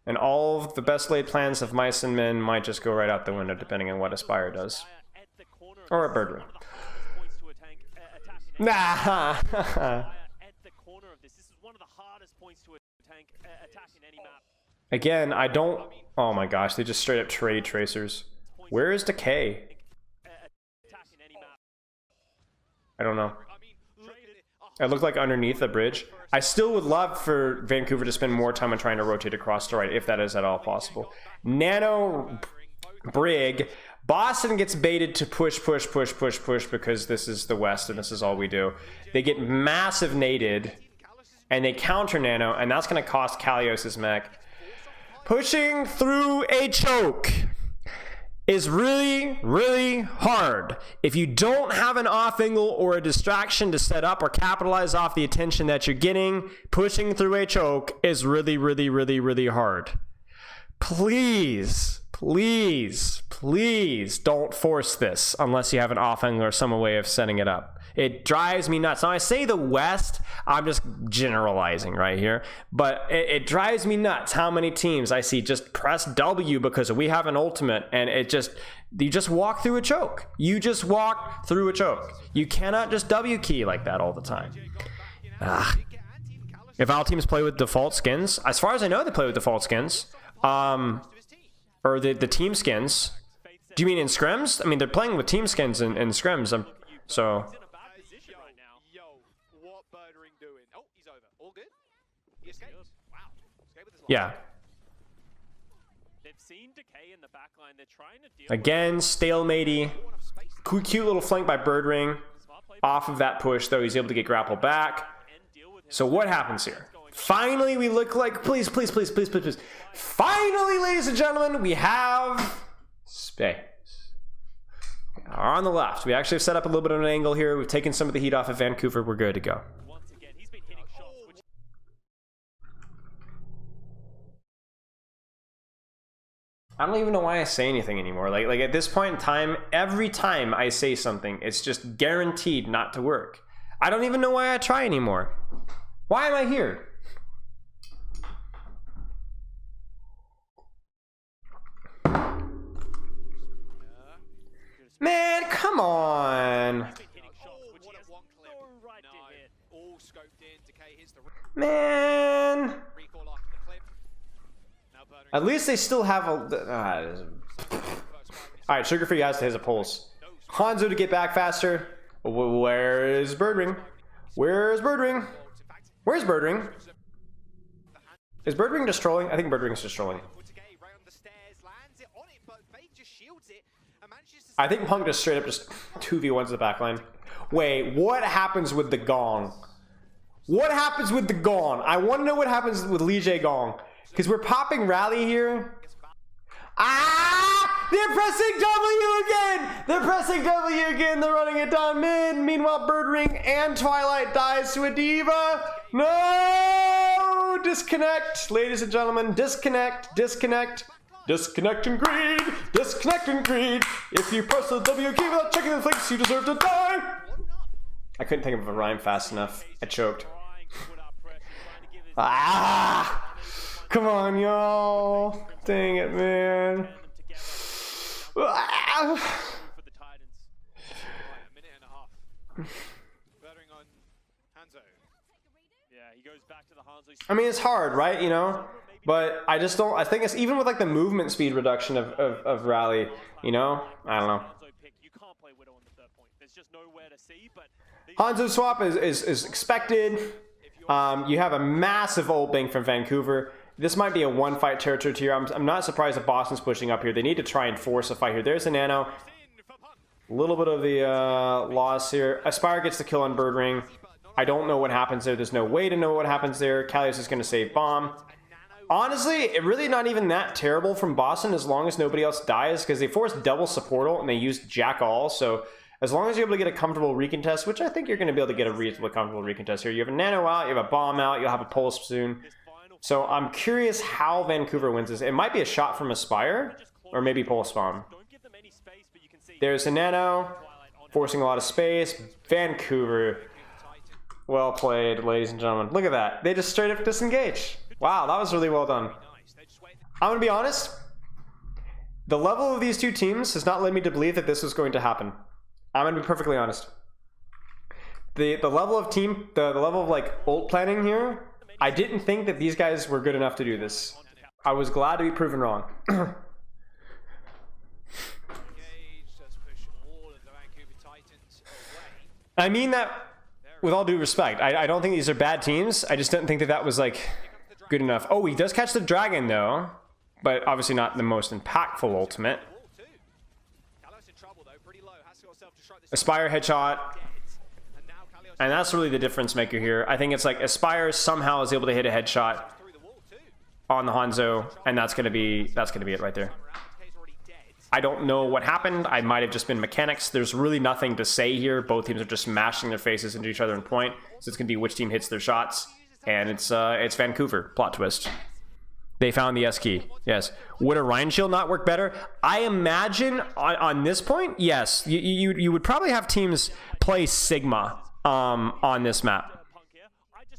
A: And all of the best laid plans of mice and men might just go right out the window, depending on what Aspire does. Or a bird room. Nah. Again, I don't... Oh my gosh, they just straight up trade tracers. Where is Decay? I don't know. It looked like underneath the bridge. I still would love for Vancouver to spend more time on trying to rotate across to right, if that is at all possible. Nano Brig. Boston gets baited to push because this is the West and this is all we do. They get massive naded and they counter Nano, and that's going to cost Kalios' mech. Pushing through a choke is really, really hard. If you don't have an off angle or a distraction to set up or capitalize off the attention that you're getting, pushing through a choke is really, really, really, really hard. Please, please, please don't force this unless you have an off angle or some way of setting it up. It drives me nuts. Now, I say the West, I'm just generalizing right here, but it drives me nuts how many teams I see just press W because we have an ultimate, and you just walk through a choke. You just walk through a choke. You cannot just W key like that all the time. If all teams play with default skins, as far as I know, they play with default skins, or the team skins. Do you mean in scrims? I mean, they're playing with team skins in scrims, so... Yeah. Again, stalematey. Cute little flank by Birdring. Off of that push, though, he's able to get grappled back. So what happens here? Finally, we look like... Please. Finally, ladies and gentlemen, we have space. On the left. We actually have set up a little bit of an angle here. We've taken some of the heat off of Vancouver. We're good to go. I don't even know why I say anything anymore. Like at this point in time, every time I say something, it's just guaranteed not to work. I don't even know why I try anymore. Why am I here? Man, come on. Man. At least they still have a... Alright, Sugar Free has a pulse. Hanzo to get back faster. Where is Birdring? Where's Birdring? Where's Birdring? Is Birdring just trolling? I think Birdring's just trolling. I think Punk just straight up just 2v1s the backline. Wait, what happens with the gong? What happens with the gong? I want to know what happens with Lee J Gong. Because we're popping rally here. Ah! They're pressing W again! They're pressing W again. They're running it down mid. Meanwhile, Birdring and Twilight dies to a diva. No! Disconnect, ladies and gentlemen. Disconnect, disconnect. Disconnect and greed. Disconnect and greed. If you press the W key without checking the flicks, you deserve to die. I couldn't think of a rhyme fast enough. I choked. Ah! Come on, y'all. Dang it, man. Ah!
C: For the Titans. A minute and a half. Bettering on Hanzo.
B: Yeah, he goes back to the Hanzo.
A: I mean, it's hard, right? You know? But I just don't, I think it's even with like the movement speed reduction of Rally, you know? I don't know.
B: You can't play Widow on the third point. There's just nowhere to see, but
A: Hanzo swap is expected. You have a massive ult bank from Vancouver. This might be a one-fight territory tier. I'm not surprised that Boston's pushing up here. They need to try and force a fight here. There's a Nano. A little bit of the loss here. Aspire gets the kill on Birdring. I don't know what happens there. There's no way to know what happens there. Kalios is going to save Bomb. Honestly, it really not even that terrible from Boston as long as nobody else dies, because they forced double support ult and they used Jack All. So as long as you're able to get a comfortable recontest, which I think you're going to be able to get a reasonably comfortable recontest here. You have a Nano out, you have a Bomb out, you'll have a Pulse soon. So I'm curious how Vancouver wins this. It might be a shot from Aspire, or maybe Pulse Bomb. There's a Nano, forcing a lot of space. Vancouver, well played, ladies and gentlemen. Look at that. They just straight up disengage. Wow, that was really well done. I'm going to be honest. The level of these two teams has not led me to believe that this was going to happen. I'm going to be perfectly honest. The level of team, the level of like ult planning here, I didn't think that these guys were good enough to do this. I was glad to be proven wrong. I mean that with all due respect. I don't think these are bad teams. I just didn't think that that was like good enough. Oh, he does catch the dragon though, but obviously not the most impactful ultimate. Aspire headshot. And that's really the difference maker here. I think it's like Aspire somehow is able to hit a headshot on the Hanzo, and that's gonna be it right there. I don't know what happened. I might have just been mechanics. There's really nothing to say here. Both teams are just mashing their faces into each other in point. So it's gonna be which team hits their shots. And it's Vancouver. Plot twist. They found the S key. Yes. Would a Ryan Shield not work better? I imagine on this point, yes. You would probably have teams play Sigma on this map.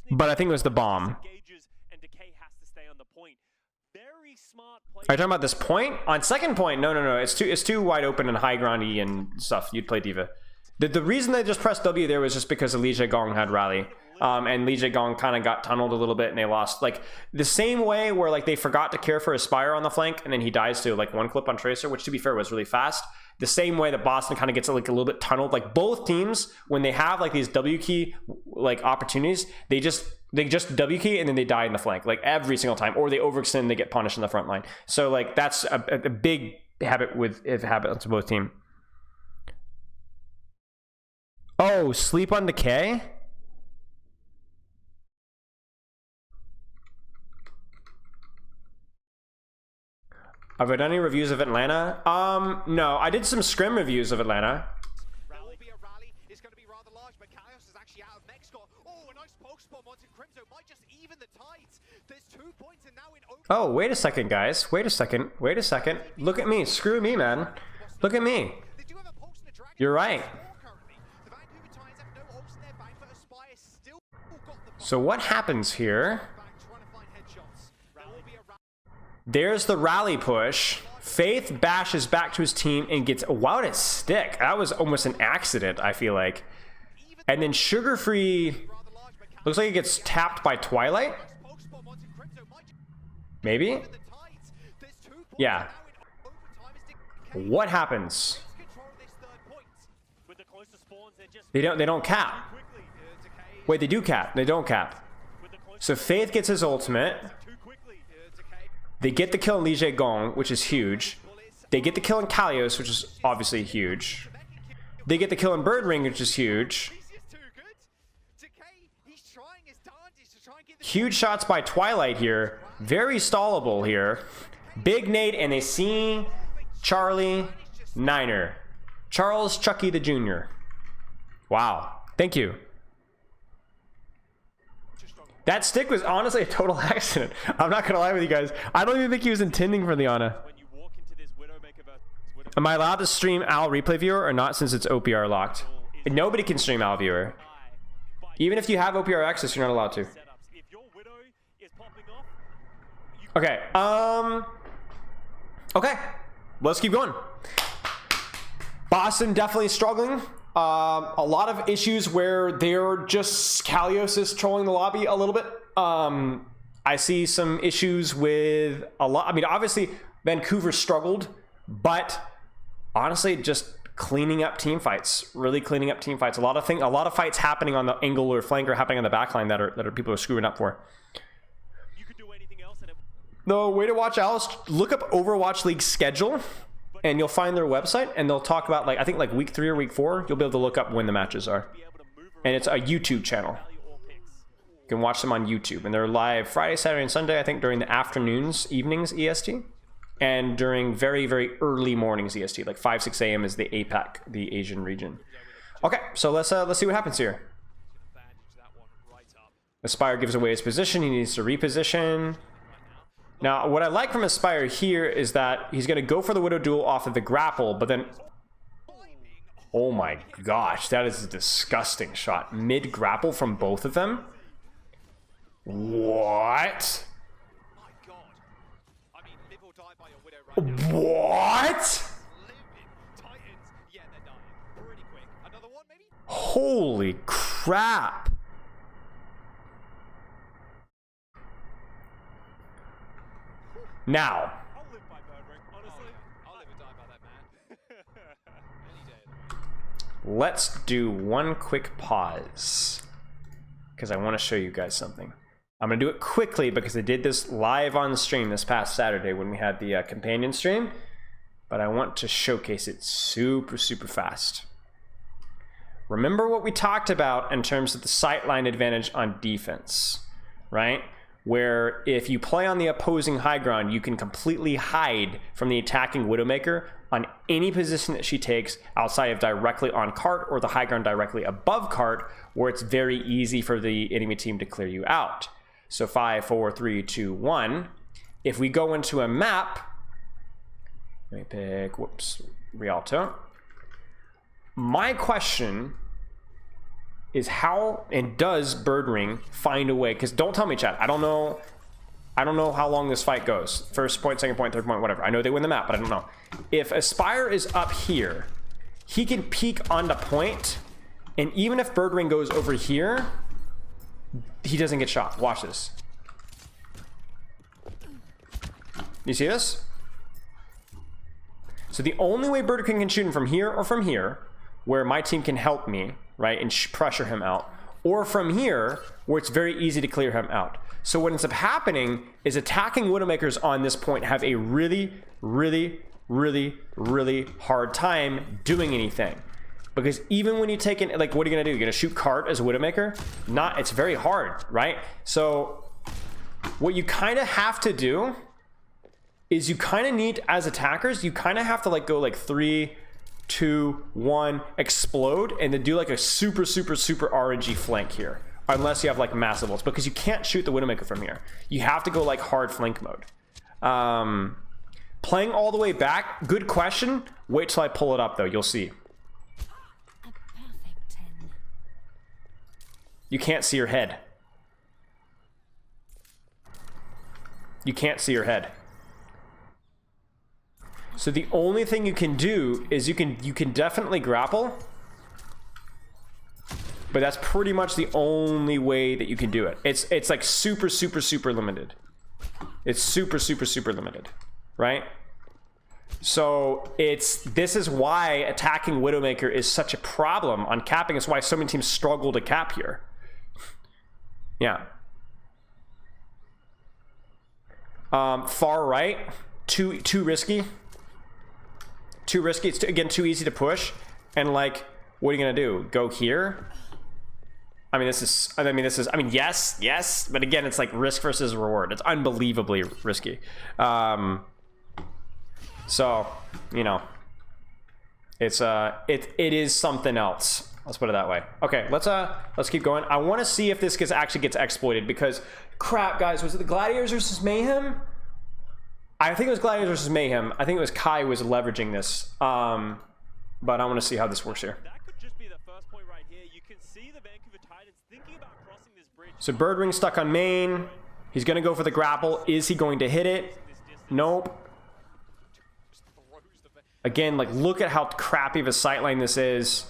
A: But I think it was the bomb. Are you talking about this point? On second point, no. It's too wide open and high groundy and stuff. You'd play Diva. The reason they just pressed W there was just because Li Gong had Rally. And Li Gong kind of got tunneled a little bit and they lost. Like the same way where like they forgot to care for Aspire on the flank and then he dies to like one clip on Tracer, which to be fair was really fast. The same way that Boston kind of gets like a little bit tunneled. Like both teams, when they have like these W key like opportunities, they just W key and then they die in the flank like every single time, or they overextend and they get punished in the front line. So like that's a big habit to both team. Oh, sleep on decay? Have I done any reviews of Atlanta? No, I did some scrim reviews of Atlanta.
C: There will be a rally. It's going to be rather large, but Kalios is actually out of next got. Oh, a nice poke spot onto Crimzo might just even the tides. There's 2 points and now in over.
A: Oh, wait a second, guys. Wait a second. Look at me. Screw me, man. Look at me.
C: They do have a pulse in the dragon.
A: You're right.
C: The Vancouver Titans have no ults in their bank, but Aspire still got the
A: So what happens here?
C: trying to find headshots. There will be a rally.
A: There's the rally push. Faith bashes back to his team and gets wow to stick. That was almost an accident, I feel like. And then Sugar Free looks like it gets tapped by Twilight. Maybe? Yeah. What happens? They don't cap. Wait, they do cap. They don't cap. So Faith gets his ultimate. They get the kill on Li Gong, which is huge. They get the kill on Kalios, which is obviously huge. They get the kill on Birdring, which is huge. Huge shots by Twilight here. Very stallable here. Big nade, and they see Charlie, Niner. Charles Chucky the Jr. Wow. Thank you. That stick was honestly a total accident. I'm not gonna lie with you guys. I don't even think he was intending for the Ana. Am I allowed to stream Al Replay Viewer or not since it's OPR locked? Nobody can stream Al Viewer. Even if you have OPR access, you're not allowed to. Okay, okay, let's keep going. Boston definitely struggling. A lot of issues where they're just Kalios is trolling the lobby a little bit. I see some issues with a lot. I mean, obviously Vancouver struggled, but honestly, just cleaning up team fights, really cleaning up team fights. A lot of fights happening on the angle or flank or happening on the backline that are people are screwing up for. The way to watch Alice, look up Overwatch League schedule, and you'll find their website, and they'll talk about, like, I think like week 3 or week 4, you'll be able to look up when the matches are. And it's a YouTube channel. You can watch them on YouTube, and they're live Friday, Saturday, and Sunday, I think during the afternoons, evenings EST, and during very, very early mornings EST, like 5, 6 a.m. is the APAC, the Asian region. Okay, so let's see what happens here. Aspire gives away his position. He needs to reposition. Now, what I like from Aspire here is that he's going to go for the Widow duel off of the grapple, but then... Oh my gosh, that is a disgusting shot. Mid-grapple from both of them? What? What? Holy crap. Now,
B: I'll live by Birdring, honestly. I'll live and die by that, man. Any day.
A: let's do one quick pause because I want to show you guys something. I'm going to do it quickly because I did this live on stream this past Saturday when we had the companion stream, but I want to showcase it super fast. Remember what we talked about in terms of the sightline advantage on defense, right? Where if you play on the opposing high ground, you can completely hide from the attacking Widowmaker on any position that she takes outside of directly on cart or the high ground directly above cart, where it's very easy for the enemy team to clear you out. So 5, 4, 3, 2, 1. If we go into a map, let me pick, Rialto. My question is how and does Birdring find a way? Because don't tell me, chat. I don't know how long this fight goes. First point, second point, third point, whatever. I know they win the map, but I don't know. If Aspire is up here, he can peek onto point, and even if Birdring goes over here, he doesn't get shot. Watch this. You see this? So the only way Birdring can shoot him from here or from here, where my team can help me, right, and pressure him out, or from here, where it's very easy to clear him out. So what ends up happening is attacking Widowmakers on this point have a really hard time doing anything. Because even when you take in, like, what are you gonna do? You're gonna shoot cart as a Widowmaker? It's very hard, right? So what you kind of have to do is you kind of need, as attackers, you kind of have to like go like 3, 2, 1, explode, and then do like a super RNG flank here, unless you have like massive ults, because you can't shoot the Widowmaker from here. You have to go like hard flank mode. Playing all the way back, good question. Wait till I pull it up though, you'll see. You can't see your head. You can't see your head. So the only thing you can do is you can definitely grapple, but that's pretty much the only way that you can do it. It's like super limited. It's super limited, right? So this is why attacking Widowmaker is such a problem on capping. It's why so many teams struggle to cap here. Yeah. Far right, too risky. Too risky. It's again too easy to push. And like, what are you gonna do? Go here? I mean, yes, but again, it's like risk versus reward. It's unbelievably risky. So, you know, it's it is something else. Let's put it that way. Okay, let's keep going. I want to see if this actually gets exploited, because crap, guys, was it the Gladiators versus Mayhem? I think it was Gladiators versus Mayhem. I think it was Kai was leveraging this. But I want to see how this works here.
B: That could just be the first point right here. You can see the Vancouver Titans thinking about crossing this bridge.
A: So Birdwing stuck on main. He's gonna go for the grapple. Is he going to hit it? Nope. Again, like, look at how crappy of a sightline this is.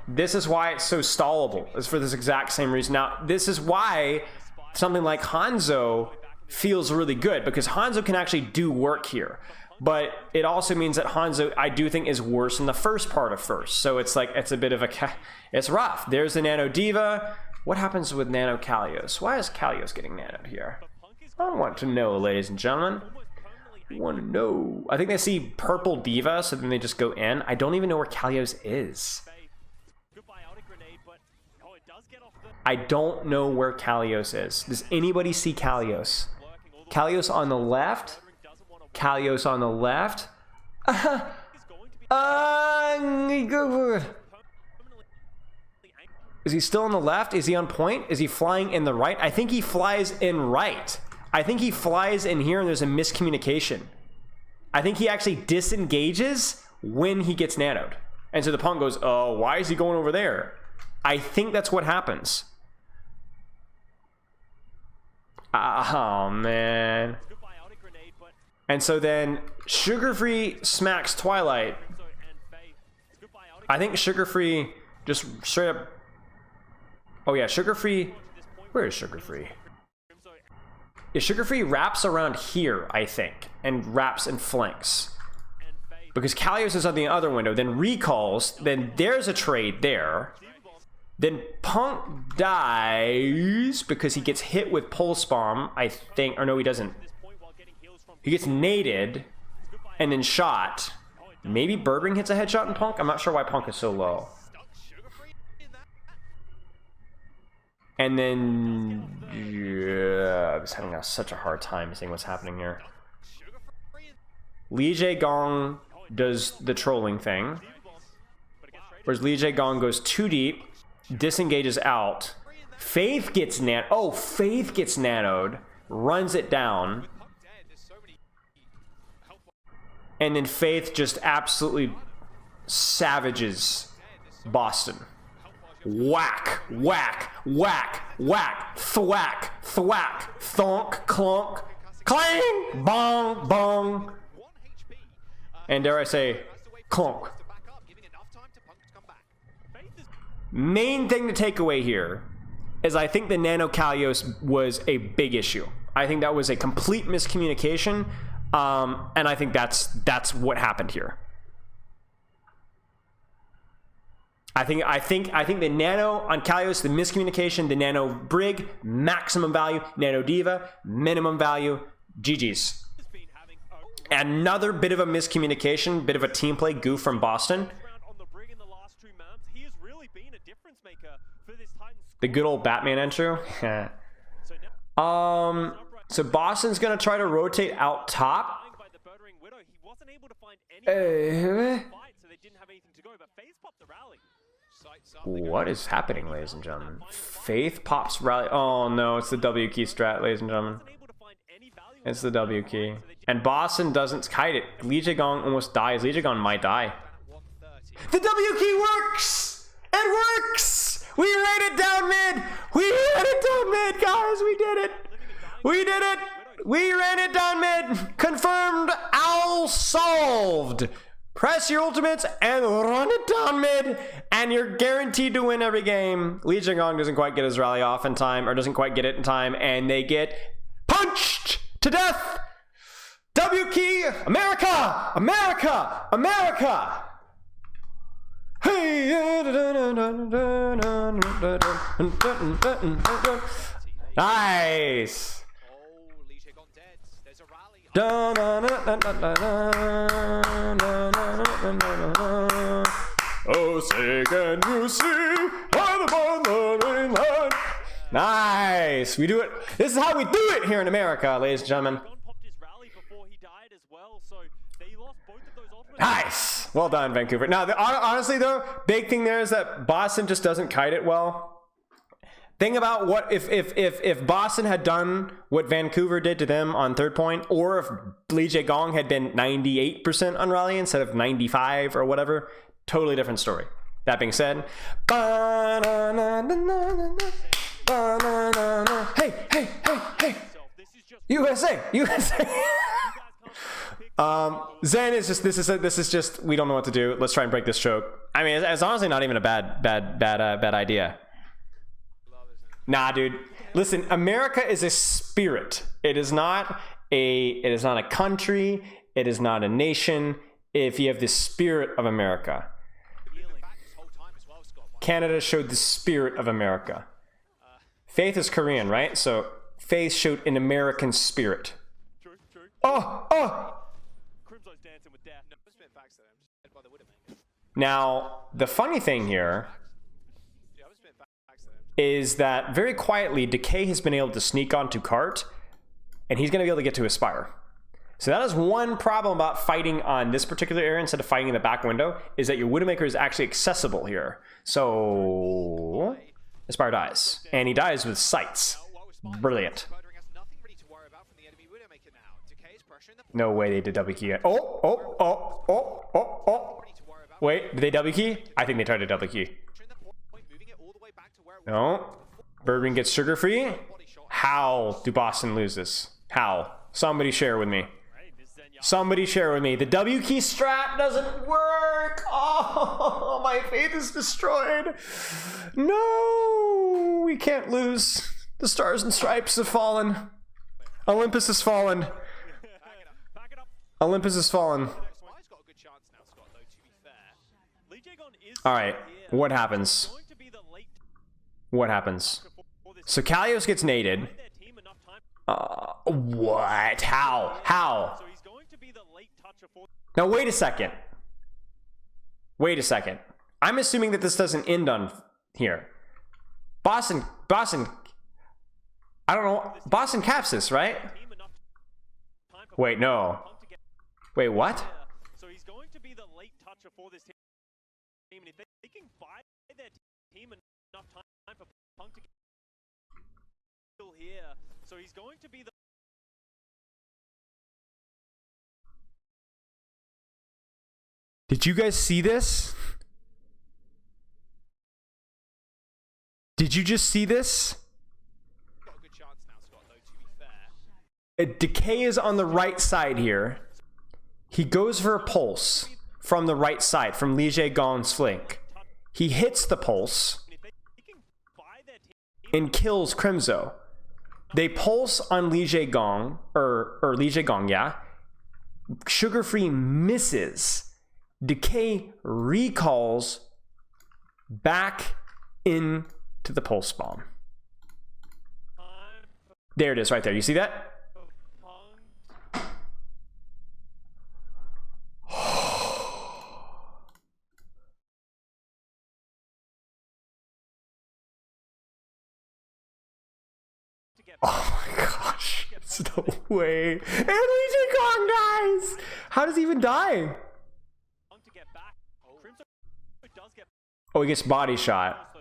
A: This is why it's so stallable. It's for this exact same reason. Now, this is why something like Hanzo feels really good, because Hanzo can actually do work here. But it also means that Hanzo, I do think, is worse in the first part of first. So it's like, it's a bit of a, it's rough. There's the Nano Diva. What happens with Nano Kalios? Why is Kalios getting nanoed here? I want to know, ladies and gentlemen. I want to know. I think they see purple Diva, so then they just go in. I don't even know where Kalios is. I don't know where Kalios is. Does anybody see Kalios? Kalios on the left? Kalios on the left? Is he still on the left? Is he on point? Is he flying in the right? I think he flies in right. I think he flies in here and there's a miscommunication. I think he actually disengages when he gets nanoed. And so the Punk goes, oh, why is he going over there? I think that's what happens. Oh, man. And so then Sugar Free smacks Twilight. I think Sugar Free just straight up... Oh, yeah, Sugar Free... Where is Sugar Free? Yeah, Sugar Free wraps around here, I think, and wraps and flanks. Because Kalios is on the other window, then recalls, then there's a trade there. Then Punk dies because he gets hit with Pulse Bomb, I think. Or no, he doesn't. He gets naded and then shot. Maybe Birdwing hits a headshot in Punk? I'm not sure why Punk is so low. And then... Yeah, I'm just having such a hard time seeing what's happening here. Lee Jae Gong does the trolling thing. Whereas Lee Jae Gong goes too deep. Disengages out. Faith gets nanoed. Oh, Faith gets nanoed. Runs it down. And then Faith just absolutely savages Boston. Whack, whack, whack, whack, thwack, thwack, thonk, clonk, clang, bong, bong. And dare I say, clonk. Main thing to take away here is I think the Nano Kalios was a big issue. I think that was a complete miscommunication, and I think that's what happened here. I think the Nano on Kalios, the miscommunication, the Nano Brig, maximum value, Nano Diva, minimum value, GG's. Another bit of a miscommunication, bit of a team play goof from Boston. The good old Batman intro. So Boston's gonna try to rotate out top. What is happening, ladies and gentlemen? Faith pops rally. Oh no, it's the W key strat, ladies and gentlemen. It's the W key. And Boston doesn't kite it. Lee Jae Gong almost dies. Lee Jae Gong might die. The W key works! It works! We ran it down mid! We ran it down mid, guys! We did it! We did it! We ran it down mid! Confirmed! Owl solved! Press your ultimates and run it down mid, and you're guaranteed to win every game. Lee Jae Gong doesn't quite get his rally off in time, or doesn't quite get it in time, and they get punched to death! W key! America! America! America! Hey! Nice! Oh, say can you see by the wandering light? Nice! We do it. This is how we do it here in America, ladies and gentlemen.
B: Popped his rally before he died as well, so they lost both of
A: Nice. Well done, Vancouver. Now, honestly though, big thing there is that Boston just doesn't kite it well. Think about what if Boston had done what Vancouver did to them on third point, or if Lee Jae Gong had been 98% on rally instead of 95 or whatever, totally different story. That being said, hey, USA. Zen is just this is just we don't know what to do. Let's try and break this choke. I mean, it's honestly not even a bad idea. Nah, dude. Listen, America is a spirit. It is not a country. It is not a nation. If you have the spirit of America, Canada showed the spirit of America. Faith is Korean, right? So Faith showed an American spirit. Oh! Now, the funny thing here is that very quietly, Decay has been able to sneak onto Cart, and he's going to be able to get to Aspire. So that is one problem about fighting on this particular area instead of fighting in the back window, is that your Widowmaker is actually accessible here. So Aspire dies, and he dies with sights. Brilliant. No way they did double key. Oh. Wait, did they double key? I think they tried to double key. No. Birdring gets sugar free. How do Boston lose this? How? Somebody share with me. Somebody share with me. The W key strat doesn't work. Oh, my faith is destroyed. No, we can't lose. The stars and stripes have fallen. Olympus has fallen. Olympus has fallen. All right, what happens? What happens? So Kalios gets naded. What? How? Now wait a second. I'm assuming that this doesn't end on here. Boston. I don't know. Boston caps this, right? Wait, no. Wait, what?
B: So he's going to be the late toucher for this team, and if they can buy their team enough time for Punk to get still here, so he's going to be the.
A: Did you guys see this? Did you just see this?
B: Got a good chance now, Scott, though, to be fair.
A: Decay is on the right side here. He goes for a pulse from the right side, from Lee Jae Gong's flank. He hits the pulse and kills Crimzo. They pulse on Lee Jae Gong, or Lee Jae Gong, yeah. Sugar Free misses. Decay recalls back into the pulse bomb. There it is, right there. You see that? Oh my gosh, there's no way. And Lee Jae Gong dies! How does he even die? Oh, he gets body shot.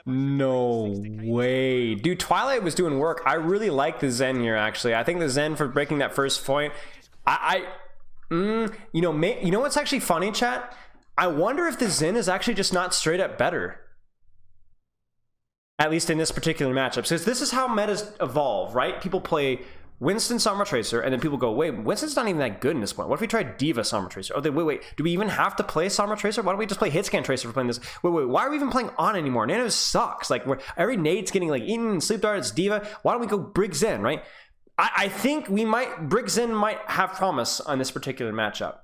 A: No way. Dude, Twilight was doing work. I really like the Zen here, actually. I think the Zen for breaking that first point. You know what's actually funny, chat? I wonder if the Zen is actually just not straight up better. At least in this particular matchup. Because this is how metas evolve, right? People play Winston Summer Tracer, and then people go, wait, Winston's not even that good in this point. What if we try Diva Summer Tracer? Oh, wait, do we even have to play Summer Tracer? Why don't we just play Hitscan Tracer for playing this? Wait, why are we even playing On anymore? Nano sucks. Like, every nade's getting like eaten, Sleep Darts, Diva. Why don't we go Brig Zen, right? I think Brig Zen might have promise on this particular matchup.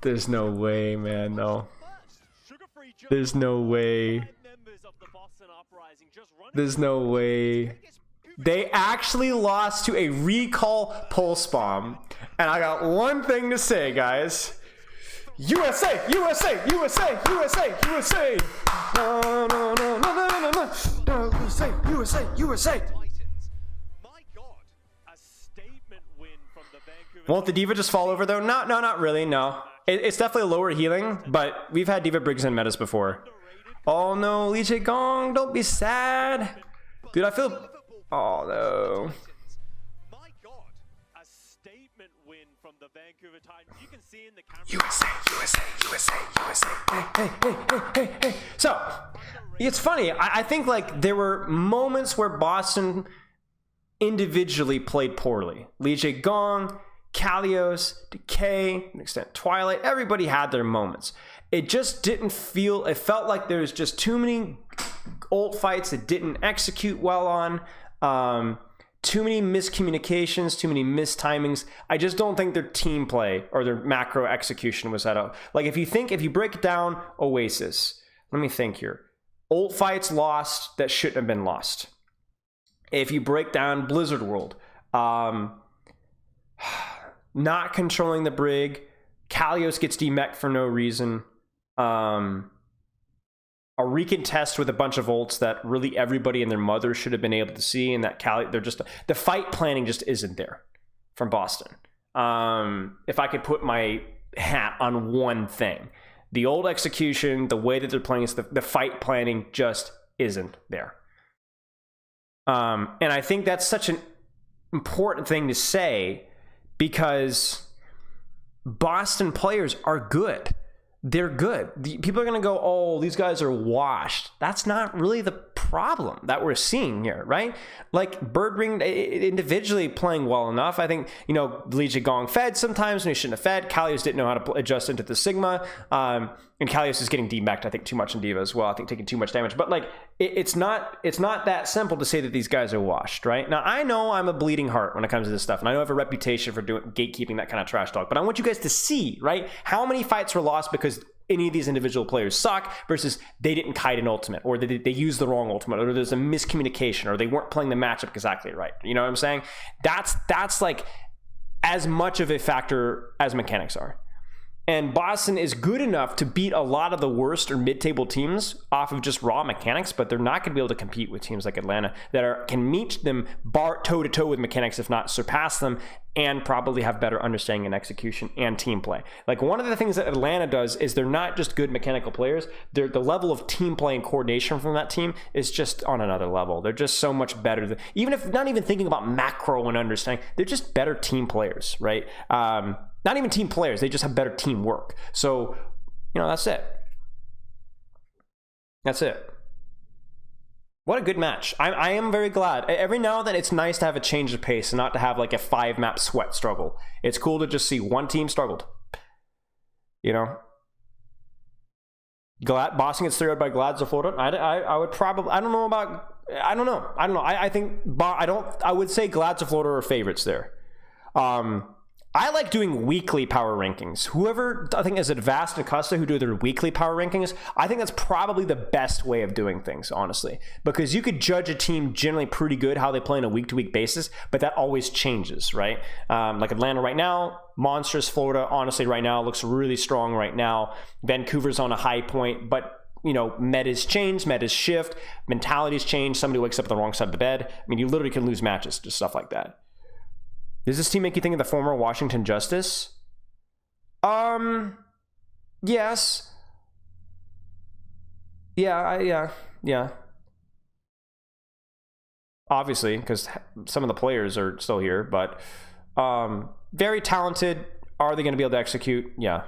A: There's no way, man, no. There's no way. There's no way. They actually lost to a recall pulse bomb. And I got one thing to say, guys. USA! USA! USA! USA! USA! No, no, no, no, no, no, no. USA! USA! USA!
C: My God,
A: Won't the Diva just fall over though? No, not really, no. It's definitely a lower healing, but we've had Diva Briggs in metas before. Oh no, Lee Jae Gong, don't be sad. Dude, I feel... Oh no.
B: My God, a statement win from the Vancouver Titans. You can see in the camera.
A: USA. Hey. So, it's funny. I think like there were moments where Boston individually played poorly. Lee Jae Gong, Kalios, Decay, to an extent Twilight, everybody had their moments. It just didn't feel, it felt like there was just too many ult fights that didn't execute well on, too many miscommunications, too many mistimings. I just don't think their team play or their macro execution was at all. Like if you break down Oasis, let me think here. Ult fights lost that shouldn't have been lost. If you break down Blizzard World, not controlling the Brig, Kalios gets demech for no reason. A recontest with a bunch of ults that really everybody and their mother should have been able to see, and that the fight planning just isn't there from Boston. If I could put my hat on one thing, the old execution, the way that they're playing, the fight planning just isn't there. And I think that's such an important thing to say because Boston players are good. They're good. People are going to go, oh, these guys are washed. That's not really the problem that we're seeing here, right? Like Birdring individually playing well enough. I think, Lee Jae Gong fed sometimes when he shouldn't have fed. Kalios didn't know how to adjust into the Sigma. And Kalios is getting demeched, I think, too much in Diva as well. I think taking too much damage. But like, it's not that simple to say that these guys are washed, right? Now, I know I'm a bleeding heart when it comes to this stuff. And I know I have a reputation for doing gatekeeping, that kind of trash talk. But I want you guys to see, right? How many fights were lost because any of these individual players suck versus they didn't kite an ultimate, or they used the wrong ultimate, or there's a miscommunication, or they weren't playing the matchup exactly right. You know what I'm saying? That's like as much of a factor as mechanics are. And Boston is good enough to beat a lot of the worst or mid-table teams off of just raw mechanics, but they're not going to be able to compete with teams like Atlanta that can meet them toe-to-toe with mechanics, if not surpass them, and probably have better understanding and execution and team play. Like one of the things that Atlanta does is they're not just good mechanical players. The level of team play and coordination from that team is just on another level. They're just so much better than, even if not even thinking about macro and understanding, they're just better team players, right? Not even team players, they just have better teamwork. So, that's it. That's it. What a good match. I am very glad. Every now and then it's nice to have a change of pace and not to have like a 5-map sweat struggle. It's cool to just see one team struggled. Boston gets 3-0 by Glads or Florida. I would probably, I don't know. I think, I would say Glads or Florida are favorites there. I like doing weekly power rankings. Whoever, I think, is it Vast and Costa who do their weekly power rankings, I think that's probably the best way of doing things, honestly. Because you could judge a team generally pretty good how they play on a week-to-week basis, but that always changes, right? Like Atlanta right now, monstrous. Florida, honestly, right now, looks really strong right now. Vancouver's on a high point, but metas change, metas shift, mentalities change. Somebody wakes up on the wrong side of the bed. I mean, you literally can lose matches, just stuff like that. Does this team make you think of the former Washington Justice? Yes. Yeah. Obviously, because some of the players are still here, but very talented. Are they going to be able to execute? Yeah.